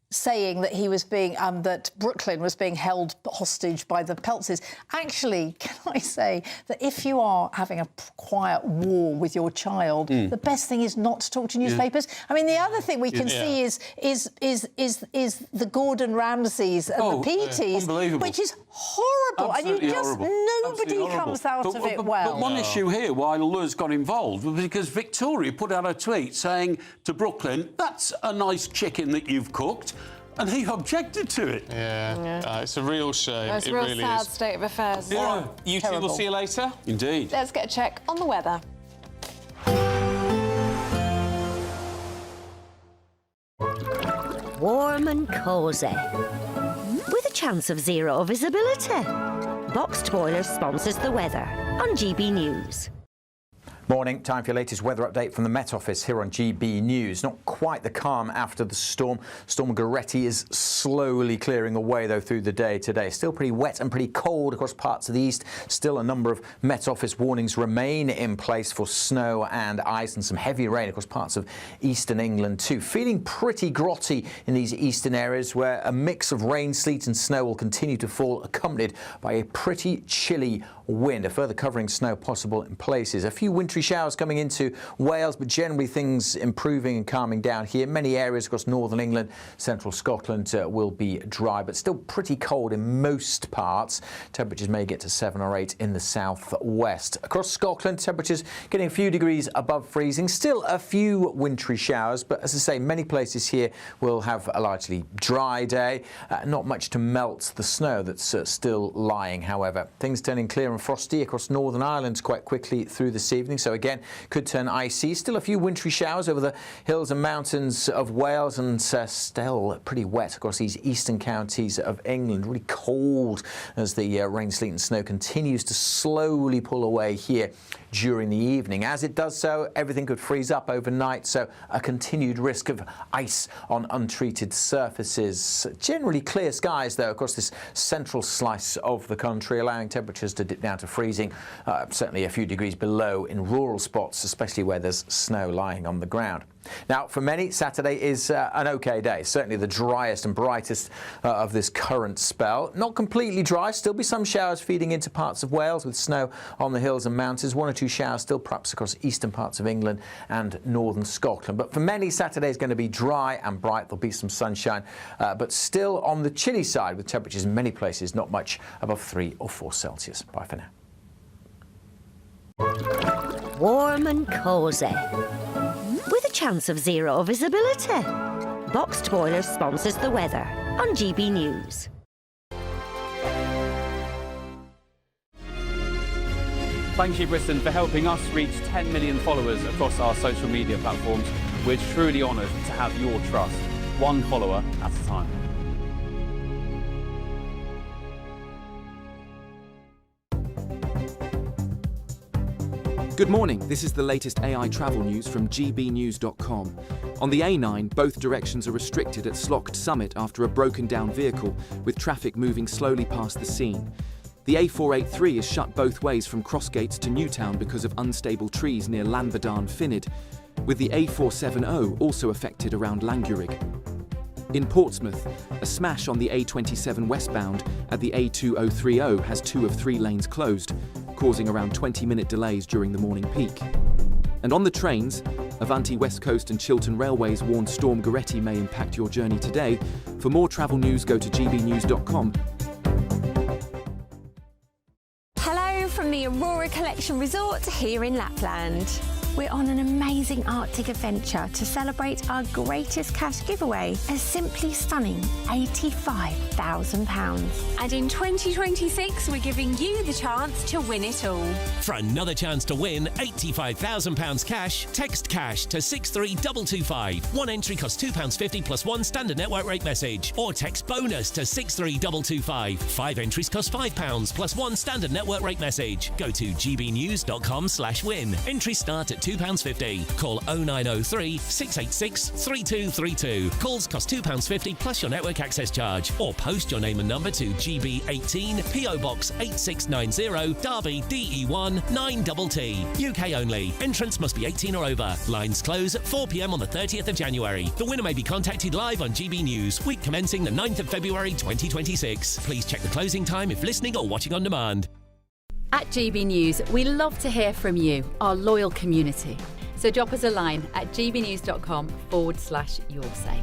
Saying that he was being that Brooklyn was being held hostage by the Peltzes. Actually, can I say that if you are having a quiet war with your child, the best thing is not to talk to newspapers. I mean, the other thing we can see is the Gordon Ramsays and the PTs, which is horrible. Absolutely and you just nobody comes out of it well. But one issue here, why Luz got involved, was because Victoria put out a tweet saying to Brooklyn, "That's a nice chicken that you've cooked." And he objected to it. It's a real shame. It's a real sad state of affairs. All right, you two, we'll see you later. Indeed. Let's get a check on the weather. Warm and cosy, with a chance of zero visibility. Boxed Boiler sponsors the weather on GB News. Morning, time for your latest weather update from the Met Office here on GB News. Not quite the calm after the storm. Storm Gerretti is slowly clearing away, though, through the day today. Still pretty wet and pretty cold across parts of the east. Still a number of Met Office warnings remain in place for snow and ice and some heavy rain across parts of eastern England too. Feeling pretty grotty in these eastern areas where a mix of rain, sleet and snow will continue to fall, accompanied by a pretty chilly wind. A further covering snow possible in places. A few wintry showers coming into Wales, but generally things improving and calming down here. Many areas across northern England, central Scotland will be dry, but still pretty cold in most parts. Temperatures may get to 7 or 8 in the southwest. Across Scotland, temperatures getting a few degrees above freezing. Still a few wintry showers, but as I say, many places here will have a largely dry day. Not much to melt the snow that's still lying, however. Things turning clear and frosty across Northern Ireland quite quickly through this evening, so again could turn icy. Still a few wintry showers over the hills and mountains of Wales, and still pretty wet across these eastern counties of England. Really cold as the rain, sleet and snow continues to slowly pull away here during the evening. As it does so, everything could freeze up overnight, so a continued risk of ice on untreated surfaces. Generally clear skies, though, across this central slice of the country, allowing temperatures to dip down to freezing, certainly a few degrees below in rural spots, especially where there's snow lying on the ground. Now, for many, Saturday is an OK day, certainly the driest and brightest of this current spell. Not completely dry, still be some showers feeding into parts of Wales with snow on the hills and mountains. 1 or 2 showers still perhaps across eastern parts of England and northern Scotland. But for many, Saturday is going to be dry and bright. There'll be some sunshine, but still on the chilly side with temperatures in many places not much above 3 or 4 Celsius. Bye for now. Warm and cosy, with a chance of zero visibility. Boxed Boiler sponsors the weather on GB News. Thank you, Britain, for helping us reach 10 million followers across our social media platforms. We're truly honoured to have your trust, one follower at a time. Good morning, this is the latest AI travel news from gbnews.com. On the A9, both directions are restricted at Slough Summit after a broken down vehicle, with traffic moving slowly past the scene. The A483 is shut both ways from Crossgates to Newtown because of unstable trees near Llanbadarn Finnid, with the A470 also affected around Langurig. In Portsmouth, a smash on the A27 westbound at the A2030 has 2 of 3 lanes closed, causing around 20-minute delays during the morning peak. And on the trains, Avanti West Coast and Chiltern Railways warn Storm Gerretti may impact your journey today. For more travel news, go to gbnews.com. Hello from the Aurora Collection Resort here in Lapland. We're on an amazing Arctic adventure to celebrate our greatest cash giveaway, a simply stunning £85,000. And in 2026, we're giving you the chance to win it all. For another chance to win £85,000 cash, text cash to 63225. One entry costs £2.50 plus one standard network rate message. Or text bonus to 63225. 5 entries cost £5 plus one standard network rate message. Go to gbnews.com/win. Entries start at £2.50. Call 0903 686 3232. Calls cost £2.50 plus your network access charge. Or post your name and number to GB18 PO Box 8690 Derby DE1 9TT. UK only. Entrants must be 18 or over. Lines close at 4 p.m. on the 30th of January. The winner may be contacted live on GB News, week commencing the 9th of February 2026. Please check the closing time if listening or watching on demand. At GB News, we love to hear from you, our loyal community. So drop us a line at gbnews.com/yoursay.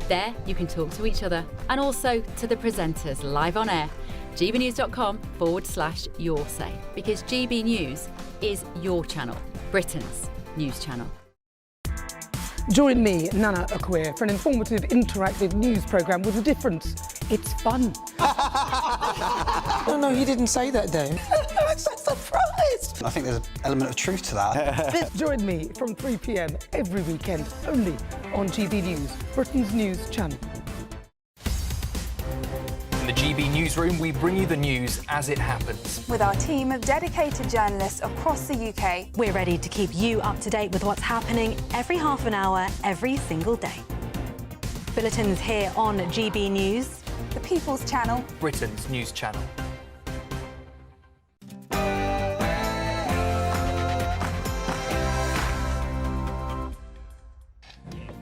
There you can talk to each other and also to the presenters live on air. gbnews.com/yoursay, because GB News is your channel, Britain's news channel. Join me, Nana Akweer, for an informative, interactive news programme with a difference. It's fun. No, he didn't say that, Dave. I'm so surprised. I think there's an element of truth to that. Join me from 3 p.m. every weekend, only on GB News, Britain's news channel. In the GB Newsroom, we bring you the news as it happens. With our team of dedicated journalists across the UK, We're ready to keep you up to date with what's happening every half an hour, every single day. Bulletins here on GB News, the People's Channel, Britain's news channel.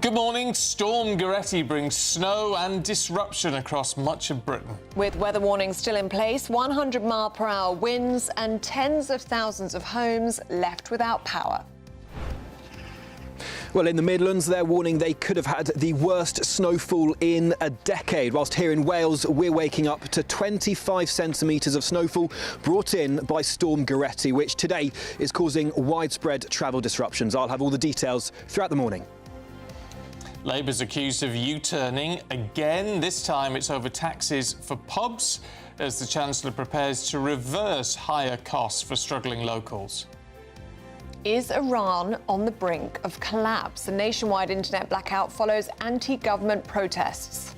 Good morning. Storm Gerretti brings snow and disruption across much of Britain. With weather warnings still in place, 100-mile-per-hour winds and tens of thousands of homes left without power. Well, in the Midlands, they're warning they could have had the worst snowfall in a decade. Whilst here in Wales, we're waking up to 25 centimetres of snowfall brought in by Storm Gerretti, which today is causing widespread travel disruptions. I'll have all the details throughout the morning. Labour's accused of U-turning again. This time it's over taxes for pubs, as the Chancellor prepares to reverse higher costs for struggling locals. Is Iran on the brink of collapse? A nationwide internet blackout follows anti-government protests.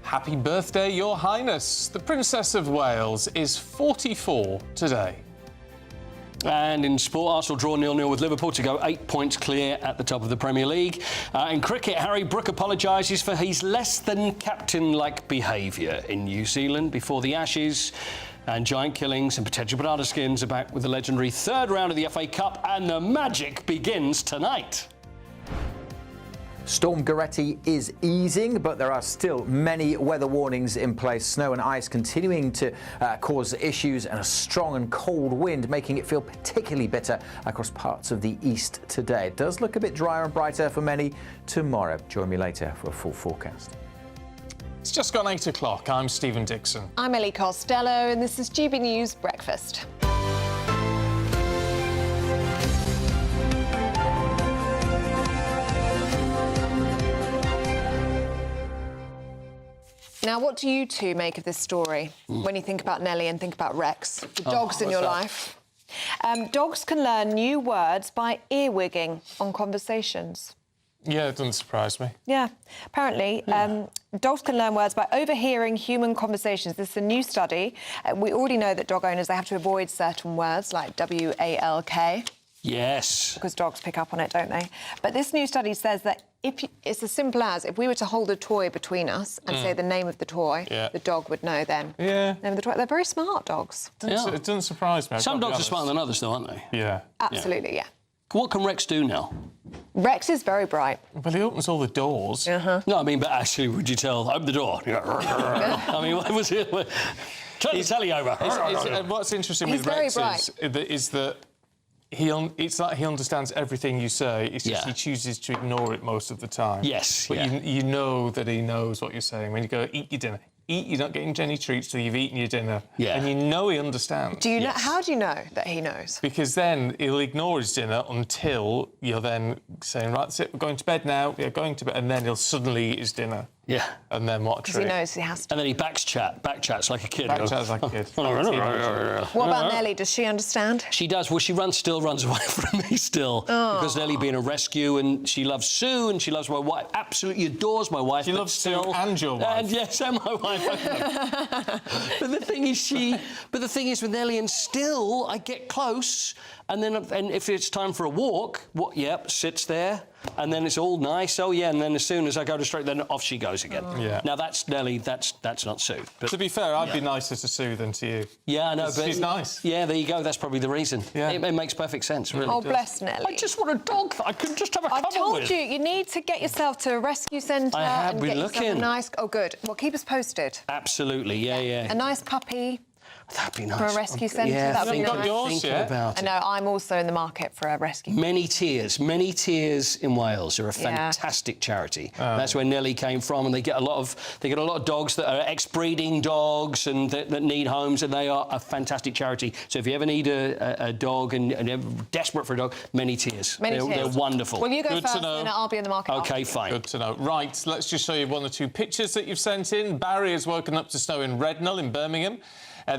Happy birthday, Your Highness. The Princess of Wales is 44 today. And in sport, Arsenal draw 0-0 with Liverpool to go 8 points clear at the top of the Premier League. In cricket, Harry Brook apologises for his less than captain-like behaviour in New Zealand before the Ashes. And giant killings and potential banana skins are back with the legendary third round of the FA Cup, and the magic begins tonight. Storm Gerretti is easing, but there are still many weather warnings in place. Snow and ice continuing to cause issues, and a strong and cold wind making it feel particularly bitter across parts of the east today. It does look a bit drier and brighter for many tomorrow. Join me later for a full forecast. It's just gone 8 o'clock. I'm Stephen Dixon. I'm Ellie Costello, and this is GB News Breakfast. Now, what do you two make of this story when you think about Nellie and think about Rex, the dogs in your life? Dogs can learn new words by earwigging on conversations. Yeah, it doesn't surprise me. Yeah. Apparently, dogs can learn words by overhearing human conversations. This is a new study. We already know that dog owners, they have to avoid certain words like W-A-L-K. Yes. Because dogs pick up on it, don't they? But this new study says that it's as simple as if we were to hold a toy between us and say the name of the toy, the dog would know then. Yeah. Name of the toy. They're very smart, dogs. It doesn't surprise me. Some dogs are smarter than others, though, aren't they? Yeah. Absolutely, yeah. What can Rex do now? Rex is very bright. Well, he opens all the doors. No, I mean, but actually, would you tell, open the door? I mean, what was it? Turn the telly over. What's interesting He's with Rex very is that it's like he understands everything you say. It's just he chooses to ignore it most of the time. Yes. But you know that he knows what you're saying when you go, eat your dinner. eat. You're not getting any treats till you've eaten your dinner. Yeah. And you know he understands. Do you know? How do you know that he knows? Because then he'll ignore his dinner until you're then saying, right, that's it, we're going to bed now. We're going to bed, and then he'll suddenly eat his dinner. Yeah. And then what a Because treat. he knows he has to. And then he backchats like a kid. Backchats like a kid. What about Nellie? Does she understand? She does. Well, she still runs away from me still. Because Ellie being a rescue, and she loves Sue, and she loves my wife. Absolutely adores my wife. She loves Sue and your wife. And yes, and my wife. But the thing is with Ellie, and still I get close, and if it's time for a walk, sits there. And then it's all nice. Oh yeah, and then as soon as I go to straight, then off she goes again. Yeah. Now that's Nellie. That's not Sue. But to be fair, I'd be nicer to Sue than to you. Yeah, I know, but she's nice. Yeah, there you go. That's probably the reason. Yeah. It makes perfect sense. Really. Oh, bless Nellie. I just want a dog that I can just have a cuddle I told with. you need to get yourself to a rescue centre. I have and been get yourself looking. a nice. Oh, good. Well, keep us posted. Absolutely. Yeah. A nice puppy. That'd be nice. For a rescue centre, yeah, that'd be nice. Thinking about I know, I'm also in the market for a rescue. Many Tears in Wales are a fantastic charity. That's where Nellie came from, and they get a lot of dogs that are ex-breeding dogs and that need homes, and they are a fantastic charity. So if you ever need a dog and you're desperate for a dog, Many Tears. They're wonderful. Well, you go first, and I'll be in the market. Okay, fine. Good to know. Right, let's just show you one or two pictures that you've sent in. Barry has woken up to snow in Rednall in Birmingham.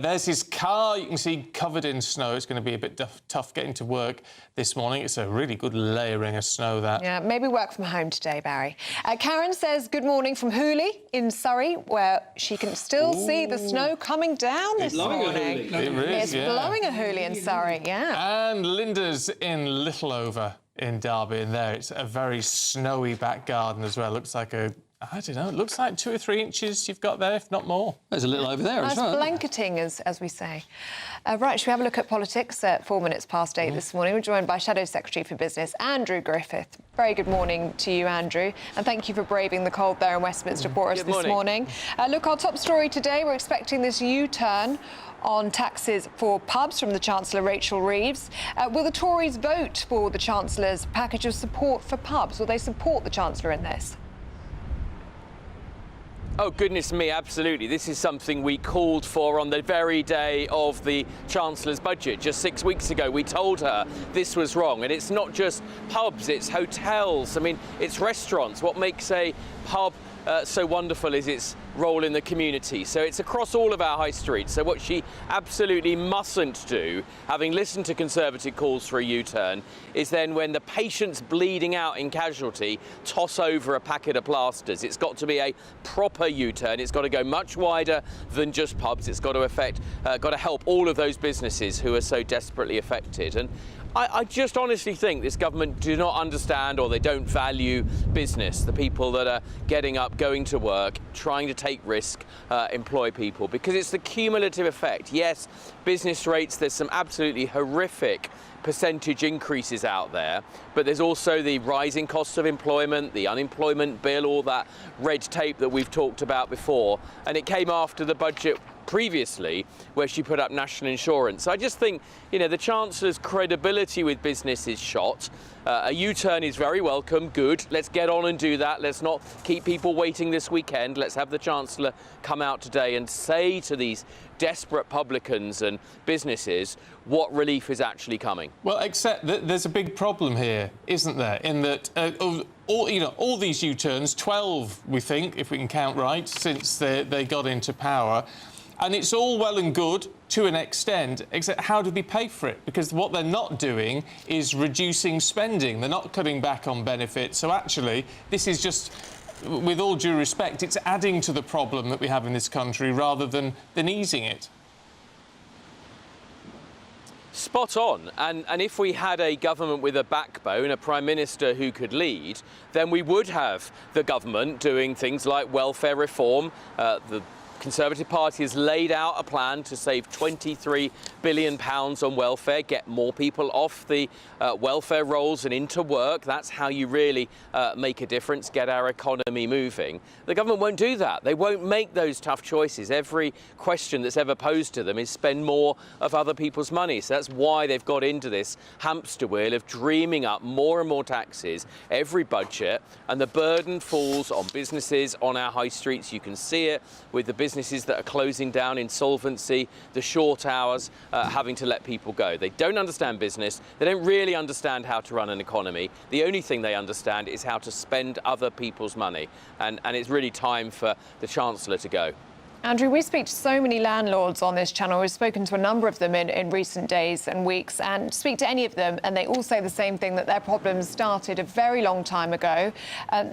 There's his car, you can see, covered in snow. It's going to be a bit tough getting to work this morning. It's a really good layering of snow, that. Yeah, maybe work from home today, Barry. Karen says good morning from Hooley in Surrey, where she can still see the snow coming down this morning. It's blowing a Hooley in Surrey, yeah. And Linda's in Littleover in Derby, and there it's a very snowy back garden as well. Looks like I don't know, it looks like 2 or 3 inches you've got there, if not more. There's a little over there as well. Nice blanketing, as we say. Right, should we have a look at politics at 4 minutes past 8 this morning? We're joined by Shadow Secretary for Business, Andrew Griffith. Very good morning to you, Andrew, and thank you for braving the cold there in Westminster for us this morning. Look, our top story today, we're expecting this U-turn on taxes for pubs from the Chancellor, Rachel Reeves. Will the Tories vote for the Chancellor's package of support for pubs? Will they support the Chancellor in this? Oh, goodness me, absolutely. This is something we called for on the very day of the Chancellor's budget. Just 6 weeks ago, we told her this was wrong. And it's not just pubs, it's hotels. I mean, it's restaurants. What makes a pub so wonderful is its role in the community. So it's across all of our high streets. So what she absolutely mustn't do, having listened to Conservative calls for a U-turn, is then when the patient's bleeding out in casualty, toss over a packet of plasters. It's got to be a proper U-turn. It's got to go much wider than just pubs. It's got to help all of those businesses who are so desperately affected. And I just honestly think this government do not understand, or they don't value business, the people that are getting up, going to work, trying to take risk, employ people, because it's the cumulative effect. Yes, business rates, there's some absolutely horrific percentage increases out there, but there's also the rising cost of employment, the unemployment bill, all that red tape that we've talked about before, and it came after the budget previously where she put up national insurance. So I just think, the Chancellor's credibility with business is shot. A U-turn is very welcome, good. Let's get on and do that. Let's not keep people waiting this weekend. Let's have the Chancellor come out today and say to these desperate publicans and businesses what relief is actually coming. Well, except that there's a big problem here, isn't there? In that all these U-turns, 12 we think, if we can count right, since they got into power. And it's all well and good to an extent, except how do they pay for it? Because what they're not doing is reducing spending. They're not cutting back on benefits. So actually, this is just, with all due respect, it's adding to the problem that we have in this country rather than easing it. Spot on. And if we had a government with a backbone, a Prime Minister who could lead, then we would have the government doing things like welfare reform. The Conservative Party has laid out a plan to save £23 billion on welfare, get more people off the welfare rolls and into work. That's how you really make a difference, get our economy moving. The government won't do that. They won't make those tough choices. Every question that's ever posed to them is spend more of other people's money. So that's why they've got into this hamster wheel of dreaming up more and more taxes every budget, and the burden falls on businesses, on our high streets. You can see it with the business businesses that are closing down, insolvency, the short hours, having to let people go. They don't understand business. They don't really understand how to run an economy. The only thing they understand is how to spend other people's money. And it's really time for the Chancellor to go. Andrew, we speak to so many landlords on this channel. We've spoken to a number of them in recent days and weeks, and speak to any of them, and they all say the same thing, that their problems started a very long time ago.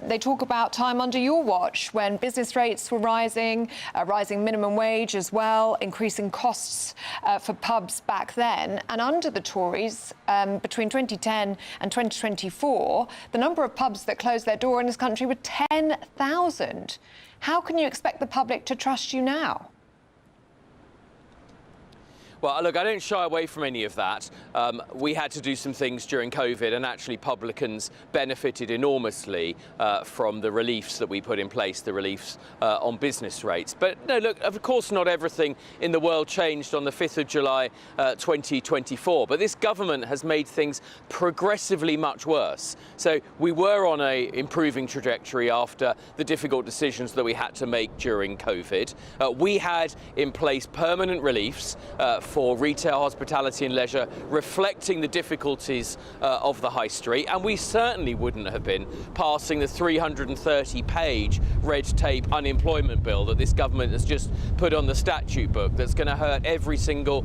They talk about time under your watch when business rates were rising, rising minimum wage as well, increasing costs for pubs back then. And under the Tories, between 2010 and 2024, the number of pubs that closed their door in this country were 10,000. How can you expect the public to trust you now? Well, look, I don't shy away from any of that. We had to do some things during COVID, and actually publicans benefited enormously from the reliefs that we put in place, the reliefs on business rates. But no, look, of course not everything in the world changed on the 5th of July 2024, but this government has made things progressively much worse. So we were on a improving trajectory after the difficult decisions that we had to make during COVID. We had in place permanent reliefs for retail, hospitality and leisure, reflecting the difficulties of the high street. And we certainly wouldn't have been passing the 330-page red tape unemployment bill that this government has just put on the statute book that's going to hurt every single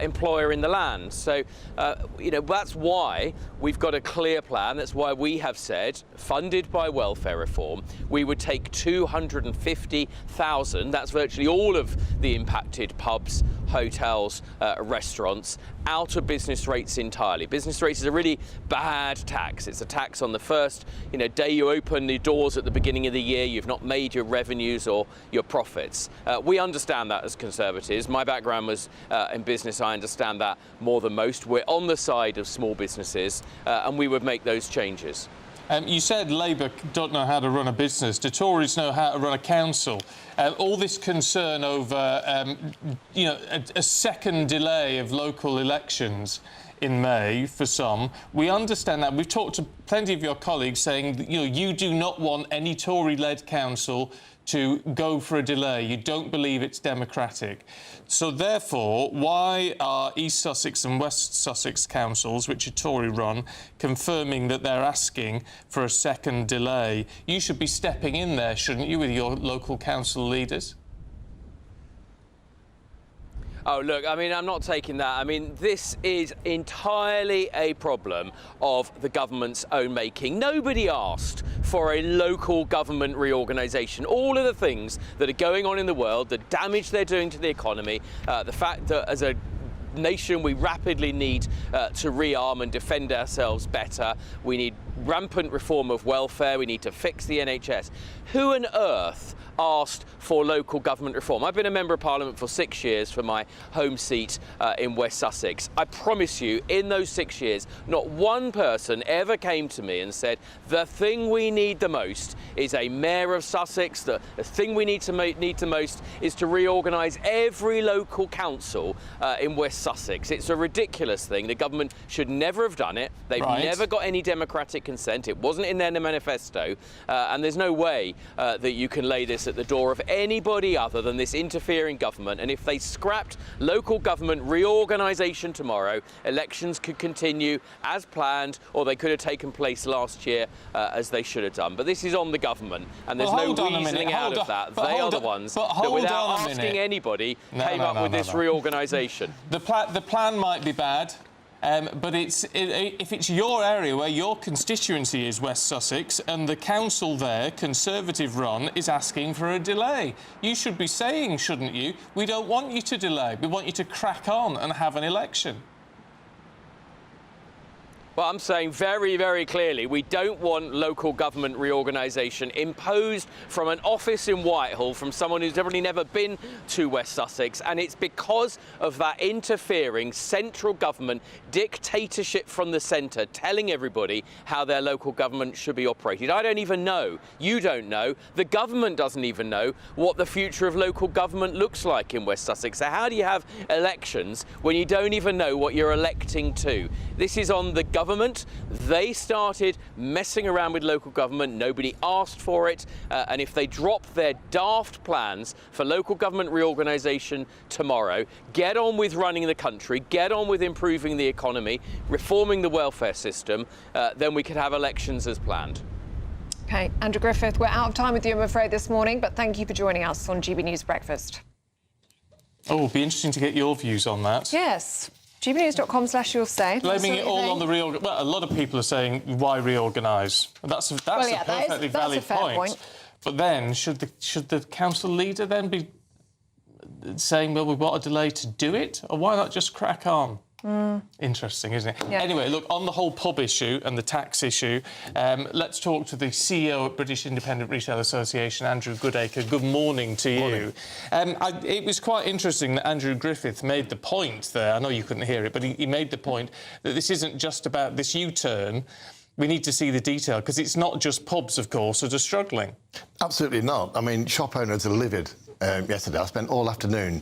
employer in the land. So, you know, that's why we've got a clear plan. That's why we have said, funded by welfare reform, we would take 250,000, that's virtually all of the impacted pubs, hotels, restaurants, out of business rates entirely. Business rates is a really bad tax. It's a tax on the first, day you open the doors at the beginning of the year. You've not made your revenues or your profits. We understand that as Conservatives. My background was in business. I understand that more than most. We're on the side of small businesses, and we would make those changes. You said Labour don't know how to run a business. Do Tories know how to run a council? All this concern over, a second delay of local elections in May for some. We understand that. We've talked to plenty of your colleagues saying that, you do not want any Tory-led council to go for a delay. You don't believe it's democratic. So therefore, why are East Sussex and West Sussex councils, which are Tory-run, confirming that they're asking for a second delay? You should be stepping in there, shouldn't you, with your local council leaders? Oh, look, I'm not taking that. This is entirely a problem of the government's own making. Nobody asked for a local government reorganisation. All of the things that are going on in the world, the damage they're doing to the economy, the fact that as a nation we rapidly need to rearm and defend ourselves better. We need rampant reform of welfare. We need to fix the NHS. Who on earth asked for local government reform? I've been a Member of Parliament for 6 years for my home seat in West Sussex. I promise you, in those 6 years, not one person ever came to me and said, the thing we need the most is a Mayor of Sussex, the thing we need the most is to reorganise every local council in West Sussex. It's a ridiculous thing. The government should never have done it. They've never got any democratic consent. It wasn't in their manifesto, and there's no way that you can lay this at the door of anybody other than this interfering government. And if they scrapped local government reorganisation tomorrow, elections could continue as planned, or they could have taken place last year as they should have done. But this is on the government, and there's no weaseling out of that. They are the ones that, without asking anybody, came up with this reorganisation. The plan might be bad. But if it's your area where your constituency is West Sussex and the council there, Conservative run, is asking for a delay, you should be saying, shouldn't you, we don't want you to delay, we want you to crack on and have an election. Well, I'm saying very, very clearly, we don't want local government reorganisation imposed from an office in Whitehall from someone who's probably never been to West Sussex, and it's because of that interfering central government dictatorship from the centre telling everybody how their local government should be operated. I don't even know. You don't know. The government doesn't even know what the future of local government looks like in West Sussex. So how do you have elections when you don't even know what you're electing to? This is on the government. They started messing around with local government. Nobody asked for it. And if they drop their daft plans for local government reorganisation tomorrow, get on with running the country, get on with improving the economy, reforming the welfare system, then we could have elections as planned. OK, Andrew Griffith, we're out of time with you, I'm afraid, this morning, but thank you for joining us on GB News Breakfast. Oh, it'll be interesting to get your views on that. Yes. gbnews.com/you'll say. Blaming it all on the reorganisation. Well, a lot of people are saying, why reorganise? That's a perfectly valid point. But then, should the council leader then be saying, well, we've got a delay to do it? Or why not just crack on? Interesting, isn't it? Yeah. Anyway, look, on the whole pub issue and the tax issue, let's talk to the CEO at British Independent Retail Association, Andrew Goodacre. Good morning to you. It was quite interesting that Andrew Griffith made the point there. I know you couldn't hear it, but he made the point that this isn't just about this U-turn. We need to see the detail, because it's not just pubs, of course, that are struggling. Absolutely not. I mean, shop owners are livid. Yesterday, I spent all afternoon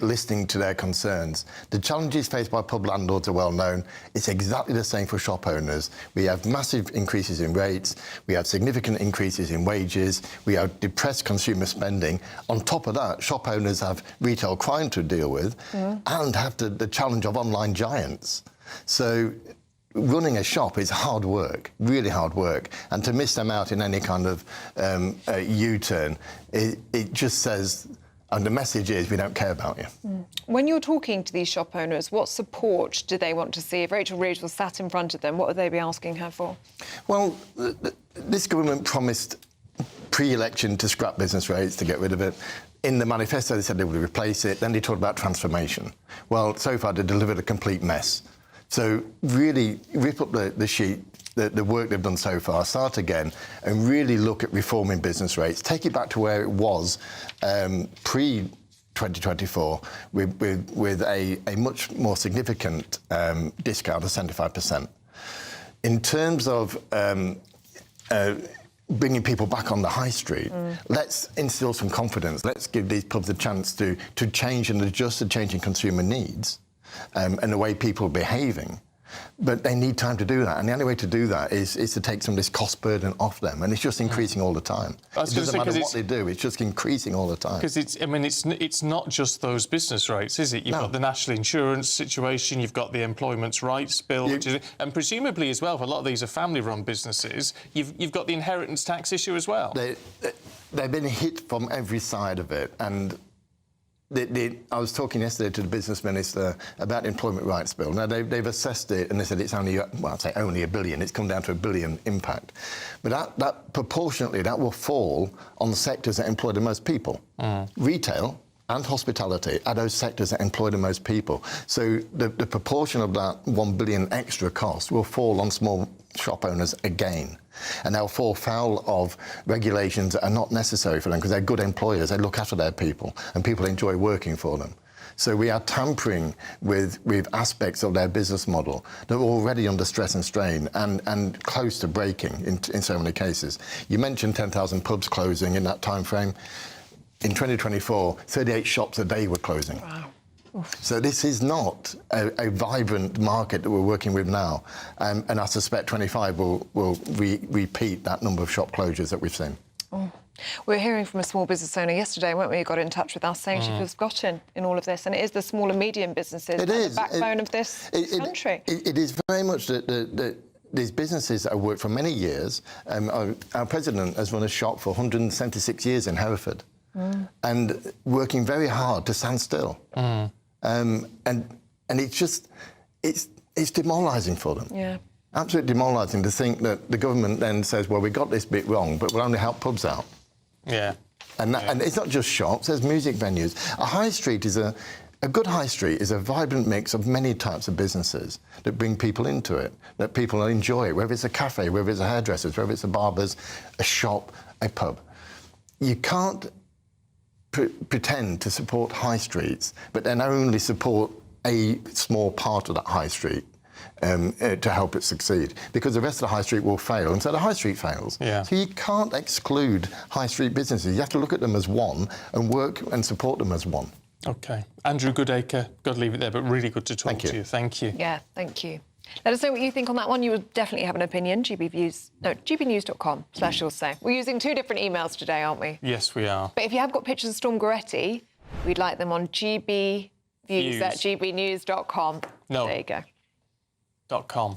listening to their concerns. The challenges faced by pub landlords are well known. It's exactly the same for shop owners. We have massive increases in rates. We have significant increases in wages. We have depressed consumer spending. On top of that, shop owners have retail crime to deal with and have the challenge of online giants. So running a shop is hard work, really hard work, and to miss them out in any kind of U-turn, it just says, and the message is, we don't care about you. When you're talking to these shop owners, what support do they want to see? If Rachel Reeves was sat in front of them, what would they be asking her for? Well, this government promised pre-election to scrap business rates, to get rid of it. In the manifesto, they said they would replace it. Then they talked about transformation. Well, so far, they delivered a complete mess. So really rip up the sheet, the work they've done so far, start again, and really look at reforming business rates. Take it back to where it was pre-2024 with a much more significant discount of 75%. In terms of bringing people back on the high street, let's instill some confidence. Let's give these pubs a chance to change and adjust to changing consumer needs. And the way people are behaving. But they need time to do that. And the only way to do that is to take some of this cost burden off them. And it's just increasing all the time. It doesn't matter what they do, it's just increasing all the time. Because it's not just those business rates, is it? You've got the national insurance situation, you've got the employment rights bill, and presumably as well, for a lot of these are family-run businesses, you've got the inheritance tax issue as well. They've been hit from every side of it. And I was talking yesterday to the business minister about the employment rights bill. Now, they've assessed it and they said it's only, well, I'd say only $1 billion. It's come down to $1 billion impact. But that proportionately, that will fall on the sectors that employ the most people. Retail and hospitality are those sectors that employ the most people. So the proportion of that $1 billion extra cost will fall on small shop owners again. And they'll fall foul of regulations that are not necessary for them because they're good employers, they look after their people, and people enjoy working for them. So we are tampering with aspects of their business model that are already under stress and strain and close to breaking in so many cases. You mentioned 10,000 pubs closing in that time frame. In 2024, 38 shops a day were closing. Wow. So this is not a vibrant market that we're working with now. And I suspect 25 will repeat that number of shop closures that we've seen. We were hearing from a small business owner yesterday, weren't we, who got in touch with us saying she feels forgotten in all of this. And it is the small and medium businesses that are the backbone of this country. It is very much these businesses that have worked for many years. Our president has run a shop for 176 years in Hereford. And working very hard to stand still. And it's just, it's demoralising for them. Yeah. Absolutely demoralising to think that the government then says, well, we got this bit wrong, but we'll only help pubs out. Yeah. And it's not just shops, there's music venues. A high street is a good high street is a vibrant mix of many types of businesses that bring people into it, that people enjoy, whether it's a cafe, whether it's a hairdresser's, whether it's a barber's, a shop, a pub. You can't pretend to support high streets, but then only support a small part of that high street to help it succeed, because the rest of the high street will fail, and so the high street fails. Yeah. So you can't exclude high street businesses. You have to look at them as one and work and support them as one. OK. Andrew Goodacre, got to leave it there, but really good to talk to you. Thank you. Yeah, thank you. Let us know what you think on that one. You will definitely have an opinion. gbnews.com/you'll-say. We're using 2 different emails today, aren't we? Yes, we are. But if you have got pictures of Storm Gerretti, we'd like them on gbviews@gbnews.com. No. There you go. .com.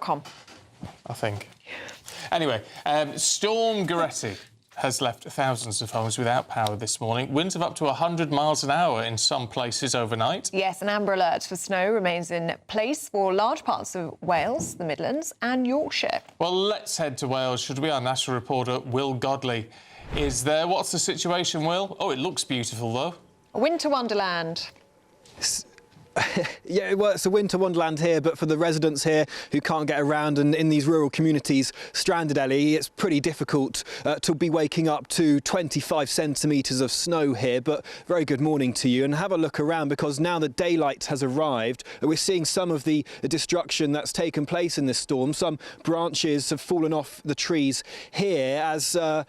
.com. I think. Anyway, Storm Gerretti has left thousands of homes without power this morning. Winds of up to 100 miles an hour in some places overnight. Yes, an amber alert for snow remains in place for large parts of Wales, the Midlands and Yorkshire. Well, let's head to Wales, should we? Our national reporter, Will Godley, is there. What's the situation, Will? Oh, it looks beautiful, though. A winter wonderland. Yeah, well, it's a winter wonderland here, but for the residents here who can't get around and in these rural communities stranded, Ellie, it's pretty difficult to be waking up to 25 centimetres of snow here. But very good morning to you, and have a look around, because now that daylight has arrived, we're seeing some of the destruction that's taken place in this storm. Some branches have fallen off the trees here as the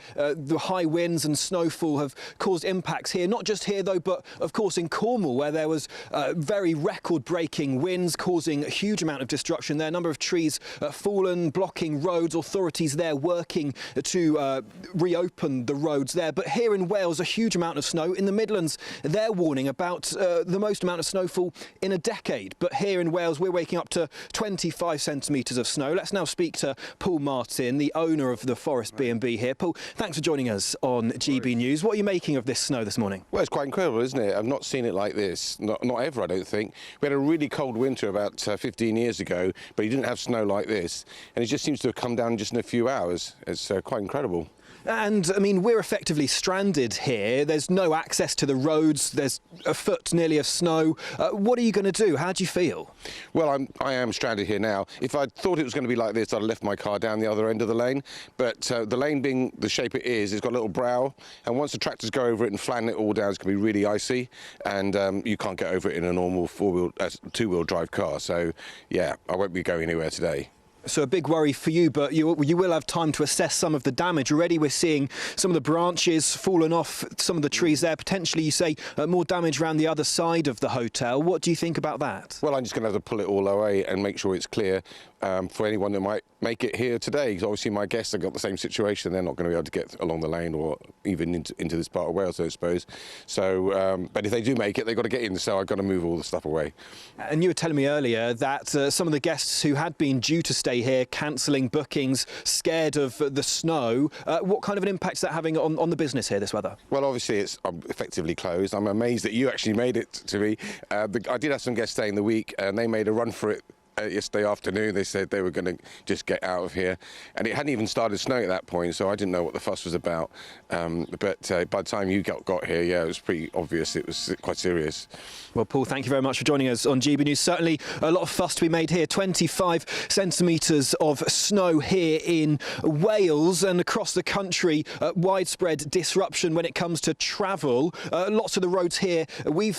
high winds and snowfall have caused impacts here. Not just here, though, but of course in Cornwall, where there was very record-breaking winds causing a huge amount of destruction there. A number of trees fallen, blocking roads. Authorities there working to reopen the roads there. But here in Wales, a huge amount of snow. In the Midlands, they're warning about the most amount of snowfall in a decade. But here in Wales, we're waking up to 25 centimetres of snow. Let's now speak to Paul Martin, the owner of the Forest B&B here. Paul, thanks for joining us on GB News. What are you making of this snow this morning? Well, it's quite incredible, isn't it? I've not seen it like this. Not ever, I don't think. We had a really cold winter about 15 years ago, but you didn't have snow like this, and it just seems to have come down just in a few hours. It's quite incredible. And, I mean, we're effectively stranded here. There's no access to the roads. There's a foot nearly of snow. What are you going to do? How do you feel? Well, I am stranded here now. If I thought it was going to be like this, I'd have left my car down the other end of the lane. But the lane being the shape it is, it's got a little brow. And once the tractors go over it and flatten it all down, it's going to be really icy. And you can't get over it in a normal two-wheel drive car. So, yeah, I won't be going anywhere today. So a big worry for you, but you will have time to assess some of the damage. Already we're seeing some of the branches fallen off some of the trees there. Potentially, you say, more damage around the other side of the hotel. What do you think about that? Well, I'm just going to have to pull it all away and make sure it's clear for anyone that might make it here today. Because obviously my guests have got the same situation. They're not going to be able to get along the lane or even into this part of Wales, I suppose. So, but if they do make it, they've got to get in. So I've got to move all the stuff away. And you were telling me earlier that some of the guests who had been due to stay here cancelling bookings, scared of the snow. What kind of an impact is that having on the business here, this weather? Well, obviously it's effectively closed. I'm amazed that you actually made it to me. I did have some guests staying the week, and they made a run for it yesterday afternoon. They said they were going to just get out of here, and it hadn't even started snowing at that point, so I didn't know what the fuss was about. But by the time you got here, yeah, it was pretty obvious it was quite serious. Well, Paul, thank you very much for joining us on GB News. Certainly a lot of fuss to be made here. 25 centimetres of snow here in Wales and across the country. Widespread disruption when it comes to travel. Lots of the roads here we've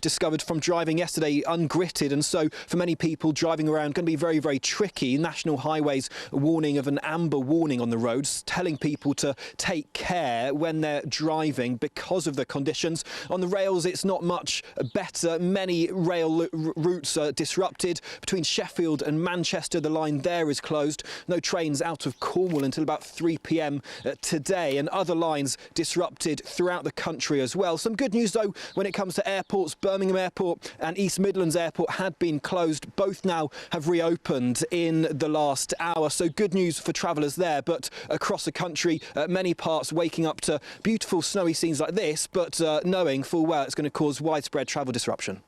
discovered from driving yesterday ungritted, and so for many people driving around going to be very, very tricky. National Highways warning of an amber warning on the roads, telling people to take care when they're driving because of the conditions. On the rails, it's not much better. Many rail routes are disrupted. Between Sheffield and Manchester, the line there is closed. No trains out of Cornwall until about 3 p.m. today, and other lines disrupted throughout the country as well. Some good news, though, when it comes to airports. Birmingham Airport and East Midlands Airport had been closed. Both now have reopened in the last hour, so good news for travellers there. But across the country, many parts waking up to beautiful snowy scenes like this, but knowing full well it's going to cause widespread travel disruption.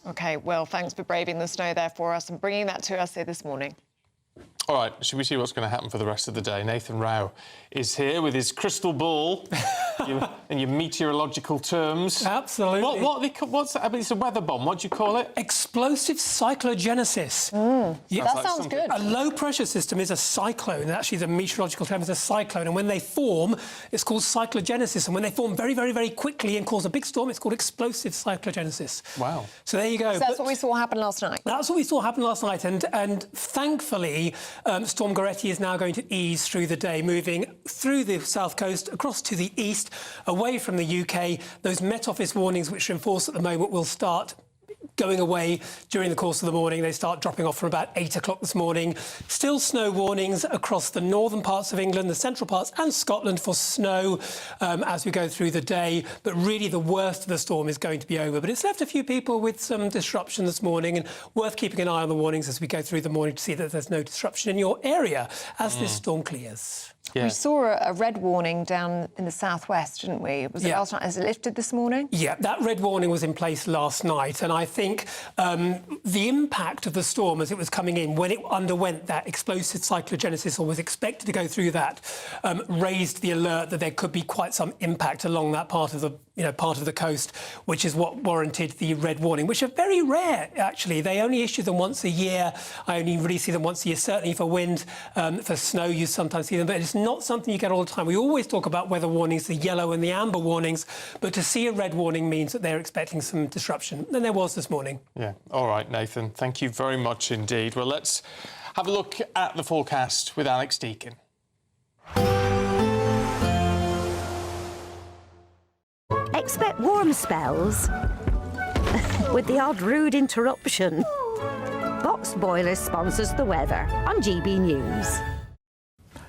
OK, well, thanks for braving the snow there for us and bringing that to us here this morning. All right, should we see what's going to happen for the rest of the day? Nathan Rao is here with his crystal ball and your meteorological terms. Absolutely. What's that? I mean, it's a weather bomb. What do you call it? Explosive cyclogenesis. Yeah, that sounds good. A low-pressure system is a cyclone, and actually the meteorological term is a cyclone. And when they form, it's called cyclogenesis. And when they form very, very, very quickly and cause a big storm, it's called explosive cyclogenesis. Wow. So there you go. So that's what we saw happen last night. That's what we saw happen last night. And thankfully, Storm Gerretti is now going to ease through the day, moving through the south coast, across to the east, away from the UK. Those Met Office warnings, which are in force at the moment, will start going away during the course of the morning. They start dropping off from about 8 o'clock this morning. Still snow warnings across the northern parts of England, the central parts and Scotland for snow as we go through the day. But really the worst of the storm is going to be over. But it's left a few people with some disruption this morning, and worth keeping an eye on the warnings as we go through the morning to see that there's no disruption in your area as this storm clears. Yeah. We saw a red warning down in the southwest, didn't we? Was it last night? Has it lifted this morning? Yeah, that red warning was in place last night, and I think the impact of the storm as it was coming in, when it underwent that explosive cyclogenesis, or was expected to go through that, raised the alert that there could be quite some impact along that part of the coast, which is what warranted the red warning, which are very rare actually. They only issue them once a year. I only really see them once a year, certainly for wind. For snow you sometimes see them, but it's not something you get all the time. We always talk about weather warnings, the yellow and the amber warnings, but to see a red warning means that they're expecting some disruption, and there was this morning. Yeah, all right, Nathan, thank you very much indeed. Well, let's have a look at the forecast with Alex Deakin. Expect warm spells with the odd rude interruption. Box Boilers sponsors the weather on GB News.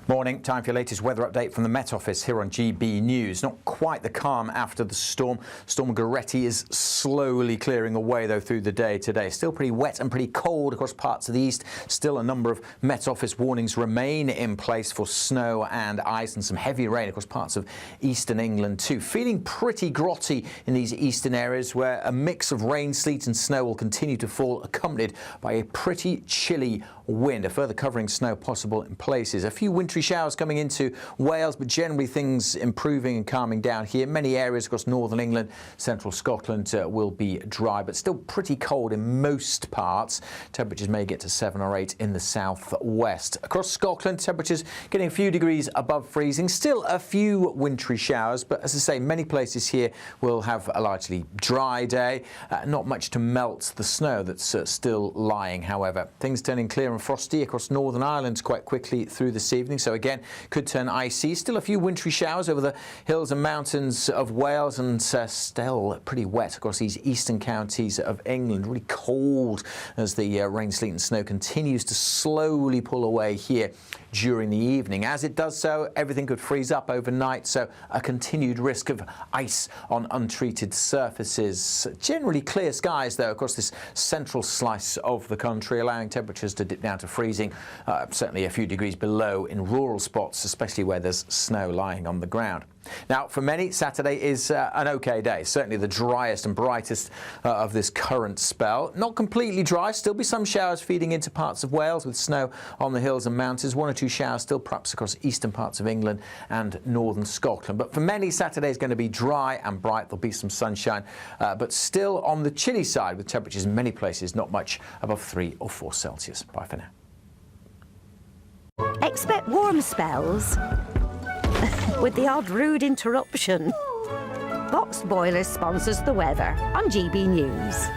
Morning, time for your latest weather update from the Met Office here on GB News. Not quite the calm after the storm. Storm Gerretti is slowly clearing away, though, through the day today. Still pretty wet and pretty cold across parts of the east. Still a number of Met Office warnings remain in place for snow and ice and some heavy rain across parts of eastern England too. Feeling pretty grotty in these eastern areas where a mix of rain, sleet and snow will continue to fall, accompanied by a pretty chilly wind. A further covering snow possible in places. A few wintry showers coming into Wales, but generally things improving and calming down here. Many areas across northern England, central Scotland will be dry, but still pretty cold in most parts. Temperatures may get to 7 or 8 in the southwest. Across Scotland, temperatures getting a few degrees above freezing. Still a few wintry showers, but as I say, many places here will have a largely dry day. Not much to melt the snow that's still lying, however. Things turning clear and frosty across Northern Ireland quite quickly through this evening, so again could turn icy. Still a few wintry showers over the hills and mountains of Wales, and still pretty wet across these eastern counties of England. Really cold as the rain, sleet and snow continues to slowly pull away here during the evening. As it does so, everything could freeze up overnight, so a continued risk of ice on untreated surfaces. Generally clear skies, though, across this central slice of the country, allowing temperatures to dip down to freezing, certainly a few degrees below in rural spots, especially where there's snow lying on the ground. Now, for many, Saturday is an OK day, certainly the driest and brightest of this current spell. Not completely dry, still be some showers feeding into parts of Wales with snow on the hills and mountains. 1 or 2 showers still perhaps across eastern parts of England and northern Scotland. But for many, Saturday is going to be dry and bright. There'll be some sunshine, but still on the chilly side with temperatures in many places not much above 3 or 4 Celsius. Bye for now. Expect warm spells with the odd rude interruption. Box Boilers sponsors the weather on GB News.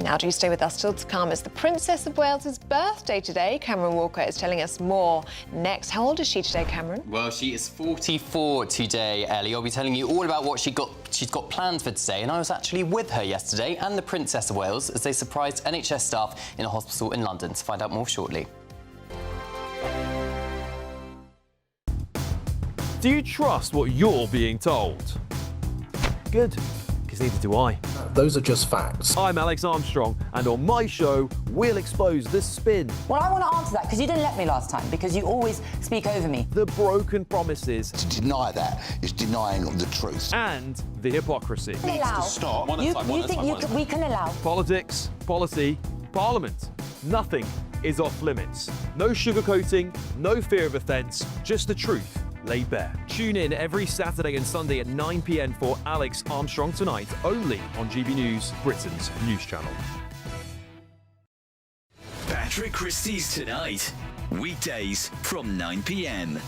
Now do stay with us. Still to come, it's the Princess of Wales's birthday today. Cameron Walker is telling us more next. How old is she today, Cameron? Well, she is 44 today, Ellie. I'll be telling you all about what she's got planned for today, and I was actually with her yesterday and the Princess of Wales as they surprised NHS staff in a hospital in London. To find out more shortly. Do you trust what you're being told? Good, because neither do I. Those are just facts. I'm Alex Armstrong, and on my show, we'll expose the spin. Well, I want to answer that, because you didn't let me last time, because you always speak over me. The broken promises. To deny that is denying the truth. And the hypocrisy. Needs to stop. You think we can allow? Politics, policy, parliament. Nothing is off limits. No sugarcoating, no fear of offence, just the truth laid bare. Tune in every Saturday and Sunday at 9 p.m. for Alex Armstrong Tonight, only on GB News, Britain's news channel. Patrick Christie's Tonight, weekdays from 9 p.m.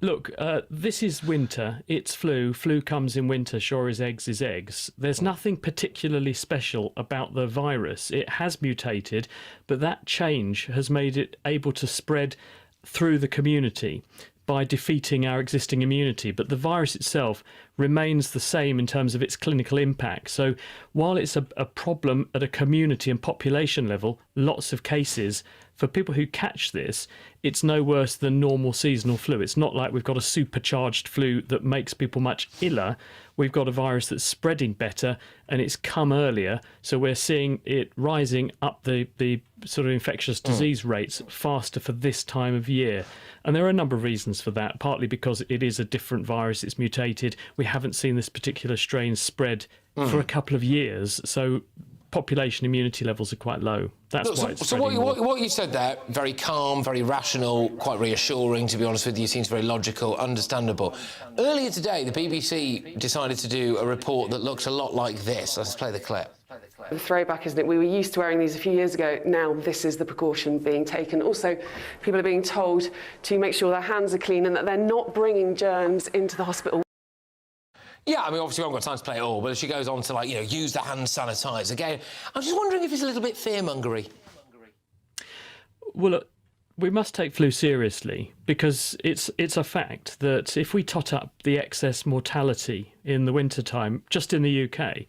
Look, this is winter. It's flu. Flu comes in winter, sure as eggs is eggs. There's nothing particularly special about the virus. It has mutated, but that change has made it able to spread through the community by defeating our existing immunity. But the virus itself remains the same in terms of its clinical impact. So while it's a problem at a community and population level, lots of cases, for people who catch this, it's no worse than normal seasonal flu. It's not like we've got a supercharged flu that makes people much iller. We've got a virus that's spreading better and it's come earlier. So we're seeing it rising up the sort of infectious disease rates faster for this time of year. And there are a number of reasons for that, partly because it is a different virus, it's mutated. We haven't seen this particular strain spread for a couple of years. So population immunity levels are quite low. That's why it's spreading more. What you said there, very calm, very rational, quite reassuring, to be honest with you, seems very logical, understandable. Earlier today, the BBC decided to do a report that looked a lot like this. Let's play the clip. The throwback, isn't it? We were used to wearing these a few years ago. Now this is the precaution being taken. Also, people are being told to make sure their hands are clean and that they're not bringing germs into the hospital. Yeah, I mean, obviously we haven't got time to play it all, but she goes on to, like, you know, use the hand sanitizer. Again, I'm just wondering if it's a little bit fear-mongery. Well, look, we must take flu seriously because it's a fact that if we tot up the excess mortality in the wintertime, just in the UK,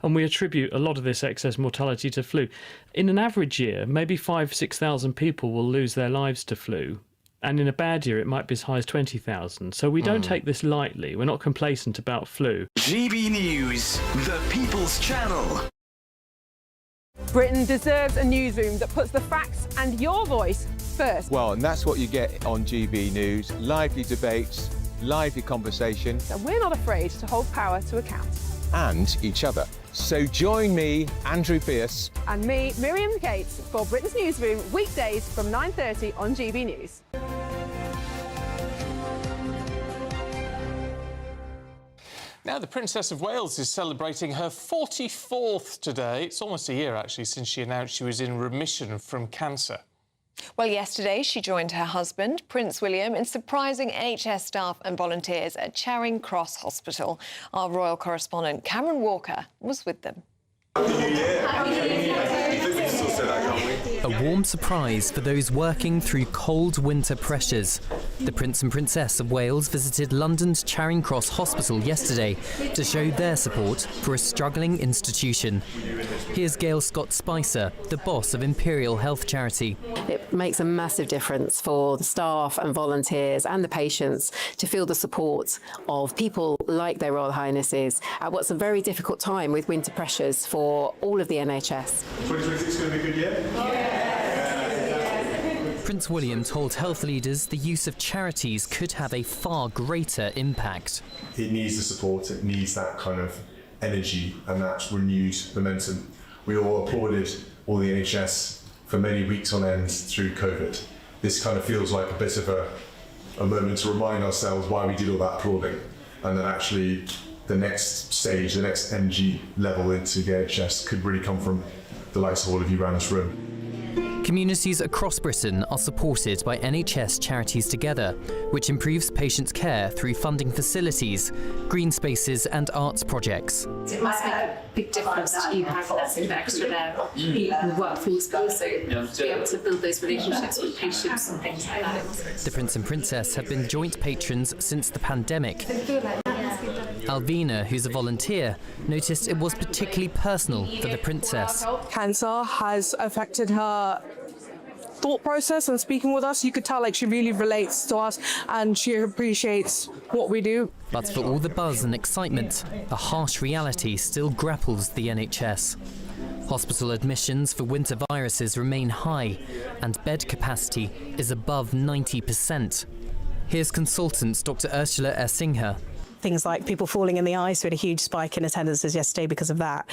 and we attribute a lot of this excess mortality to flu, in an average year, maybe 5,000-6,000 people will lose their lives to flu. And in a bad year, it might be as high as 20,000. So we don't take this lightly. We're not complacent about flu. GB News, the People's Channel. Britain deserves a newsroom that puts the facts and your voice first. Well, and that's what you get on GB News. Lively debates, lively conversation. And we're not afraid to hold power to account. And each other. So join me, Andrew Griffith. And me, Miriam Gates, for Britain's Newsroom, weekdays from 9:30 on GB News. Now, the Princess of Wales is celebrating her 44th today. It's almost a year, actually, since she announced she was in remission from cancer. Well, yesterday she joined her husband, Prince William, in surprising NHS staff and volunteers at Charing Cross Hospital. Our royal correspondent, Cameron Walker, was with them. A warm surprise for those working through cold winter pressures. The Prince and Princess of Wales visited London's Charing Cross Hospital yesterday to show their support for a struggling institution. Here's Gail Scott-Spicer, the boss of Imperial Health Charity. It makes a massive difference for the staff and volunteers and the patients to feel the support of people like their Royal Highnesses at what's a very difficult time with winter pressures for all of the NHS. 2026 is going to be a good year? Prince William told health leaders the use of charities could have a far greater impact. It needs the support, it needs that kind of energy and that renewed momentum. We all applauded all the NHS for many weeks on end through COVID. This kind of feels like a bit of a moment to remind ourselves why we did all that applauding, and that actually the next stage, the next energy level into the NHS could really come from the likes of all of you around this room. Communities across Britain are supported by NHS Charities Together, which improves patients' care through funding facilities, green spaces and arts projects. It must make a big difference to you having that bit of extra there in the workforce, but also to be able to build those relationships with patients and things like that. The Prince and Princess have been joint patrons since the pandemic. Alvina, who's a volunteer, noticed it was particularly personal for the princess. Cancer has affected her thought process, and speaking with us, you could tell like she really relates to us and she appreciates what we do. But for all the buzz and excitement, a harsh reality still grapples the NHS. Hospital admissions for winter viruses remain high and bed capacity is above 90%. Here's consultant Dr. Ursula Ersinger. Things like people falling in the ice. We had a huge spike in attendances yesterday because of that.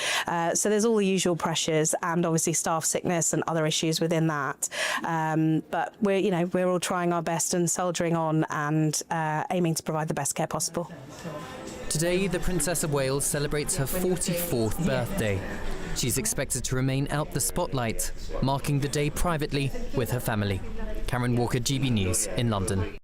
So there's all the usual pressures and obviously staff sickness and other issues within that. But we're all trying our best and soldiering on and aiming to provide the best care possible. Today, the Princess of Wales celebrates her 44th birthday. She's expected to remain out the spotlight, marking the day privately with her family. Cameron Walker, GB News in London.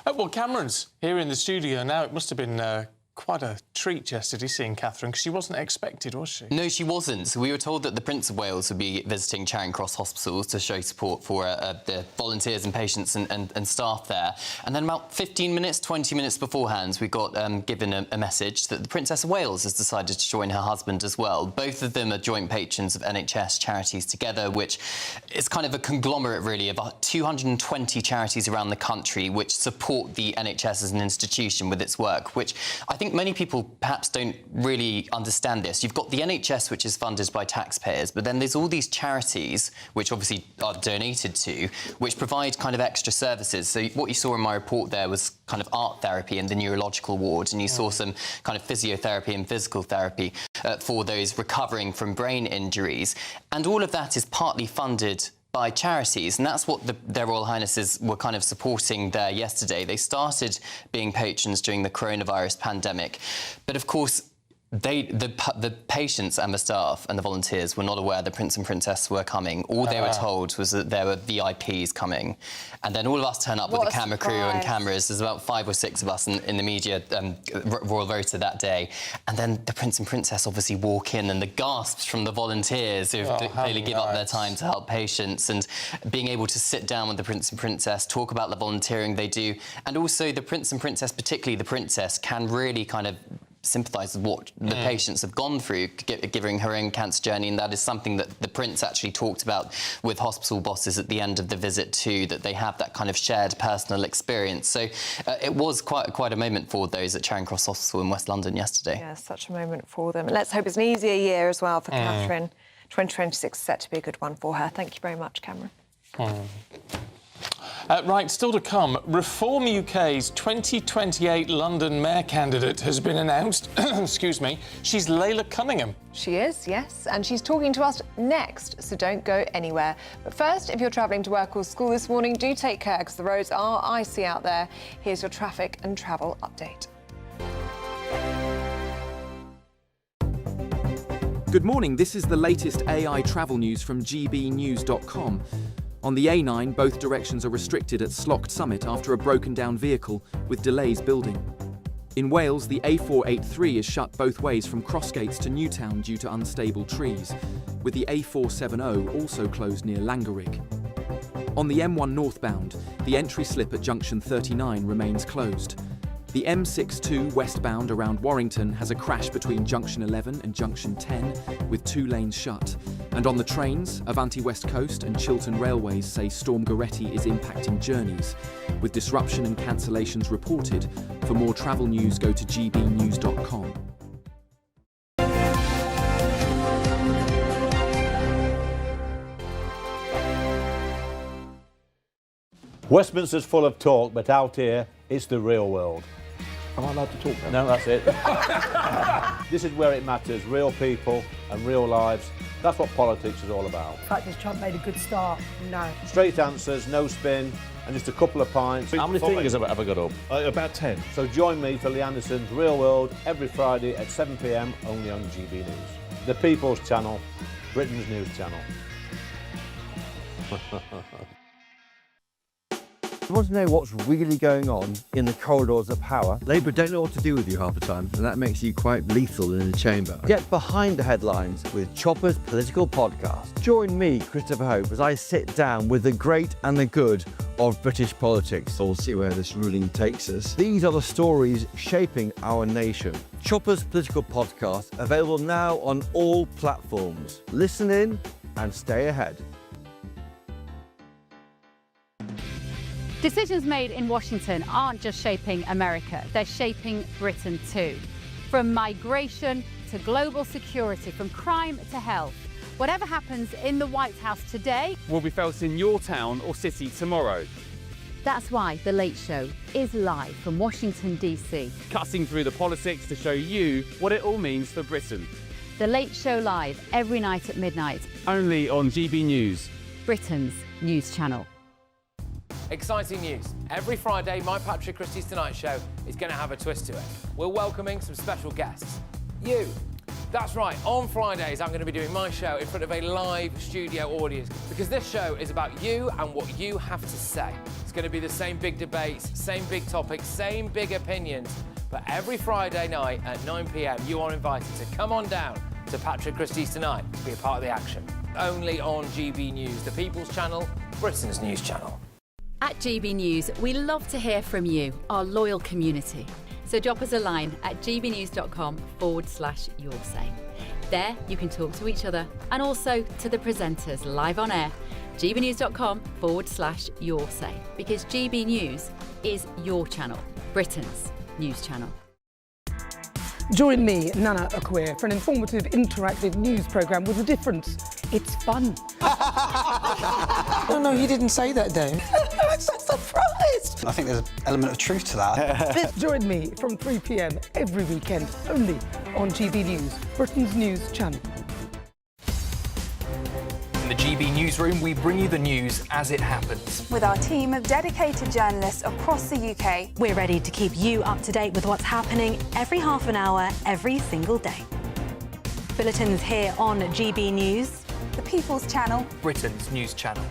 Well, Cameron's here in the studio now. It must have been quite a treat yesterday seeing Catherine, because she wasn't expected, was she? No, she wasn't. So we were told that the Prince of Wales would be visiting Charing Cross Hospital to show support for the volunteers and patients and staff there. And then about 15 minutes, 20 minutes beforehand, we got given a message that the Princess of Wales has decided to join her husband as well. Both of them are joint patrons of NHS Charities Together, which is kind of a conglomerate, really, of about 220 charities around the country which support the NHS as an institution with its work, which I think many people perhaps don't really understand this. You've got the NHS, which is funded by taxpayers, but then there's all these charities, which obviously are donated to, which provide kind of extra services. So what you saw in my report there was kind of art therapy in the neurological ward, and you saw some kind of physiotherapy and physical therapy for those recovering from brain injuries. And all of that is partly funded by charities, and that's what their Royal Highnesses were kind of supporting there yesterday. They started being patrons during the coronavirus pandemic, but of course the patients and the staff and the volunteers were not aware the Prince and Princess were coming. All they were told was that there were VIPs coming, and then all of us turn up with a camera crew and cameras. There's about 5 or 6 of us in the media Royal Rota that day, and then the Prince and Princess obviously walk in, and the gasps from the volunteers who clearly give up their time to help patients, and being able to sit down with the Prince and Princess, talk about the volunteering they do, and also the Prince and Princess, particularly the Princess, can really kind of sympathise with what the patients have gone through, given her own cancer journey, and that is something that the Prince actually talked about with hospital bosses at the end of the visit too, that they have that kind of shared personal experience. So it was quite a moment for those at Charing Cross Hospital in West London yesterday. Yeah, such a moment for them. Let's hope it's an easier year as well for Catherine. 2026 is set to be a good one for her. Thank you very much, Cameron. Right, still to come, Reform UK's 2028 London Mayor candidate has been announced. Excuse me. She's Leila Cunningham. She is, yes, and she's talking to us next, so don't go anywhere. But first, if you're travelling to work or school this morning, do take care because the roads are icy out there. Here's your traffic and travel update. Good morning, this is the latest AI travel news from gbnews.com. On the A9, both directions are restricted at Slough Summit after a broken-down vehicle, with delays building. In Wales, the A483 is shut both ways from Crossgates to Newtown due to unstable trees, with the A470 also closed near Langerig. On the M1 northbound, the entry slip at junction 39 remains closed. The M62 westbound around Warrington has a crash between junction 11 and junction 10, with 2 lanes shut. And on the trains, Avanti West Coast and Chiltern Railways say Storm Gerretti is impacting journeys, with disruption and cancellations reported. For more travel news, go to gbnews.com. Westminster's full of talk, but out here, it's the real world. Am I allowed to talk now? No, that's it. This is where it matters, real people and real lives. That's what politics is all about. The fact is Trump made a good start, no. Straight answers, no spin, and just a couple of pints. How many fingers have I got up? About 10. So join me for Lee Anderson's Real World every Friday at 7 p.m, only on GB News. The People's Channel, Britain's news channel. You want to know what's really going on in the corridors of power? Labour don't know what to do with you half the time, and that makes you quite lethal in the chamber. Get behind the headlines with Chopper's Political Podcast. Join me, Christopher Hope, as I sit down with the great and the good of British politics. We'll see where this ruling takes us. These are the stories shaping our nation. Chopper's Political Podcast, available now on all platforms. Listen in and stay ahead. Decisions made in Washington aren't just shaping America, they're shaping Britain too. From migration to global security, from crime to health. Whatever happens in the White House today will be felt in your town or city tomorrow. That's why The Late Show is live from Washington, D.C. Cutting through the politics to show you what it all means for Britain. The Late Show live every night at midnight. Only on GB News, Britain's news channel. Exciting news. Every Friday, my Patrick Christie's Tonight Show is going to have a twist to it. We're welcoming some special guests. You. That's right, on Fridays I'm going to be doing my show in front of a live studio audience because this show is about you and what you have to say. It's going to be the same big debates, same big topics, same big opinions, But every Friday night at 9 p.m, you are invited to come on down to Patrick Christie's Tonight to be a part of the action. Only on GB News, the People's Channel, Britain's news channel. At GB News, we love to hear from you, our loyal community. So drop us a line at gbnews.com/yoursay. There you can talk to each other and also to the presenters live on air. gbnews.com/yoursay, because GB News is your channel, Britain's news channel. Join me, Nana Akweer, for an informative, interactive news programme with a difference. It's fun. No, he didn't say that, Dave. I'm so surprised. I think there's an element of truth to that. Join me from 3 p.m. every weekend, only on GB News, Britain's news channel. In the GB Newsroom, we bring you the news as it happens. With our team of dedicated journalists across the UK, we're ready to keep you up to date with what's happening every half an hour, every single day. Bulletins here on GB News, the People's Channel, Britain's news channel.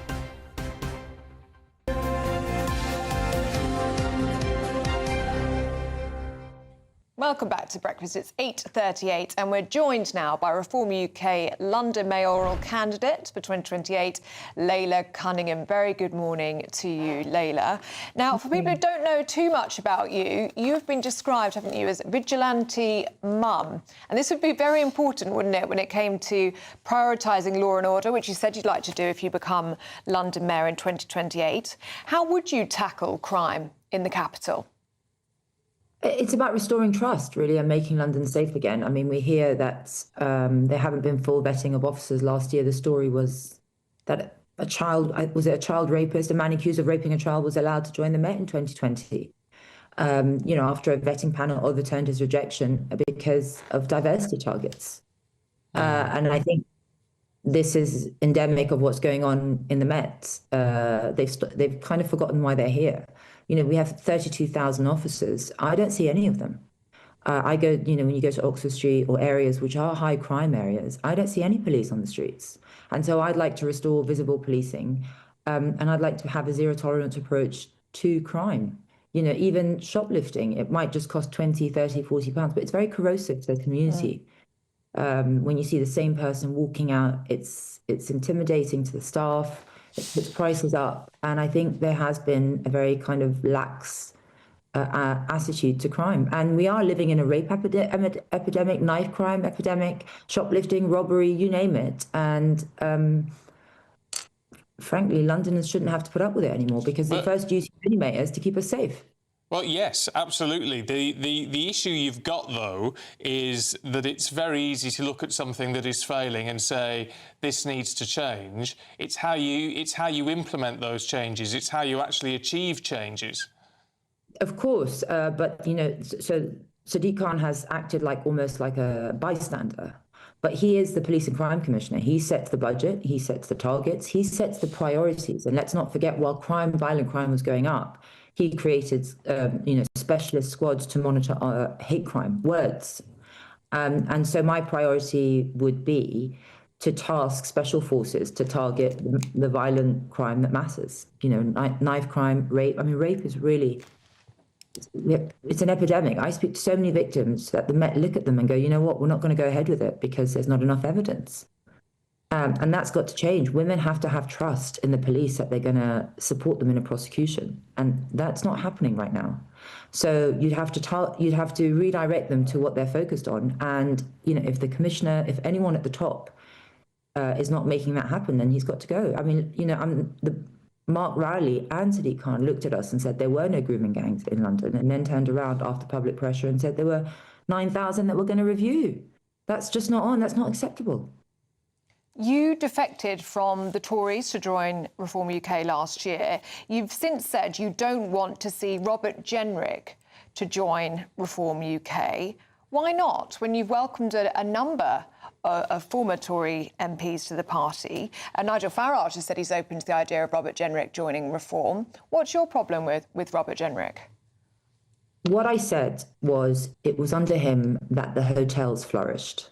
Welcome back to Breakfast. It's 8:38 and we're joined now by Reform UK London mayoral candidate for 2028, Leila Cunningham. Very good morning to you, Leila. Now, for people who don't know too much about you, you've been described, haven't you, as vigilante mum. And this would be very important, wouldn't it, when it came to prioritising law and order, which you said you'd like to do if you become London mayor in 2028. How would you tackle crime in the capital? It's about restoring trust, really, and making London safe again. I mean, we hear that there haven't been full vetting of officers. Last year, the story was that a child rapist, a man accused of raping a child, was allowed to join the Met in 2020. After a vetting panel overturned his rejection because of diversity targets. And I think this is endemic of what's going on in the Met. They've kind of forgotten why they're here. We have 32,000 officers. I don't see any of them. When you go to Oxford Street or areas which are high crime areas, I don't see any police on the streets. And so I'd like to restore visible policing, and I'd like to have a zero tolerance approach to crime. Even shoplifting, it might just cost 20, 30, 40 pounds, but it's very corrosive to the community. When you see the same person walking out, it's intimidating to the staff. It puts prices up, and I think there has been a very kind of lax attitude to crime. And we are living in a rape epidemic, knife crime epidemic, shoplifting, robbery, you name it. And frankly, Londoners shouldn't have to put up with it anymore, because the first duty of any mayor is to keep us safe. Well, yes, absolutely. The issue you've got, though, is that it's very easy to look at something that is failing and say this needs to change. It's how you implement those changes. It's how you actually achieve changes. Of course, but so Sadiq Khan has acted almost like a bystander. But he is the Police and Crime Commissioner. He sets the budget, he sets the targets, he sets the priorities. And let's not forget, while violent crime was going up, he created, specialist squads to monitor hate crime, words. And so my priority would be to task special forces to target the violent crime that matters. Knife crime, rape. I mean, rape is really, it's an epidemic. I speak to so many victims that the Met look at them and go, you know what, we're not going to go ahead with it because there's not enough evidence. And that's got to change. Women have to have trust in the police that they're going to support them in a prosecution, and that's not happening right now. So you'd have to redirect them to what they're focused on. And if the commissioner, if anyone at the top is not making that happen, then he's got to go. I mean, Mark Rowley and Sadiq Khan looked at us and said there were no grooming gangs in London, and then turned around after public pressure and said there were 9,000 that we're going to review. That's just not on. That's not acceptable. You defected from the Tories to join Reform UK last year. You've since said you don't want to see Robert Jenrick to join Reform UK. Why not, when you've welcomed a number of former Tory MPs to the party? Nigel Farage has said he's open to the idea of Robert Jenrick joining Reform. What's your problem with Robert Jenrick? What I said was it was under him that the hotels flourished.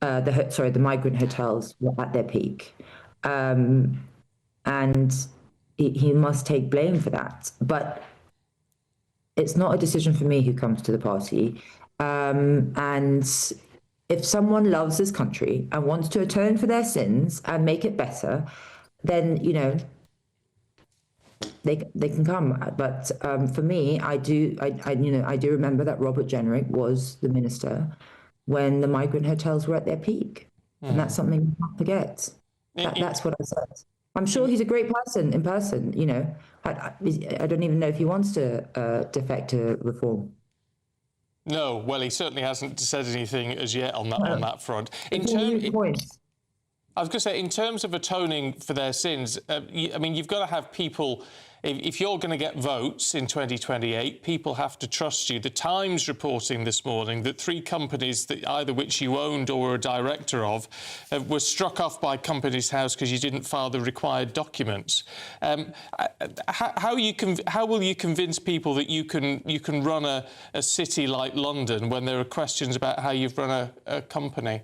The migrant hotels were at their peak. And he must take blame for that. But it's not a decision for me who comes to the party. And if someone loves this country and wants to atone for their sins and make it better, then, you know, they can come. But for me, I do remember that Robert Jenrick was the minister when the migrant hotels were at their peak. And that's something you can't forget. That's what I said. I'm sure he's a great person in person, you know. I don't even know if he wants to defect to Reform. No, well, he certainly hasn't said anything as yet on that front. I was going to say, in terms of atoning for their sins, I mean, you've got to have people. If you're going to get votes in 2028, people have to trust you. The Times reporting this morning that 3 companies, that either which you owned or were a director of, were struck off by Companies House because you didn't file the required documents. How will you convince people that you can run a city like London when there are questions about how you've run a company?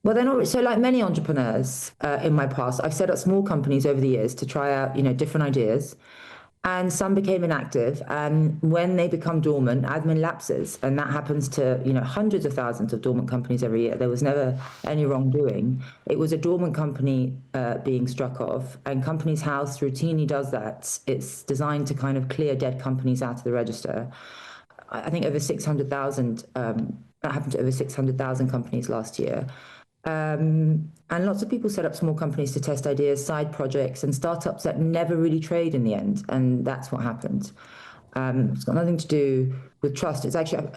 Well, they're not. So, like many entrepreneurs in my past, I've set up small companies over the years to try out, you know, different ideas, and some became inactive. And when they become dormant, admin lapses, and that happens to, you know, hundreds of thousands of dormant companies every year. There was never any wrongdoing. It was a dormant company being struck off, and Companies House routinely does that. It's designed to kind of clear dead companies out of the register. I think over 600,000. That happened to over 600,000 companies last year. And lots of people set up small companies to test ideas, side projects, and startups that never really trade in the end. And that's what happened. It's got nothing to do with trust. It's actually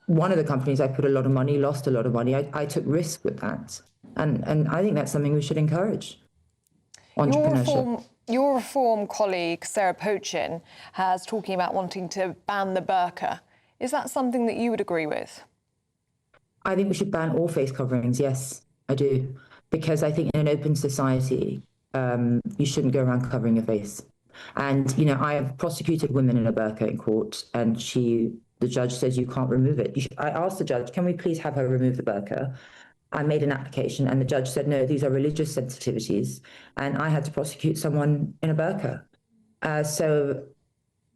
one of the companies I put a lot of money, lost a lot of money. I took risk with that. And I think that's something we should encourage. Entrepreneurship. Your Reform colleague, Sarah Pochin, has talking about wanting to ban the burqa. Is that something that you would agree with? I think we should ban all face coverings, yes, I do. Because I think in an open society, you shouldn't go around covering your face. And, you know, I have prosecuted women in a burqa in court, and the judge says you can't remove it. I asked the judge, can we please have her remove the burqa? I made an application, and the judge said, no, these are religious sensitivities. And I had to prosecute someone in a burqa. So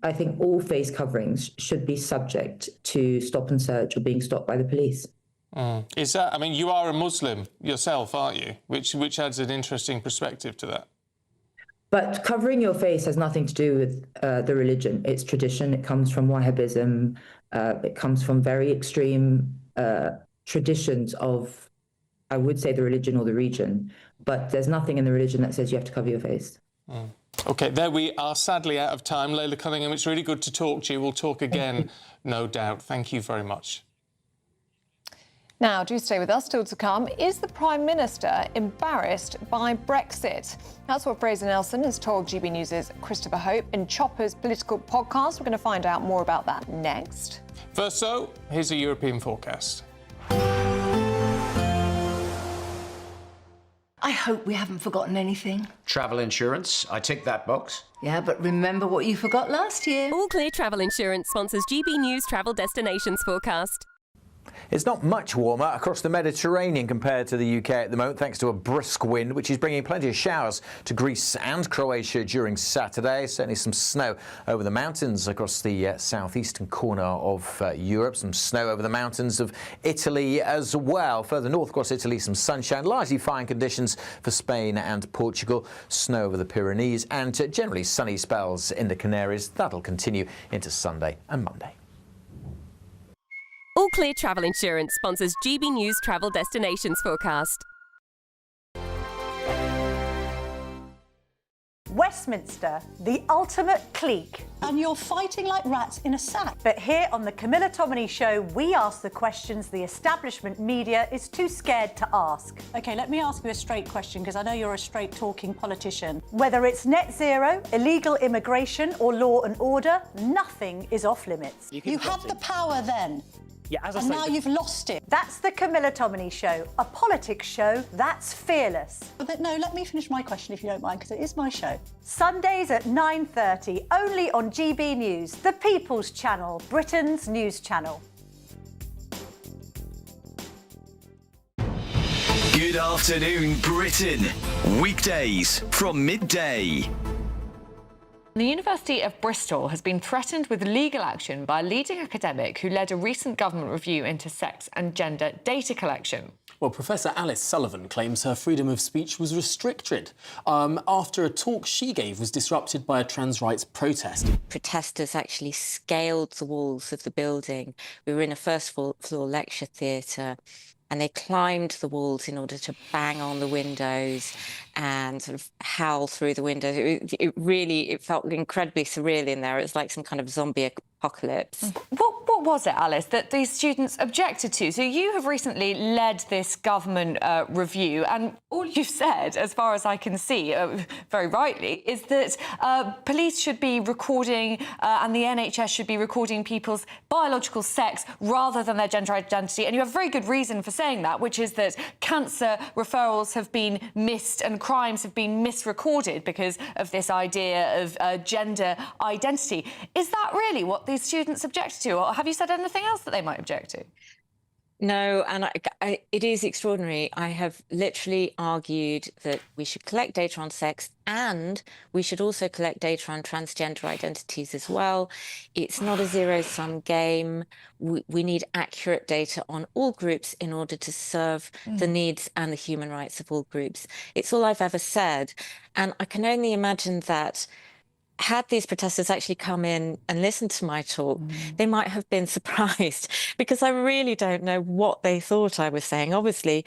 I think all face coverings should be subject to stop and search or being stopped by the police. Is that, I mean, you are a Muslim yourself, aren't you? Which adds an interesting perspective to that. But covering your face has nothing to do with the religion. It's tradition. It comes from Wahhabism. It comes from very extreme traditions of, I would say, the religion or the region. But there's nothing in the religion that says you have to cover your face. OK, there we are, sadly out of time. Leila Cunningham, it's really good to talk to you. We'll talk again, no doubt. Thank you very much. Now, do stay with us. Still to come, is the Prime Minister embarrassed by Brexit? That's what Fraser Nelson has told GB News' Christopher Hope in Chopper's political podcast. We're going to find out more about that next. First, so, here's a European forecast. I hope we haven't forgotten anything. Travel insurance, I tick that box. Yeah, but remember what you forgot last year. All Clear Travel Insurance sponsors GB News Travel Destinations Forecast. It's not much warmer across the Mediterranean compared to the UK at the moment, thanks to a brisk wind, which is bringing plenty of showers to Greece and Croatia during Saturday. Certainly some snow over the mountains across the southeastern corner of Europe. Some snow over the mountains of Italy as well. Further north across Italy, some sunshine, largely fine conditions for Spain and Portugal. Snow over the Pyrenees and generally sunny spells in the Canaries. That'll continue into Sunday and Monday. All Clear Travel Insurance sponsors GB News Travel Destinations Forecast. Westminster, the ultimate clique. And you're fighting like rats in a sack. But here on the Camilla Tominey Show, we ask the questions the establishment media is too scared to ask. OK, let me ask you a straight question, because I know you're a straight-talking politician. Whether it's net zero, illegal immigration or law and order, nothing is off-limits. You had the power then. Yeah, as I and say, now you've lost it. That's the Camilla Tominey Show, a politics show that's fearless. But no, let me finish my question if you don't mind, because it is my show. Sundays at 9:30, only on GB News, the People's Channel, Britain's news channel. Good afternoon, Britain. Weekdays from midday. The University of Bristol has been threatened with legal action by a leading academic who led a recent government review into sex and gender data collection. Well, Professor Alice Sullivan claims her freedom of speech was restricted after a talk she gave was disrupted by a trans rights protest. Protesters actually scaled the walls of the building. We were in a first-floor lecture theatre, and they climbed the walls in order to bang on the windows and sort of howl through the windows. It felt incredibly surreal in there. It was like some kind of zombie apocalypse. What was it, Alice, that these students objected to? So you have recently led this government review, and all you've said, as far as I can see, very rightly, is that police should be recording and the NHS should be recording people's biological sex rather than their gender identity. And you have a very good reason for saying that, which is that cancer referrals have been missed and crimes have been misrecorded because of this idea of gender identity. Is that really what these students object to, or have you said anything else that they might object to? No, and it is extraordinary. I have literally argued that we should collect data on sex and we should also collect data on transgender identities as well. It's not a zero-sum game. We need accurate data on all groups in order to serve the needs and the human rights of all groups. It's all I've ever said. And I can only imagine that had these protesters actually come in and listened to my talk, they might have been surprised, because I really don't know what they thought I was saying. Obviously,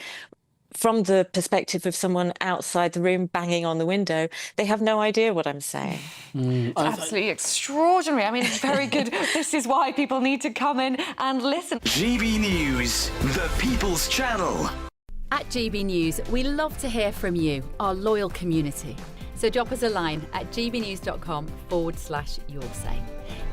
from the perspective of someone outside the room banging on the window, they have no idea what I'm saying. It's absolutely extraordinary. I mean, very good. This is why people need to come in and listen. GB News, the People's Channel. At GB News, we love to hear from you, our loyal community. So drop us a line at gbnews.com/yoursay.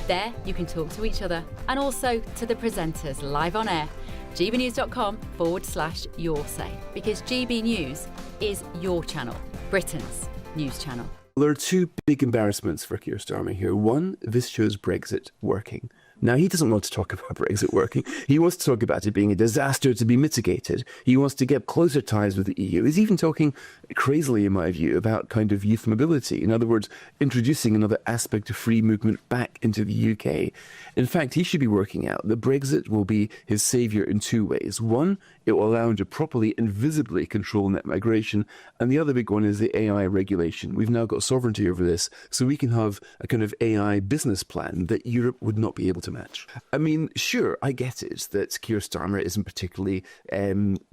There you can talk to each other and also to the presenters live on air. gbnews.com/yoursay, because GB News is your channel, Britain's news channel. There are two big embarrassments for Keir Starmer here. One, this shows Brexit working. Now, he doesn't want to talk about Brexit working. He wants to talk about it being a disaster to be mitigated. He wants to get closer ties with the EU. He's even talking crazily, in my view, about kind of youth mobility. In other words, introducing another aspect of free movement back into the UK. In fact, he should be working out that Brexit will be his saviour in two ways. One, it will allow him to properly and visibly control net migration. And the other big one is the AI regulation. We've now got sovereignty over this, so we can have a kind of AI business plan that Europe would not be able to match. I mean, sure, I get it that Keir Starmer isn't particularly,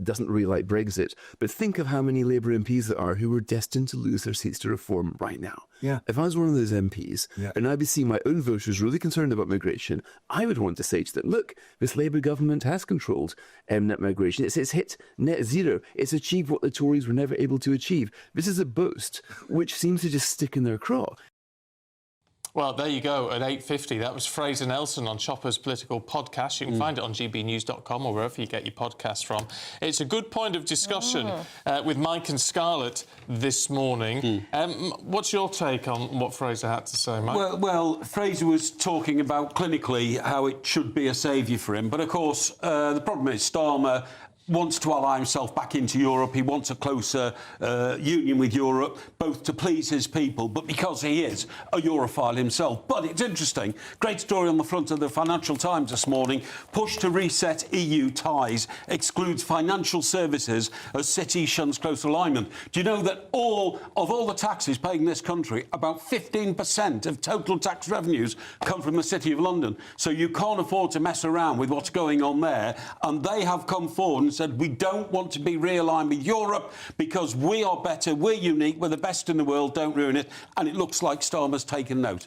doesn't really like Brexit, but think of how many Labour MPs there are who are destined to lose their seats to reform right now. Yeah. If I was one of those MPs and I'd be seeing my own voters really concerned about migration, I would want to say to them, look, this Labour government has controlled net migration. It's hit net zero. It's achieved what the Tories were never able to achieve. This is a boast which seems to just stick in their craw. Well, there you go, at 8:50. That was Fraser Nelson on Chopper's Political Podcast. You can find it on gbnews.com or wherever you get your podcasts from. It's a good point of discussion with Mike and Scarlett this morning. What's your take on what Fraser had to say, Mike? Well, Fraser was talking about clinically how it should be a saviour for him. But, of course, the problem is Starmer wants to ally himself back into Europe. He wants a closer union with Europe, both to please his people, but because he is a Europhile himself. But it's interesting. Great story on the front of the Financial Times this morning. Push to reset EU ties excludes financial services as city shuns close alignment. Do you know that all the taxes paid in this country, about 15% of total tax revenues come from the City of London? So you can't afford to mess around with what's going on there. And they have come forward and said, we don't want to be realigned with Europe because we are better, we're unique, we're the best in the world, don't ruin it. And it looks like Starmer's taken note.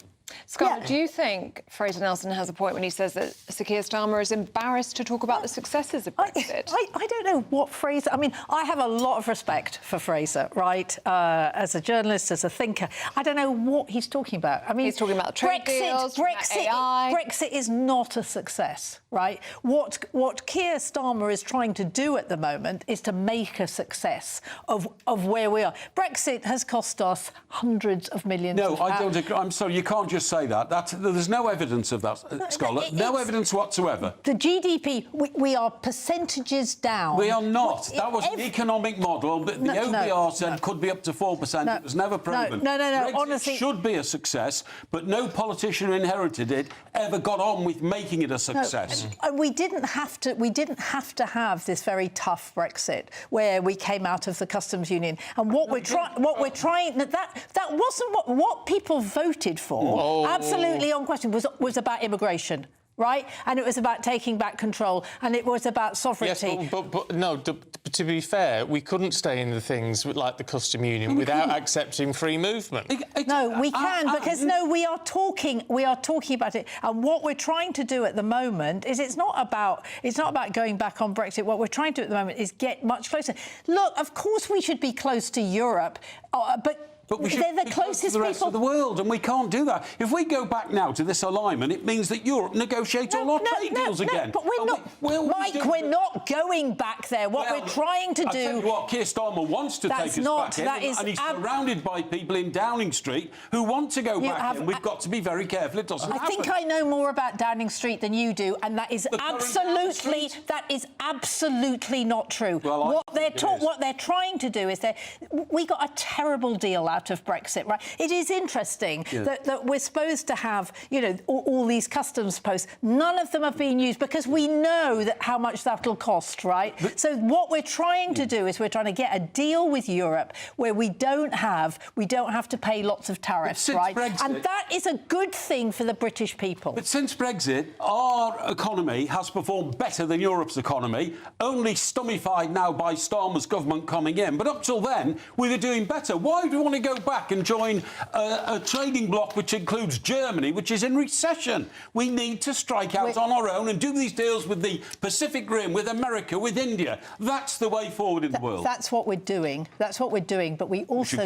Scott, do you think Fraser Nelson has a point when he says that Sir Keir Starmer is embarrassed to talk about the successes of Brexit? I don't know what Fraser... I mean, I have a lot of respect for Fraser, right, as a journalist, as a thinker. I don't know what he's talking about. I mean, he's talking about trade deals, AI. Brexit is not a success, right? What Keir Starmer is trying to do at the moment is to make a success of where we are. Brexit has cost us hundreds of millions of pounds. No, I don't agree. I'm sorry, you can't just just say that. There's no evidence of that, Scholar. No evidence whatsoever. The GDP, we are percentages down. We are not. That was an economic model that the OBR said could be up to 4%. It was never proven. No. Brexit Honestly, should be a success, but no politician who inherited it ever got on with making it a success. We didn't have to have this very tough Brexit where we came out of the customs union. And what we're trying that wasn't what people voted for. Absolutely on question was about immigration. Right, and it was about taking back control, and it was about sovereignty. Yes, but to be fair, we couldn't stay in the things like the custom union without accepting free movement. No, we can because we are talking about it, and what we're trying to do at the moment is it's not about going back on Brexit. What we're trying to do at the moment is get much closer. Look, of course we should be close to Europe, but we should they're the be closest close to the rest of the world, and we can't do that. If we go back now to this alignment, it means that Europe negotiates all our trade deals again. But we're not, Mike. We're not going back there. What we're trying to do. I tell you what, Keir Starmer wants to take us back in, and he's surrounded by people in Downing Street who want to go back in. We've got to be very careful. It doesn't happen. I think I know more about Downing Street than you do, and that is absolutely not true. Well, what they're trying to do is we got a terrible deal out of Brexit, right? It is interesting that we're supposed to have, all these customs posts. None of them have been used because we know how much that'll cost, right? So what we're trying to do is we're trying to get a deal with Europe where we don't have to pay lots of tariffs, right? And that is a good thing for the British people. But since Brexit, our economy has performed better than Europe's economy, only stummified now by Starmer's government coming in. But up till then, we were doing better. Why do we want to go back and join a trading bloc which includes Germany, which is in recession? We need to strike out on our own and do these deals with the Pacific Rim, with America, with India. That's the way forward in the world. That's what we're doing. But we also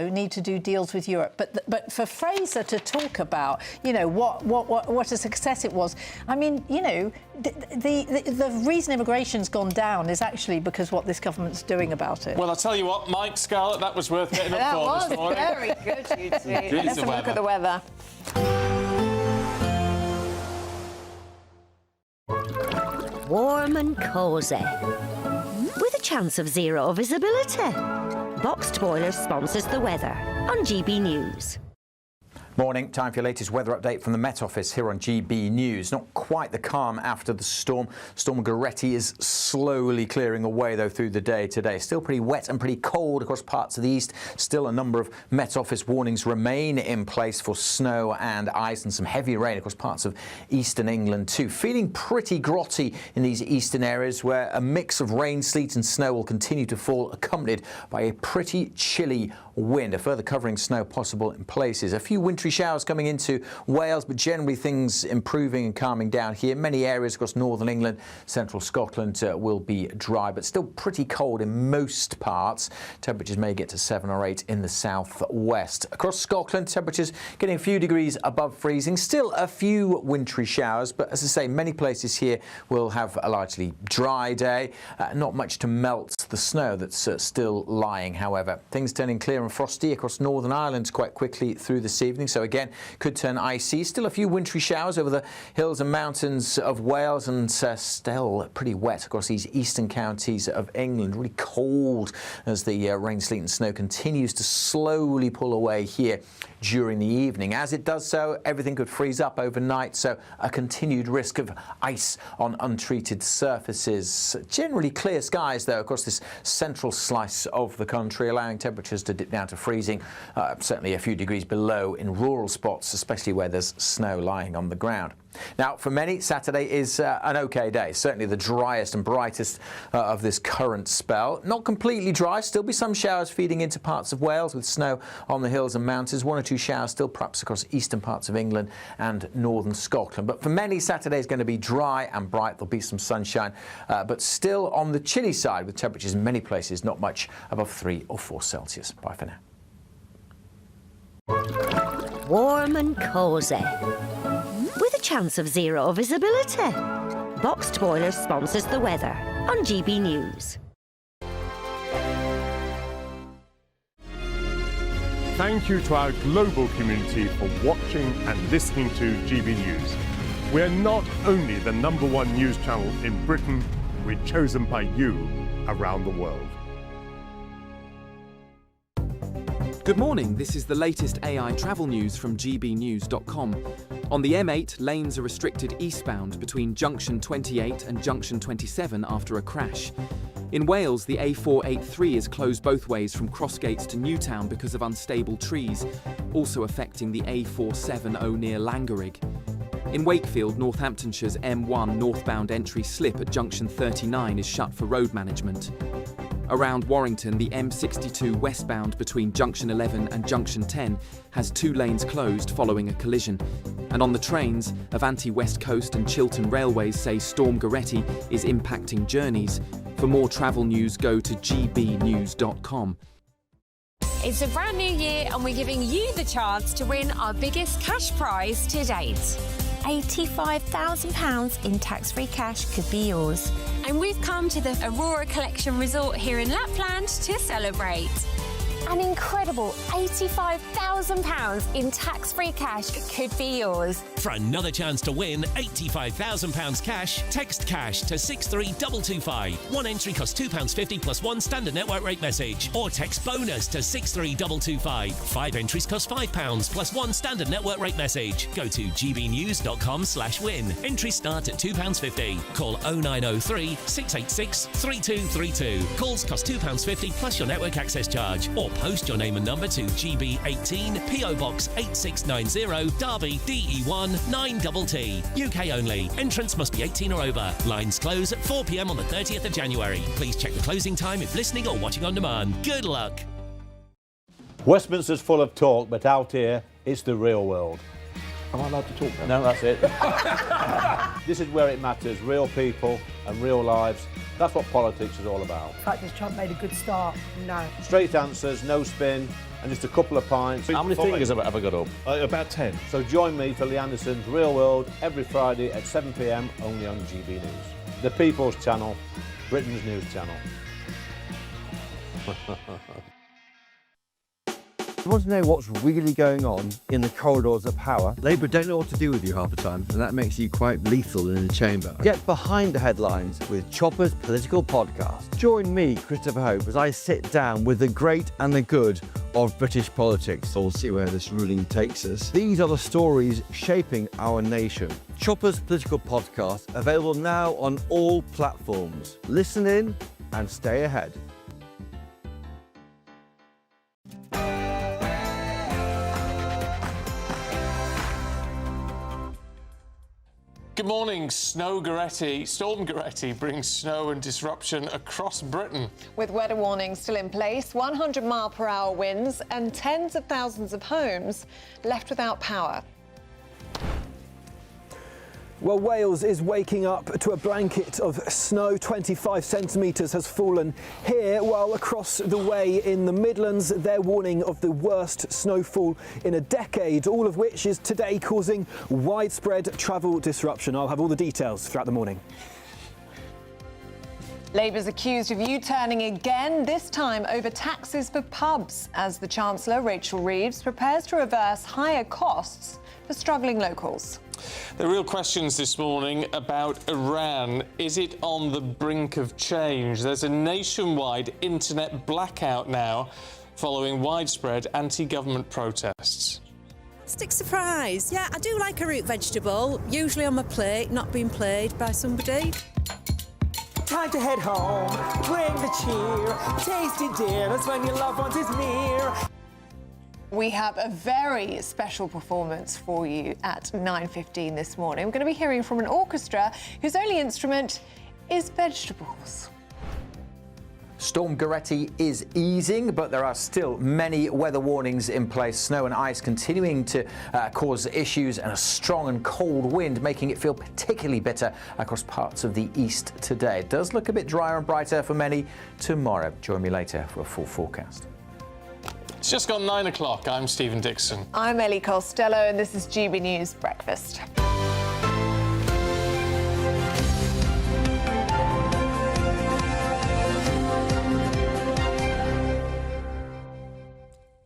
need to do deals with Europe. But for Fraser to talk about, what a success it was. I mean, the reason immigration's gone down is actually because what this government's doing about it. Well, I'll tell you what, Mike, Scarlett, that was worth getting up for this morning. That was very good, you two. Let's have a look at the weather. Warm and cosy, with a chance of zero visibility. Boxed Boiler sponsors the weather on GB News. Morning, time for your latest weather update from the Met Office here on GB News. Not quite the calm after the storm. Storm Gerretti is slowly clearing away, though, through the day today. Still pretty wet and pretty cold across parts of the east. Still a number of Met Office warnings remain in place for snow and ice and some heavy rain across parts of eastern England too. Feeling pretty grotty in these eastern areas where a mix of rain, sleet and snow will continue to fall, accompanied by a pretty chilly wind. A further covering snow possible in places. A few wintry showers coming into Wales, but generally things improving and calming down here. Many areas across northern England, central Scotland will be dry, but still pretty cold in most parts. Temperatures may get to 7 or 8 in the southwest. Across Scotland, temperatures getting a few degrees above freezing. Still a few wintry showers, but as I say, many places here will have a largely dry day. Not much to melt the snow that's still lying, however. Things turning clear and frosty across Northern Ireland quite quickly through this evening, so again could turn icy. Still a few wintry showers over the hills and mountains of Wales, and still pretty wet across these eastern counties of England. Really cold as the rain, sleet and snow continues to slowly pull away here during the evening. As it does so, everything could freeze up overnight, so a continued risk of ice on untreated surfaces. Generally clear skies, though, across this central slice of the country, allowing temperatures to dip down to freezing, certainly a few degrees below in rural spots, especially where there's snow lying on the ground. Now, for many, Saturday is an okay day, certainly the driest and brightest of this current spell. Not completely dry, still be some showers feeding into parts of Wales with snow on the hills and mountains. 1 or 2 showers still perhaps across eastern parts of England and northern Scotland. But for many, Saturday is going to be dry and bright. There'll be some sunshine, but still on the chilly side with temperatures in many places not much above 3 or 4 Celsius. Bye for now. Warm and cosy, with a chance of zero visibility. Boxed Boiler sponsors the weather on GB News. thank you to our global community for watching and listening to GB News. We're not only the #1 news channel in Britain, we're chosen by you around the world. Good morning, this is the latest AI travel news from gbnews.com. On the M8, lanes are restricted eastbound between junction 28 and junction 27 after a crash. In Wales, the A483 is closed both ways from Crossgates to Newtown because of unstable trees, also affecting the A470 near Langerig. In Wakefield, Northamptonshire's M1 northbound entry slip at junction 39 is shut for road management. Around Warrington, the M62 westbound between junction 11 and junction 10 has 2 lanes closed following a collision. And on the trains, Avanti West Coast and Chiltern Railways say Storm Gerretti is impacting journeys. For more travel news, go to gbnews.com. It's a brand new year and we're giving you the chance to win our biggest cash prize to date. £85,000 in tax-free cash could be yours. And we've come to the Aurora Collection Resort here in Lapland to celebrate. An incredible £85,000 in tax-free cash could be yours. For another chance to win £85,000 cash, text cash to 63225. One entry costs £2.50 plus one standard network rate message. Or text bonus to 63225. 5 entries cost £5 plus one standard network rate message. Go to gbnews.com/win. Entries start at £2.50. Call 0903 686 3232. Calls cost £2.50 plus your network access charge. Or post your name and number to GB18 PO Box 8690 Derby DE1 9TT. UK only. Entrance must be 18 or over. Lines close at 4 p.m. on the 30th of January. Please check the closing time if listening or watching on demand. Good luck. Westminster's full of talk, but out here it's the real world. Am I allowed to talk now? No, that's it. This is where it matters. Real people and real lives. That's what politics is all about. In fact, has Trump made a good start? No. Straight answers, no spin, and just a couple of pints. How many fingers have I got up? About 10. So join me for Lee Anderson's Real World every Friday at 7 p.m. only on GB News. The People's Channel, Britain's news channel. You want to know what's really going on in the corridors of power? Labour don't know what to do with you half the time, and that makes you quite lethal in the chamber. Get behind the headlines with Chopper's political podcast. Join me, Christopher Hope, as I sit down with the great and the good of British politics. We'll see where this ruling takes us. These are the stories shaping our nation. Chopper's political podcast, available now on all platforms. Listen in and stay ahead. Good morning. Storm Gerretti brings snow and disruption across Britain. With weather warnings still in place, 100-mile-per-hour winds and tens of thousands of homes left without power. Well, Wales is waking up to a blanket of snow. 25 centimetres has fallen here, while across the way in the Midlands, they're warning of the worst snowfall in a decade, all of which is today causing widespread travel disruption. I'll have all the details throughout the morning. Labour's accused of U-turning again, this time over taxes for pubs, as the Chancellor, Rachel Reeves, prepares to reverse higher costs for struggling locals. The real questions this morning about Iran. Is it on the brink of change? There's a nationwide internet blackout now following widespread anti-government protests. Fantastic surprise. Yeah, I do like a root vegetable, usually on my plate, not being played by somebody. Time to head home, bring the cheer, tasty dinners when your loved ones is near. We have a very special performance for you at 9:15 this morning. We're going to be hearing from an orchestra whose only instrument is vegetables. Storm Gerretti is easing, but there are still many weather warnings in place. Snow and ice continuing to cause issues, and a strong and cold wind making it feel particularly bitter across parts of the east today. It does look a bit drier and brighter for many tomorrow. Join me later for a full forecast. It's just gone 9 o'clock. I'm Stephen Dixon. I'm Ellie Costello, and this is GB News Breakfast.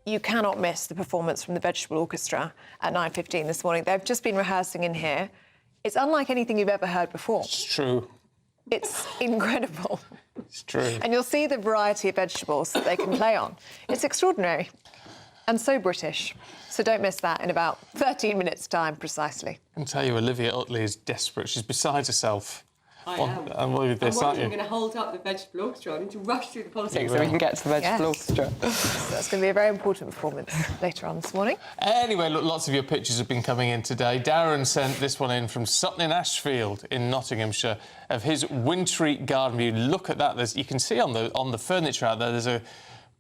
you cannot miss the performance from the Vegetable Orchestra at 9:15 this morning. They've just been rehearsing in here. It's unlike anything you've ever heard before. It's true. It's incredible. It's true. And you'll see the variety of vegetables that they can play on. It's extraordinary and so British. So don't miss that in about 13 minutes' time, precisely. I can tell you, Olivia Utley is desperate. She's beside herself. I am. And with this, I'm aren't you? going to hold up the Vegetable Orchestra. I need to rush through the politics so we can get to the Vegetable Orchestra. So that's going to be a very important performance later on this morning. Anyway, look, lots of your pictures have been coming in today. Darren sent this one in from Sutton in Ashfield in Nottinghamshire of his wintry garden view. Look at that. You can see on the furniture out there, there's a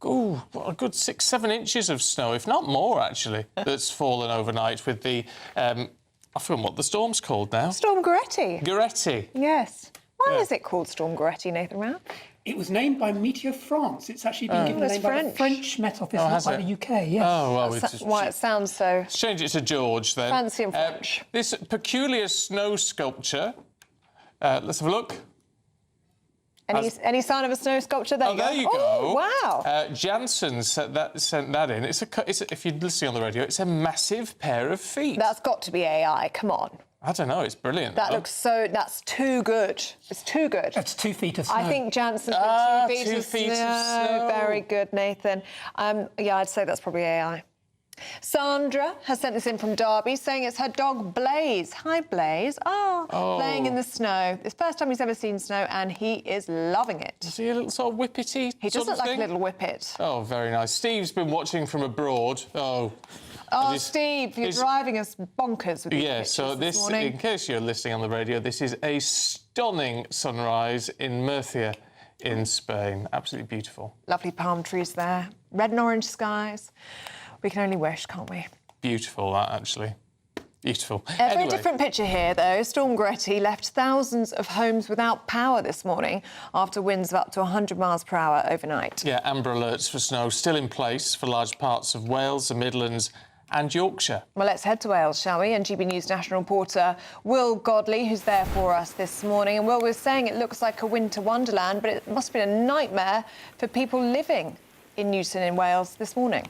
good 6-7 inches of snow, if not more, actually, that's fallen overnight with the... I forgot what the storm's called now. Storm Gerretti. Gerretti. Yes. Why is it called Storm Gerretti, Nathan Round? It was named by Meteo France. It's actually been given the name by the French Met Office, not by the UK. Yes. Oh, well, that's why it sounds so... Let's change it to George, then. Fancy and French. This peculiar snow sculpture. Let's have a look. Any sign of a snow sculpture? There you go. There you go. Wow. Jansen sent that in. If you're listening on the radio, it's a massive pair of feet. That's got to be AI. Come on. I don't know. It's brilliant. That's too good. It's too good. That's 2 feet of snow. I think Jansen's 2 feet of snow. Very good, Nathan. Yeah, I'd say that's probably AI. Sandra has sent this in from Derby, saying it's her dog Blaze. Hi, Blaze. Playing in the snow. It's the first time he's ever seen snow, and he is loving it. Is he a little sort of whippety? He does look like a little whippet. Oh, very nice. Steve's been watching from abroad. Steve, you're driving us bonkers with these pictures so this morning. in case you're listening on the radio, this is a stunning sunrise in Murcia in Spain. Absolutely beautiful. Lovely palm trees there. Red and orange skies. We can only wish, can't we? Beautiful, that, actually. Beautiful. A very different picture here, though. Storm Gerretti left thousands of homes without power this morning after winds of up to 100 miles per hour overnight. Yeah, amber alerts for snow still in place for large parts of Wales, the Midlands and Yorkshire. Well, let's head to Wales, shall we? And GB News national reporter Will Godley, who's there for us this morning. And Will was saying it looks like a winter wonderland, but it must have been a nightmare for people living in Newton in Wales this morning.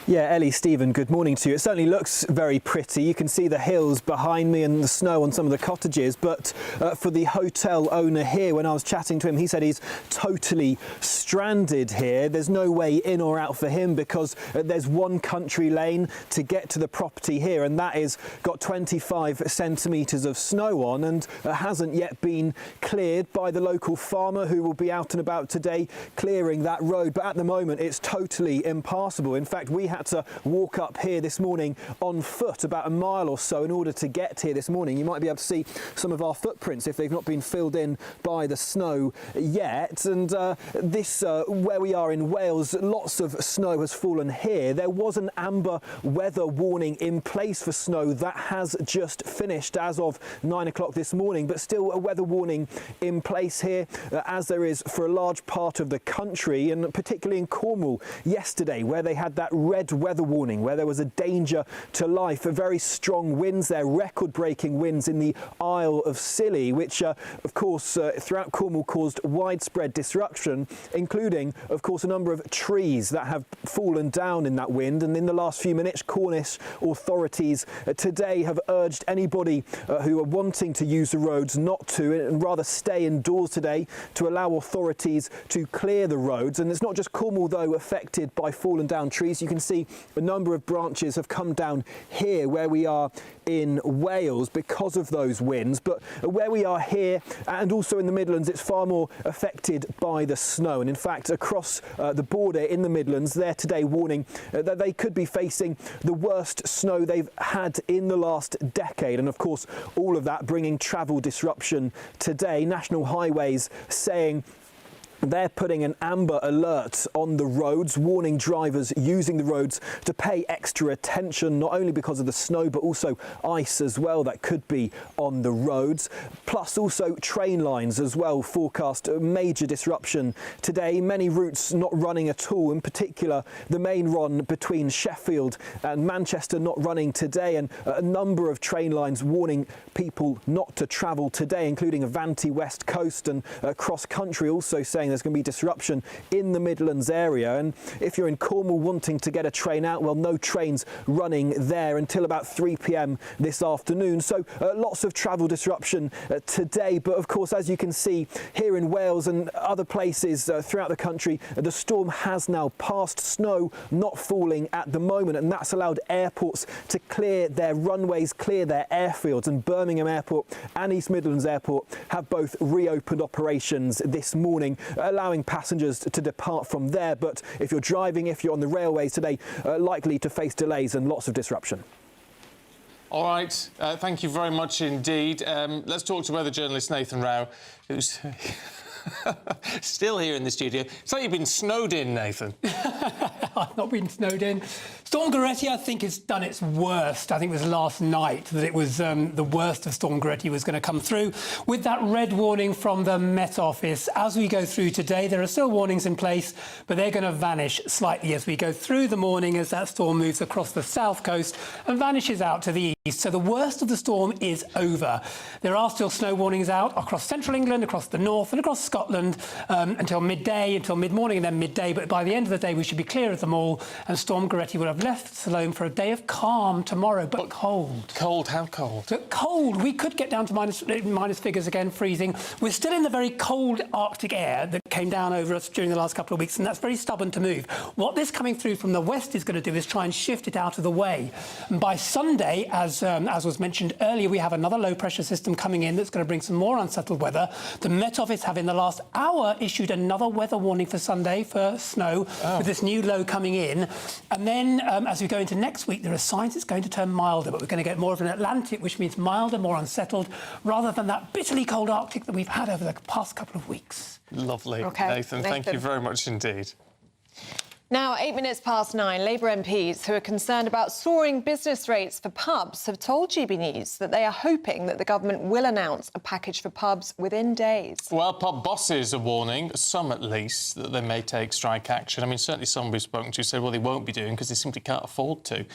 Yeah, Ellie, Stephen, good morning to you. It certainly looks very pretty. You can see the hills behind me and the snow on some of the cottages. But for the hotel owner here, when I was chatting to him, he said he's totally stranded here. There's no way in or out for him because there's one country lane to get to the property here, and that is got 25 centimetres of snow on and hasn't yet been cleared by the local farmer who will be out and about today clearing that road. But at the moment, it's totally impassable. In fact, we had to walk up here this morning on foot about a mile or so in order to get here this morning. You might be able to see some of our footprints if they've not been filled in by the snow yet. And where we are in Wales, lots of snow has fallen here. There was an amber weather warning in place for snow that has just finished as of 9 o'clock this morning, but still a weather warning in place here as there is for a large part of the country, and particularly in Cornwall yesterday, where they had that red weather warning, where there was a danger to life. Very strong winds there, record-breaking winds in the Isle of Scilly, which of course throughout Cornwall caused widespread disruption, including of course a number of trees that have fallen down in that wind. And in the last few minutes, Cornish authorities today have urged anybody who are wanting to use the roads not to, and rather stay indoors today, to allow authorities to clear the roads. And it's not just Cornwall though affected by fallen down trees. You can see a number of branches have come down here where we are in Wales because of those winds, but where we are here and also in the Midlands, it's far more affected by the snow. And in fact, across the border in the Midlands, they're today warning that they could be facing the worst snow they've had in the last decade. And of course, all of that bringing travel disruption today. National Highways saying they're putting an amber alert on the roads, warning drivers using the roads to pay extra attention, not only because of the snow, but also ice as well that could be on the roads. Plus also train lines as well forecast major disruption today. Many routes not running at all, in particular the main run between Sheffield and Manchester not running today, and a number of train lines warning people not to travel today, including Avanti West Coast and cross country also saying there's going to be disruption in the Midlands area. And if you're in Cornwall wanting to get a train out, well, no trains running there until about 3 p.m. this afternoon. So lots of travel disruption today. But of course, as you can see here in Wales and other places throughout the country, the storm has now passed. Snow not falling at the moment, and that's allowed airports to clear their runways, clear their airfields. And Birmingham Airport and East Midlands Airport have both reopened operations this morning, allowing passengers to depart from there. But if you're driving, if you're on the railways today, likely to face delays and lots of disruption. All right, thank you very much indeed. Let's talk to weather journalist Nathan Rao, who's still here in the studio. It's like you've been snowed in, Nathan. I've not been snowed in. Storm Gerretti, I think, has done its worst. I think it was last night that it was the worst of Storm Gerretti was going to come through, with that red warning from the Met Office. As we go through today, there are still warnings in place, but they're going to vanish slightly as we go through the morning, as that storm moves across the south coast and vanishes out to the east. So the worst of the storm is over. There are still snow warnings out across central England, across the north and across Scotland until midday, until mid-morning and then midday. But by the end of the day, we should be clear of them all, and Storm Gerretti will have left Salome for a day of calm tomorrow, but cold. Cold? How cold? Cold. We could get down to minus figures again, freezing. We're still in the very cold Arctic air that came down over us during the last couple of weeks, and that's very stubborn to move. What this coming through from the west is going to do is try and shift it out of the way. And by Sunday, as was mentioned earlier, we have another low-pressure system coming in that's going to bring some more unsettled weather. The Met Office have in the last hour issued another weather warning for Sunday for snow, with this new low coming in. And then as we go into next week, there are signs it's going to turn milder, but we're going to get more of an Atlantic, which means milder, more unsettled, rather than that bitterly cold Arctic that we've had over the past couple of weeks. Lovely. OK, Nathan, thank you very much indeed. Now, 9:08, Labour MPs who are concerned about soaring business rates for pubs have told GB News that they are hoping that the government will announce a package for pubs within days. Well, pub bosses are warning, some at least, that they may take strike action. I mean, certainly some we've spoken to said, well, they won't be doing because they simply can't afford to.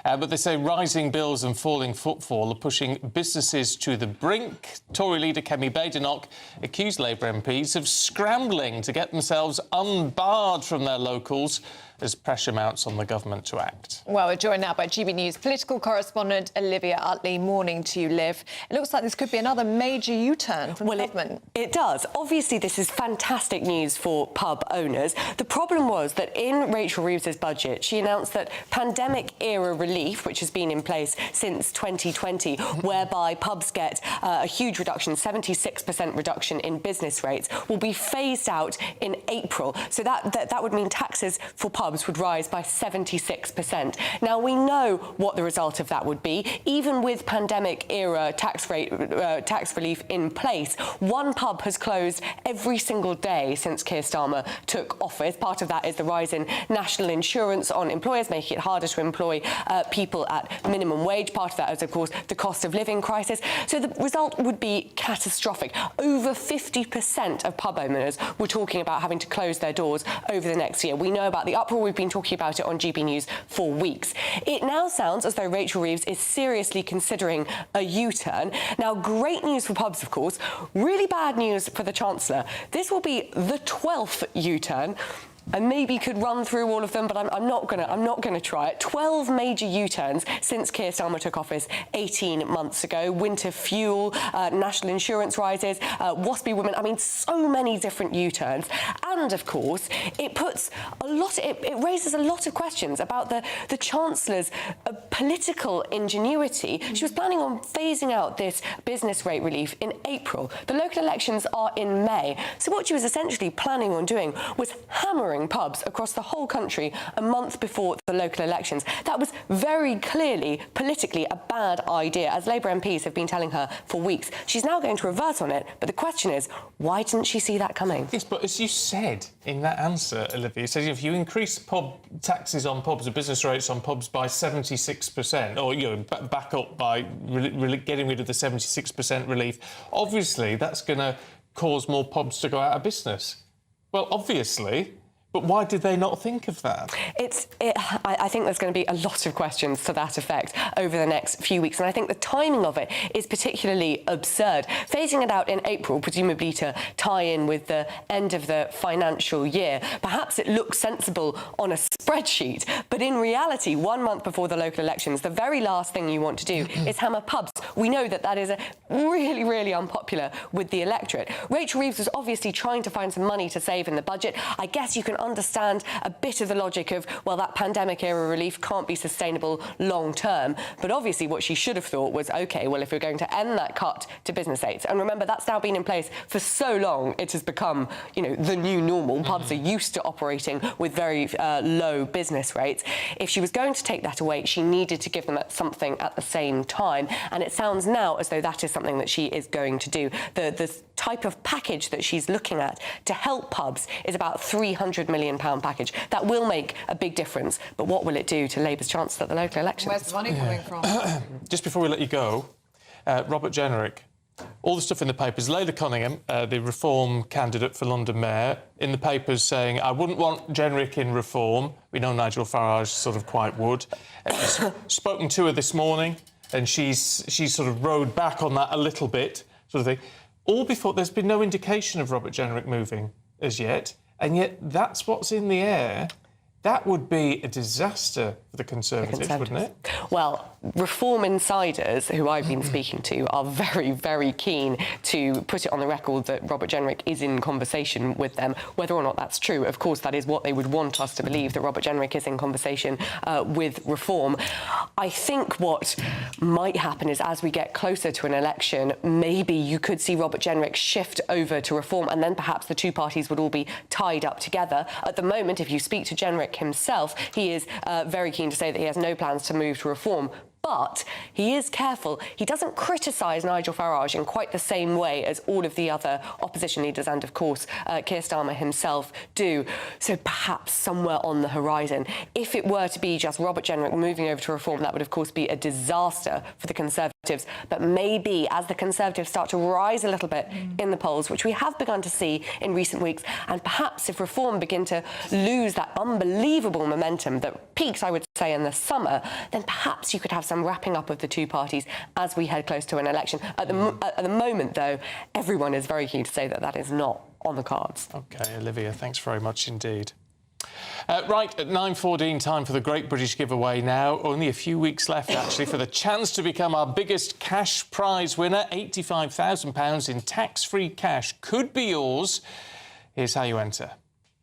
But they say rising bills and falling footfall are pushing businesses to the brink. Tory leader Kemi Badenoch accused Labour MPs of scrambling to get themselves unbarred from their locals as pressure mounts on the government to act. Well, we're joined now by GB News political correspondent Olivia Utley. Morning to you, Liv. It looks like this could be another major U-turn from the government. It does. Obviously, this is fantastic news for pub owners. The problem was that in Rachel Reeves's budget, she announced that pandemic-era relief, which has been in place since 2020, whereby pubs get a huge reduction, 76% reduction in business rates, will be phased out in April. So that would mean taxes for pubs would rise by 76%. Now, we know what the result of that would be. Even with pandemic-era tax relief in place, one pub has closed every single day since Keir Starmer took office. Part of that is the rise in national insurance on employers, making it harder to employ people at minimum wage. Part of that is, of course, the cost of living crisis. So the result would be catastrophic. Over 50% of pub owners were talking about having to close their doors over the next year. We know about the uproar. We've been talking about it on GB News for weeks. It now sounds as though Rachel Reeves is seriously considering a U-turn. Now, great news for pubs, of course. Really bad news for the Chancellor. This will be the 12th U-turn. I maybe could run through all of them, but I'm not gonna try it. 12 major U-turns since Keir Starmer took office 18 months ago. Winter fuel, national insurance rises, WASPy women. I mean, so many different U-turns. And of course, it raises a lot of questions about the Chancellor's political ingenuity. She was planning on phasing out this business rate relief in April. The local elections are in May. So what she was essentially planning on doing was hammering pubs across the whole country a month before the local elections. That was very clearly, politically, a bad idea, as Labour MPs have been telling her for weeks. She's now going to revert on it, but the question is, why didn't she see that coming? Yes, but as you said in that answer, Olivia, you said if you increase pub taxes on pubs, the business rates on pubs by 76%, or back up by getting rid of the 76% relief, obviously that's going to cause more pubs to go out of business. Well, obviously. But why did they not think of that? I think there's going to be a lot of questions to that effect over the next few weeks, and I think the timing of it is particularly absurd. Phasing it out in April, presumably to tie in with the end of the financial year, perhaps it looks sensible on a spreadsheet, but in reality, 1 month before the local elections, the very last thing you want to do is hammer pubs. We know that that is really, really unpopular with the electorate. Rachel Reeves was obviously trying to find some money to save in the budget. I guess you can understand a bit of the logic of, well, that pandemic-era relief can't be sustainable long-term. But obviously what she should have thought was, OK, well, if we're going to end that cut to business aids, and remember, that's now been in place for so long, it has become, you know, the new normal. Pubs are used to operating with very low business rates. If she was going to take that away, she needed to give them something at the same time. And it sounds now as though that is something that she is going to do. The type of package that she's looking at to help pubs is about £300 million package. That will make a big difference, but what will it do to Labour's chances at the local elections? Where's the money coming from? Just before we let you go, Robert Jenrick, all the stuff in the papers, Leila Cunningham, the Reform candidate for London Mayor, in the papers saying, I wouldn't want Jenrick in Reform. We know Nigel Farage sort of quite would. Spoken to her this morning, and she's sort of rode back on that a little bit, sort of thing. All before, there's been no indication of Robert Jenrick moving as yet, and yet that's what's in the air. That would be a disaster for the Conservatives, wouldn't it? Well, Reform insiders, who I've been speaking to, are very, very keen to put it on the record that Robert Jenrick is in conversation with them. Whether or not that's true, of course, that is what they would want us to believe, that Robert Jenrick is in conversation with Reform. I think what might happen is, as we get closer to an election, maybe you could see Robert Jenrick shift over to Reform, and then perhaps the two parties would all be tied up together. At the moment, if you speak to Jenrick himself, he is very keen to say that he has no plans to move to Reform. But he is careful. He doesn't criticise Nigel Farage in quite the same way as all of the other opposition leaders and, of course, Keir Starmer himself do. So perhaps somewhere on the horizon. If it were to be just Robert Jenrick moving over to Reform, that would, of course, be a disaster for the Conservatives. But maybe as the Conservatives start to rise a little bit in the polls, which we have begun to see in recent weeks, and perhaps if Reform begin to lose that unbelievable momentum that peaks, I would say, in the summer, then perhaps you could have some wrapping up of the two parties as we head close to an election. At the moment, though, everyone is very keen to say that that is not on the cards. OK, Olivia, thanks very much indeed. Right, at 9:14, time for the Great British Giveaway now. Only a few weeks left, actually, for the chance to become our biggest cash prize winner. £85,000 in tax-free cash could be yours. Here's how you enter.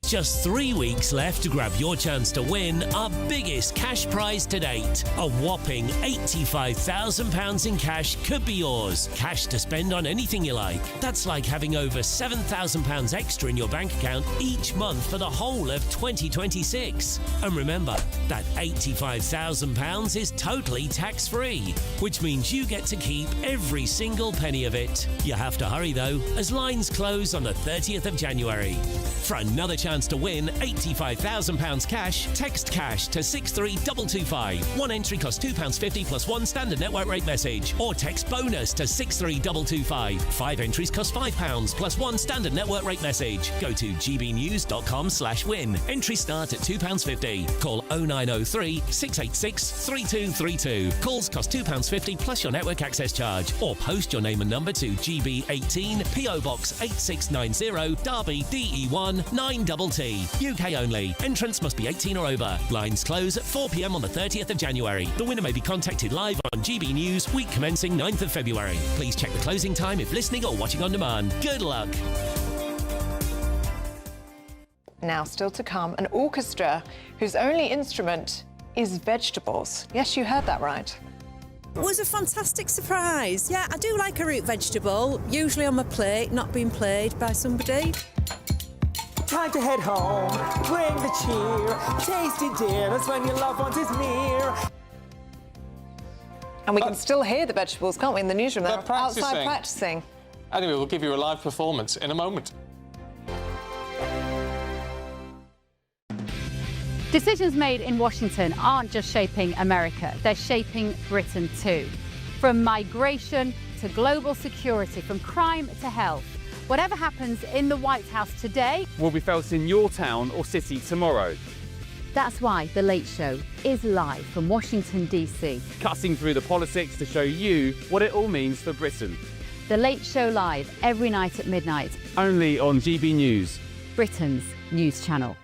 Just 3 weeks left to grab your chance to win our biggest cash prize to date. A whopping £85,000 in cash could be yours. Cash to spend on anything you like. That's like having over £7,000 extra in your bank account each month for the whole of 2026. And remember, that £85,000 is totally tax-free, which means you get to keep every single penny of it. You have to hurry, though, as lines close on the 30th of January. For another chance to win £85,000 cash, text cash to 63225. One entry costs £2.50 plus one standard network rate message. Or text bonus to 63225. 5 entries cost £5 plus one standard network rate message. Go to gbnews.com/win. Entries start at £2.50. Call 0903 686 3232. Calls cost £2.50 plus your network access charge. Or post your name and number to GB18 PO Box 8690 Derby DE1 9TT. UK only. Entrance must be 18 or over. Lines close at 4 p.m. on the 30th of January. The winner may be contacted live on GB News, week commencing 9th of February. Please check the closing time if listening or watching on demand. Good luck. Now, still to come, an orchestra whose only instrument is vegetables. Yes, you heard that right. It was a fantastic surprise. Yeah, I do like a root vegetable, usually on my plate, not being played by somebody. Time to head home, bring the cheer. Tasty dinners when your loved ones is near. And we can still hear the vegetables, can't we, in the newsroom? They're practicing. Outside practicing. Anyway, we'll give you a live performance in a moment. Decisions made in Washington aren't just shaping America, they're shaping Britain too. From migration to global security, from crime to health, Whatever happens in the White House today will be felt in your town or city tomorrow. That's why The Late Show is live from Washington, D.C. Cutting through the politics to show you what it all means for Britain. The Late Show live every night at midnight. Only on GB News, Britain's news channel.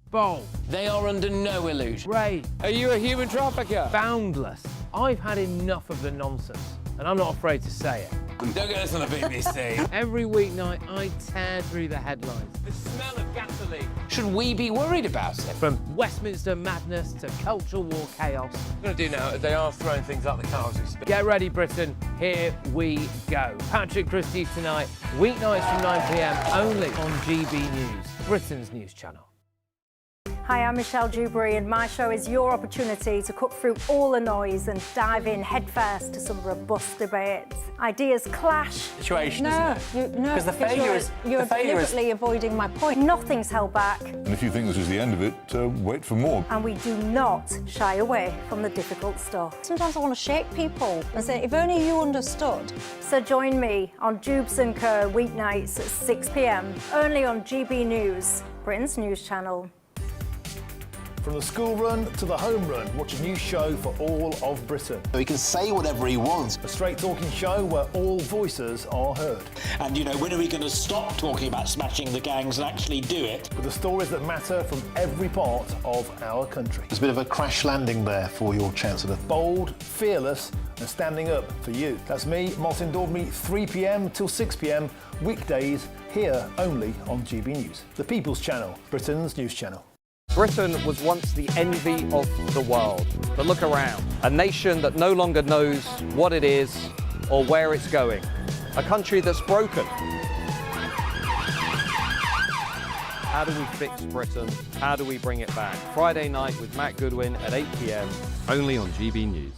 Bowl. They are under no illusion. Ray. Are you a human trafficker? Boundless. I've had enough of the nonsense, and I'm not afraid to say it. Don't get us on the BBC. Every weeknight, I tear through the headlines. The smell of gasoline. Should we be worried about it? From Westminster madness to cultural war chaos. What I'm going to do now is they are throwing things up the car as we speak. Get ready, Britain. Here we go. Patrick Christie's tonight, weeknights from 9 p.m, only on GB News, Britain's news channel. Hi, I'm Michelle Dewberry, and my show is your opportunity to cut through all the noise and dive in headfirst to some robust debates. Ideas clash. Situation, No, Because the failure is... You're deliberately avoiding my point. Nothing's held back, And if you think this is the end of it, wait for more. and we do not shy away from the difficult stuff. Sometimes I want to shake people and say, if only you understood. So join me on Jubes & Co. weeknights at 6 p.m, only on GB News, Britain's news channel. From the school run to the home run, watch a new show for all of Britain. He can say whatever he wants. A straight-talking show where all voices are heard. And, you know, when are we going to stop talking about smashing the gangs and actually do it? With the stories that matter from every part of our country. There's a bit of a crash landing there for your Chancellor. Bold, fearless and standing up for you. That's me, Martin Daubney, 3 p.m. till 6 p.m, weekdays, here only on GB News. The People's Channel, Britain's news channel. Britain was once the envy of the world. But look around. A nation that no longer knows what it is or where it's going. A country that's broken. How do we fix Britain? How do we bring it back? Friday night with Matt Goodwin at 8 p.m, only on GB News.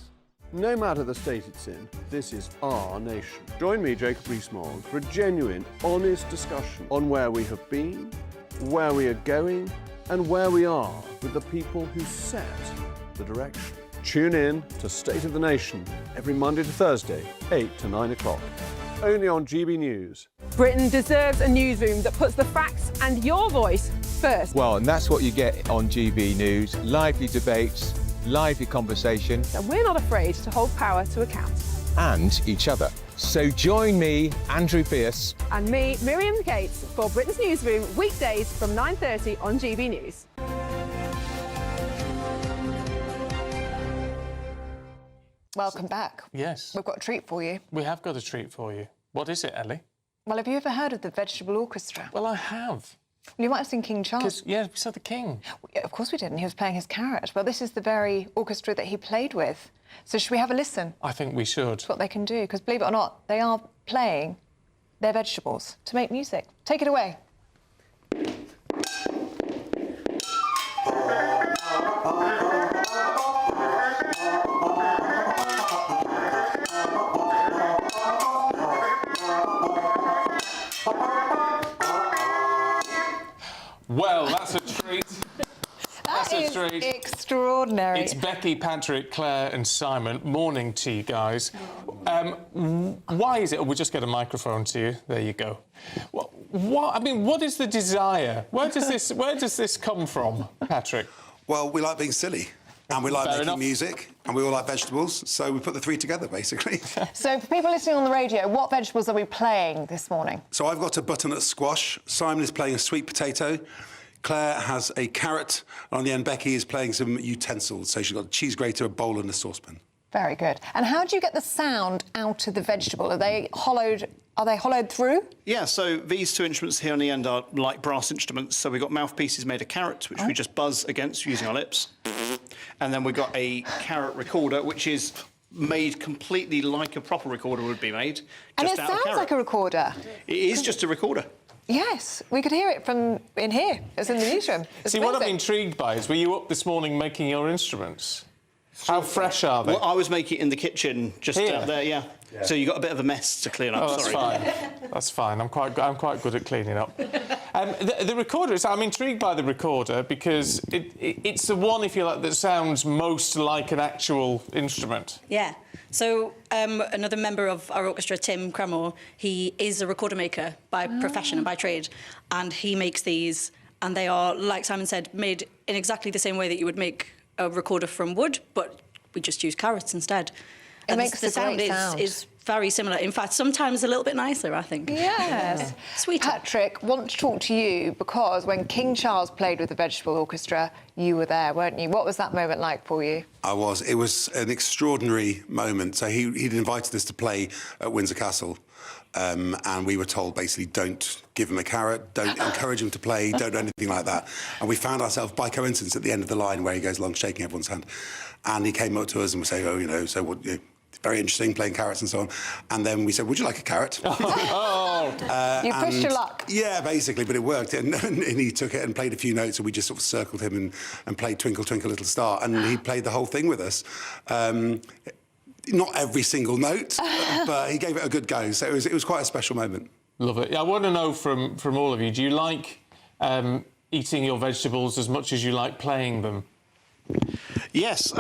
No matter the state it's in, this is our nation. Join me, Jacob Rees-Mogg, for a genuine, honest discussion on where we have been, where we are going, and where we are with the people who set the direction. Tune in to State of the Nation every Monday to Thursday, 8 to 9 o'clock, only on GB News. Britain deserves a newsroom that puts the facts and your voice first. Well, and that's what you get on GB News. Lively debates, lively conversation. And we're not afraid to hold power to account. And each other. So join me, Andrew Pierce. And me, Miriam Gates, for Britain's Newsroom, weekdays from 9:30 on GB News. Welcome back. Yes. We've got a treat for you. We have got a treat for you. What is it, Ellie? Well, have you ever heard of the Vegetable Orchestra? Well, I have. You might have seen King Charles. Yeah, we saw the King. Of course we didn't. He was playing his carrot. Well, this is the very orchestra that he played with. So should we have a listen? I think we should. That's what they can do, because believe it or not, they are playing their vegetables to make music. Take it away. Well, that's a treat. That is extraordinary. It's Becky, Patrick, Claire and Simon. Morning to you guys. Why is it... Oh, we'll just get a microphone to you. There you go. What? I mean, what is the desire? Where does this come from, Patrick? Well, we like being silly. And we like making music, and we all like vegetables, so we put the three together, basically. So, for people listening on the radio, what vegetables are we playing this morning? So I've got a butternut squash, Simon is playing a sweet potato, Claire has a carrot, and on the end, Becky is playing some utensils. So she's got a cheese grater, a bowl and a saucepan. Very good. And how do you get the sound out of the vegetable? Are they hollowed through? Yeah, so these two instruments here on the end are like brass instruments. So we've got mouthpieces made of carrot, which we just buzz against using our lips. And then we've got a carrot recorder, which is made completely like a proper recorder would be made. And just it out of sounds carrot. like a recorder. It is just a recorder. Yes, we could hear it from in here. It's in the newsroom. See, what I'm intrigued by is, were you up this morning making your instruments? How fresh are they? Well, I was making it in the kitchen, just Here? out there, yeah. So you got a bit of a mess to clean up. Oh, that's sorry. fine. That's fine. I'm quite good at cleaning up. The recorder, I'm intrigued by the recorder because it's the one, if you like, that sounds most like an actual instrument. Yeah. So another member of our orchestra, Tim Cramore, he is a recorder maker by profession and by trade, and he makes these, and they are, like Simon said, made in exactly the same way that you would make a recorder from wood, but we just use carrots instead. It makes the a great sound. is very similar. In fact, sometimes a little bit nicer, I think. Yes. Sweeter. Patrick, want to talk to you because when King Charles played with the Vegetable Orchestra, you were there, weren't you? What was that moment like for you? I was. It was an extraordinary moment. So he'd invited us to play at Windsor Castle. And we were told, basically, don't give him a carrot, don't encourage him to play, don't do anything like that. And we found ourselves, by coincidence, at the end of the line where he goes along shaking everyone's hand. And he came up to us and was saying, oh, you know, so what... very interesting, playing carrots and so on. And then we said, would you like a carrot? You pushed your luck. Yeah, basically, but it worked. And he took it and played a few notes, and we just sort of circled him and played Twinkle, Twinkle, Little Star. And he played the whole thing with us. Not every single note, but he gave it a good go. So it was quite a special moment. Love it. I want to know from all of you, do you like eating your vegetables as much as you like playing them? Yes,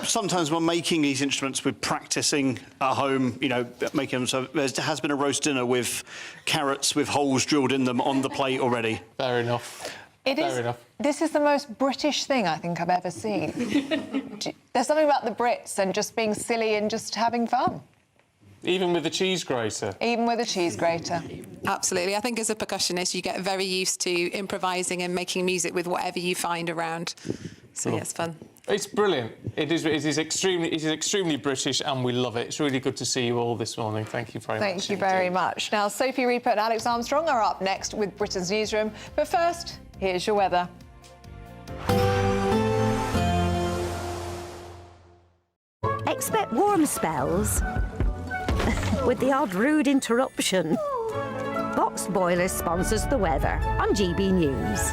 sometimes when making these instruments, we're practising at home, you know, making them. So there has been a roast dinner with carrots with holes drilled in them on the plate already. Fair enough. Fair enough. This is the most British thing I think I've ever seen. There's something about the Brits and just being silly and just having fun. Even with the cheese grater? Even with a cheese grater. Absolutely. I think as a percussionist, you get very used to improvising and making music with whatever you find around. So, yeah, it's fun. It's brilliant. It is extremely British, and we love it. It's really good to see you all this morning. Thank you very much. Thank you very much. Now, Sophie Reaper and Alex Armstrong are up next with Britain's Newsroom. But first, here's your weather. Expect warm spells with the odd rude interruption. Box Boilers sponsors the weather on GB News.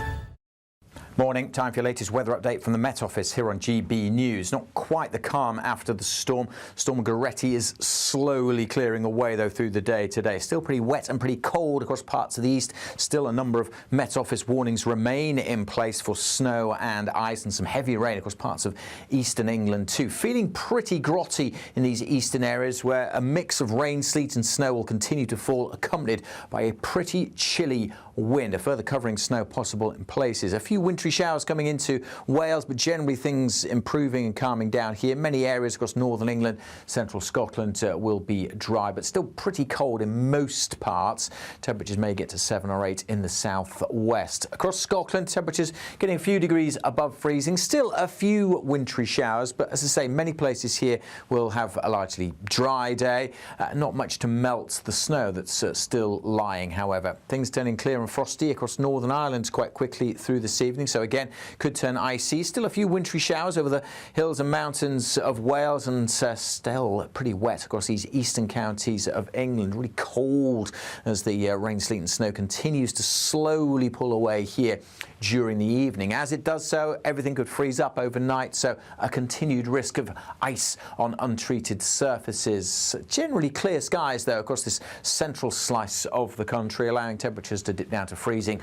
Morning, time for your latest weather update from the Met Office here on GB News. Not quite the calm after the storm. Storm Gerretti is slowly clearing away, though, through the day today. Still pretty wet and pretty cold across parts of the east. Still a number of Met Office warnings remain in place for snow and ice and some heavy rain across parts of eastern England too. Feeling pretty grotty in these eastern areas where a mix of rain, sleet and snow will continue to fall, accompanied by a pretty chilly wind. A further covering snow possible in places. A few wintry showers coming into Wales, but generally things improving and calming down here. Many areas across northern England, central Scotland will be dry, but still pretty cold in most parts. Temperatures may get to 7 or 8 in the southwest. Across Scotland, temperatures getting a few degrees above freezing. Still a few wintry showers, but as I say, many places here will have a largely dry day. Not much to melt the snow that's still lying, however. Things turning clear and frosty across Northern Ireland quite quickly through this evening, so again could turn icy. Still a few wintry showers over the hills and mountains of Wales, and still pretty wet across these eastern counties of England. Really cold as the rain, sleet and snow continues to slowly pull away here during the evening. As it does so, everything could freeze up overnight, so a continued risk of ice on untreated surfaces. Generally clear skies, though, across this central slice of the country, allowing temperatures to dip down to freezing,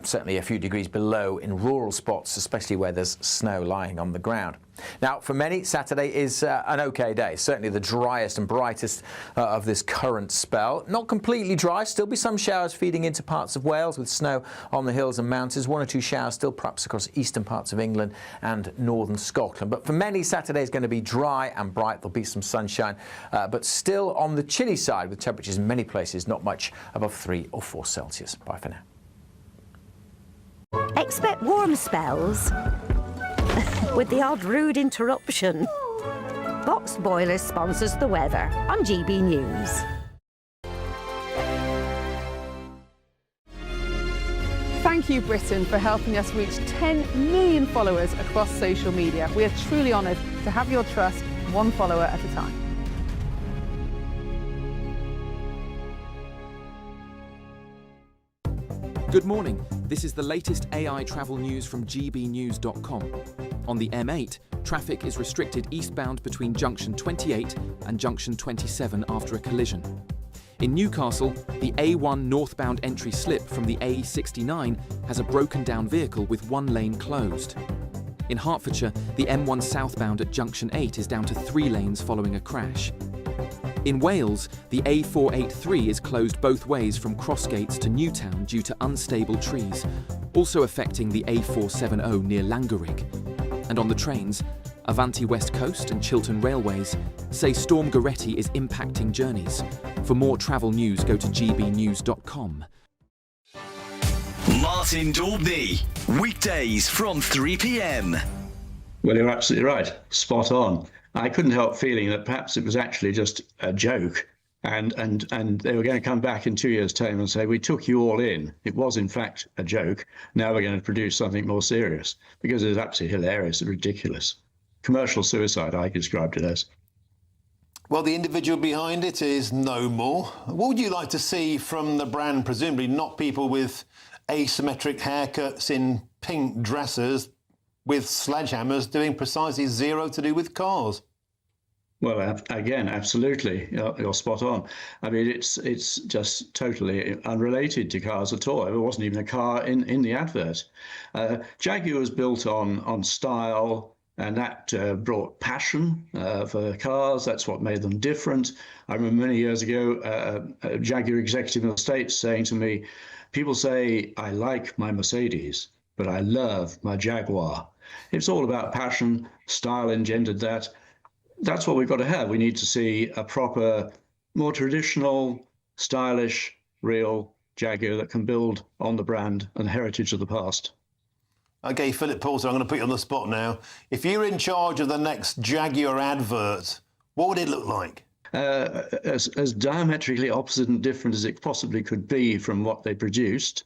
certainly a few degrees below in rural spots, especially where there's snow lying on the ground. Now, for many, Saturday is an OK day, certainly the driest and brightest of this current spell. Not completely dry, still be some showers feeding into parts of Wales with snow on the hills and mountains. 1 or 2 showers still perhaps across eastern parts of England and northern Scotland. But for many, Saturday is going to be dry and bright. There'll be some sunshine, but still on the chilly side with temperatures in many places not much above 3 or 4 Celsius. Bye for now. Expect warm spells with the odd rude interruption. Box Boilers sponsors the weather on GB News. Thank you, Britain, for helping us reach 10 million followers across social media. We are truly honoured to have your trust, one follower at a time. Good morning. This is the latest AI travel news from gbnews.com. On the M8, traffic is restricted eastbound between junction 28 and junction 27 after a collision. In Newcastle, the A1 northbound entry slip from the A69 has a broken down vehicle with one lane closed. In Hertfordshire, the M1 southbound at junction 8 is down to 3 lanes following a crash. In Wales, the A483 is closed both ways from Crossgates to Newtown due to unstable trees, also affecting the A470 near Langerig. And on the trains, Avanti West Coast and Chiltern Railways say Storm Gerretti is impacting journeys. For more travel news, go to gbnews.com. Martin Daubney, weekdays from 3 p.m. Well, you're absolutely right. Spot on. I couldn't help feeling that perhaps it was actually just a joke, and they were going to come back in 2 years' time and say, we took you all in. It was, in fact, a joke. Now we're going to produce something more serious, because it's absolutely hilarious and ridiculous. Commercial suicide, I described it as. Well, the individual behind it is no more. What would you like to see from the brand? Presumably not people with asymmetric haircuts in pink dresses with sledgehammers doing precisely zero to do with cars. Well, again, absolutely, you're spot on. I mean, it's just totally unrelated to cars at all. There wasn't even a car in the advert. Jaguar was built on style, and that brought passion for cars. That's what made them different. I remember many years ago, a Jaguar executive in the States saying to me, people say, I like my Mercedes, but I love my Jaguar. It's all about passion. Style engendered that. That's what we've got to have. We need to see a proper, more traditional, stylish, real Jaguar that can build on the brand and heritage of the past. OK, Philip Paulson, I'm going to put you on the spot now. If you're in charge of the next Jaguar advert, what would it look like? As diametrically opposite and different as it possibly could be from what they produced.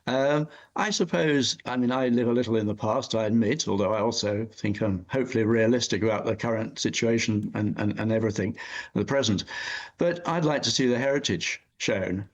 I suppose, I mean, I live a little in the past, I admit, although I also think I'm hopefully realistic about the current situation and everything, the present. But I'd like to see the heritage shown.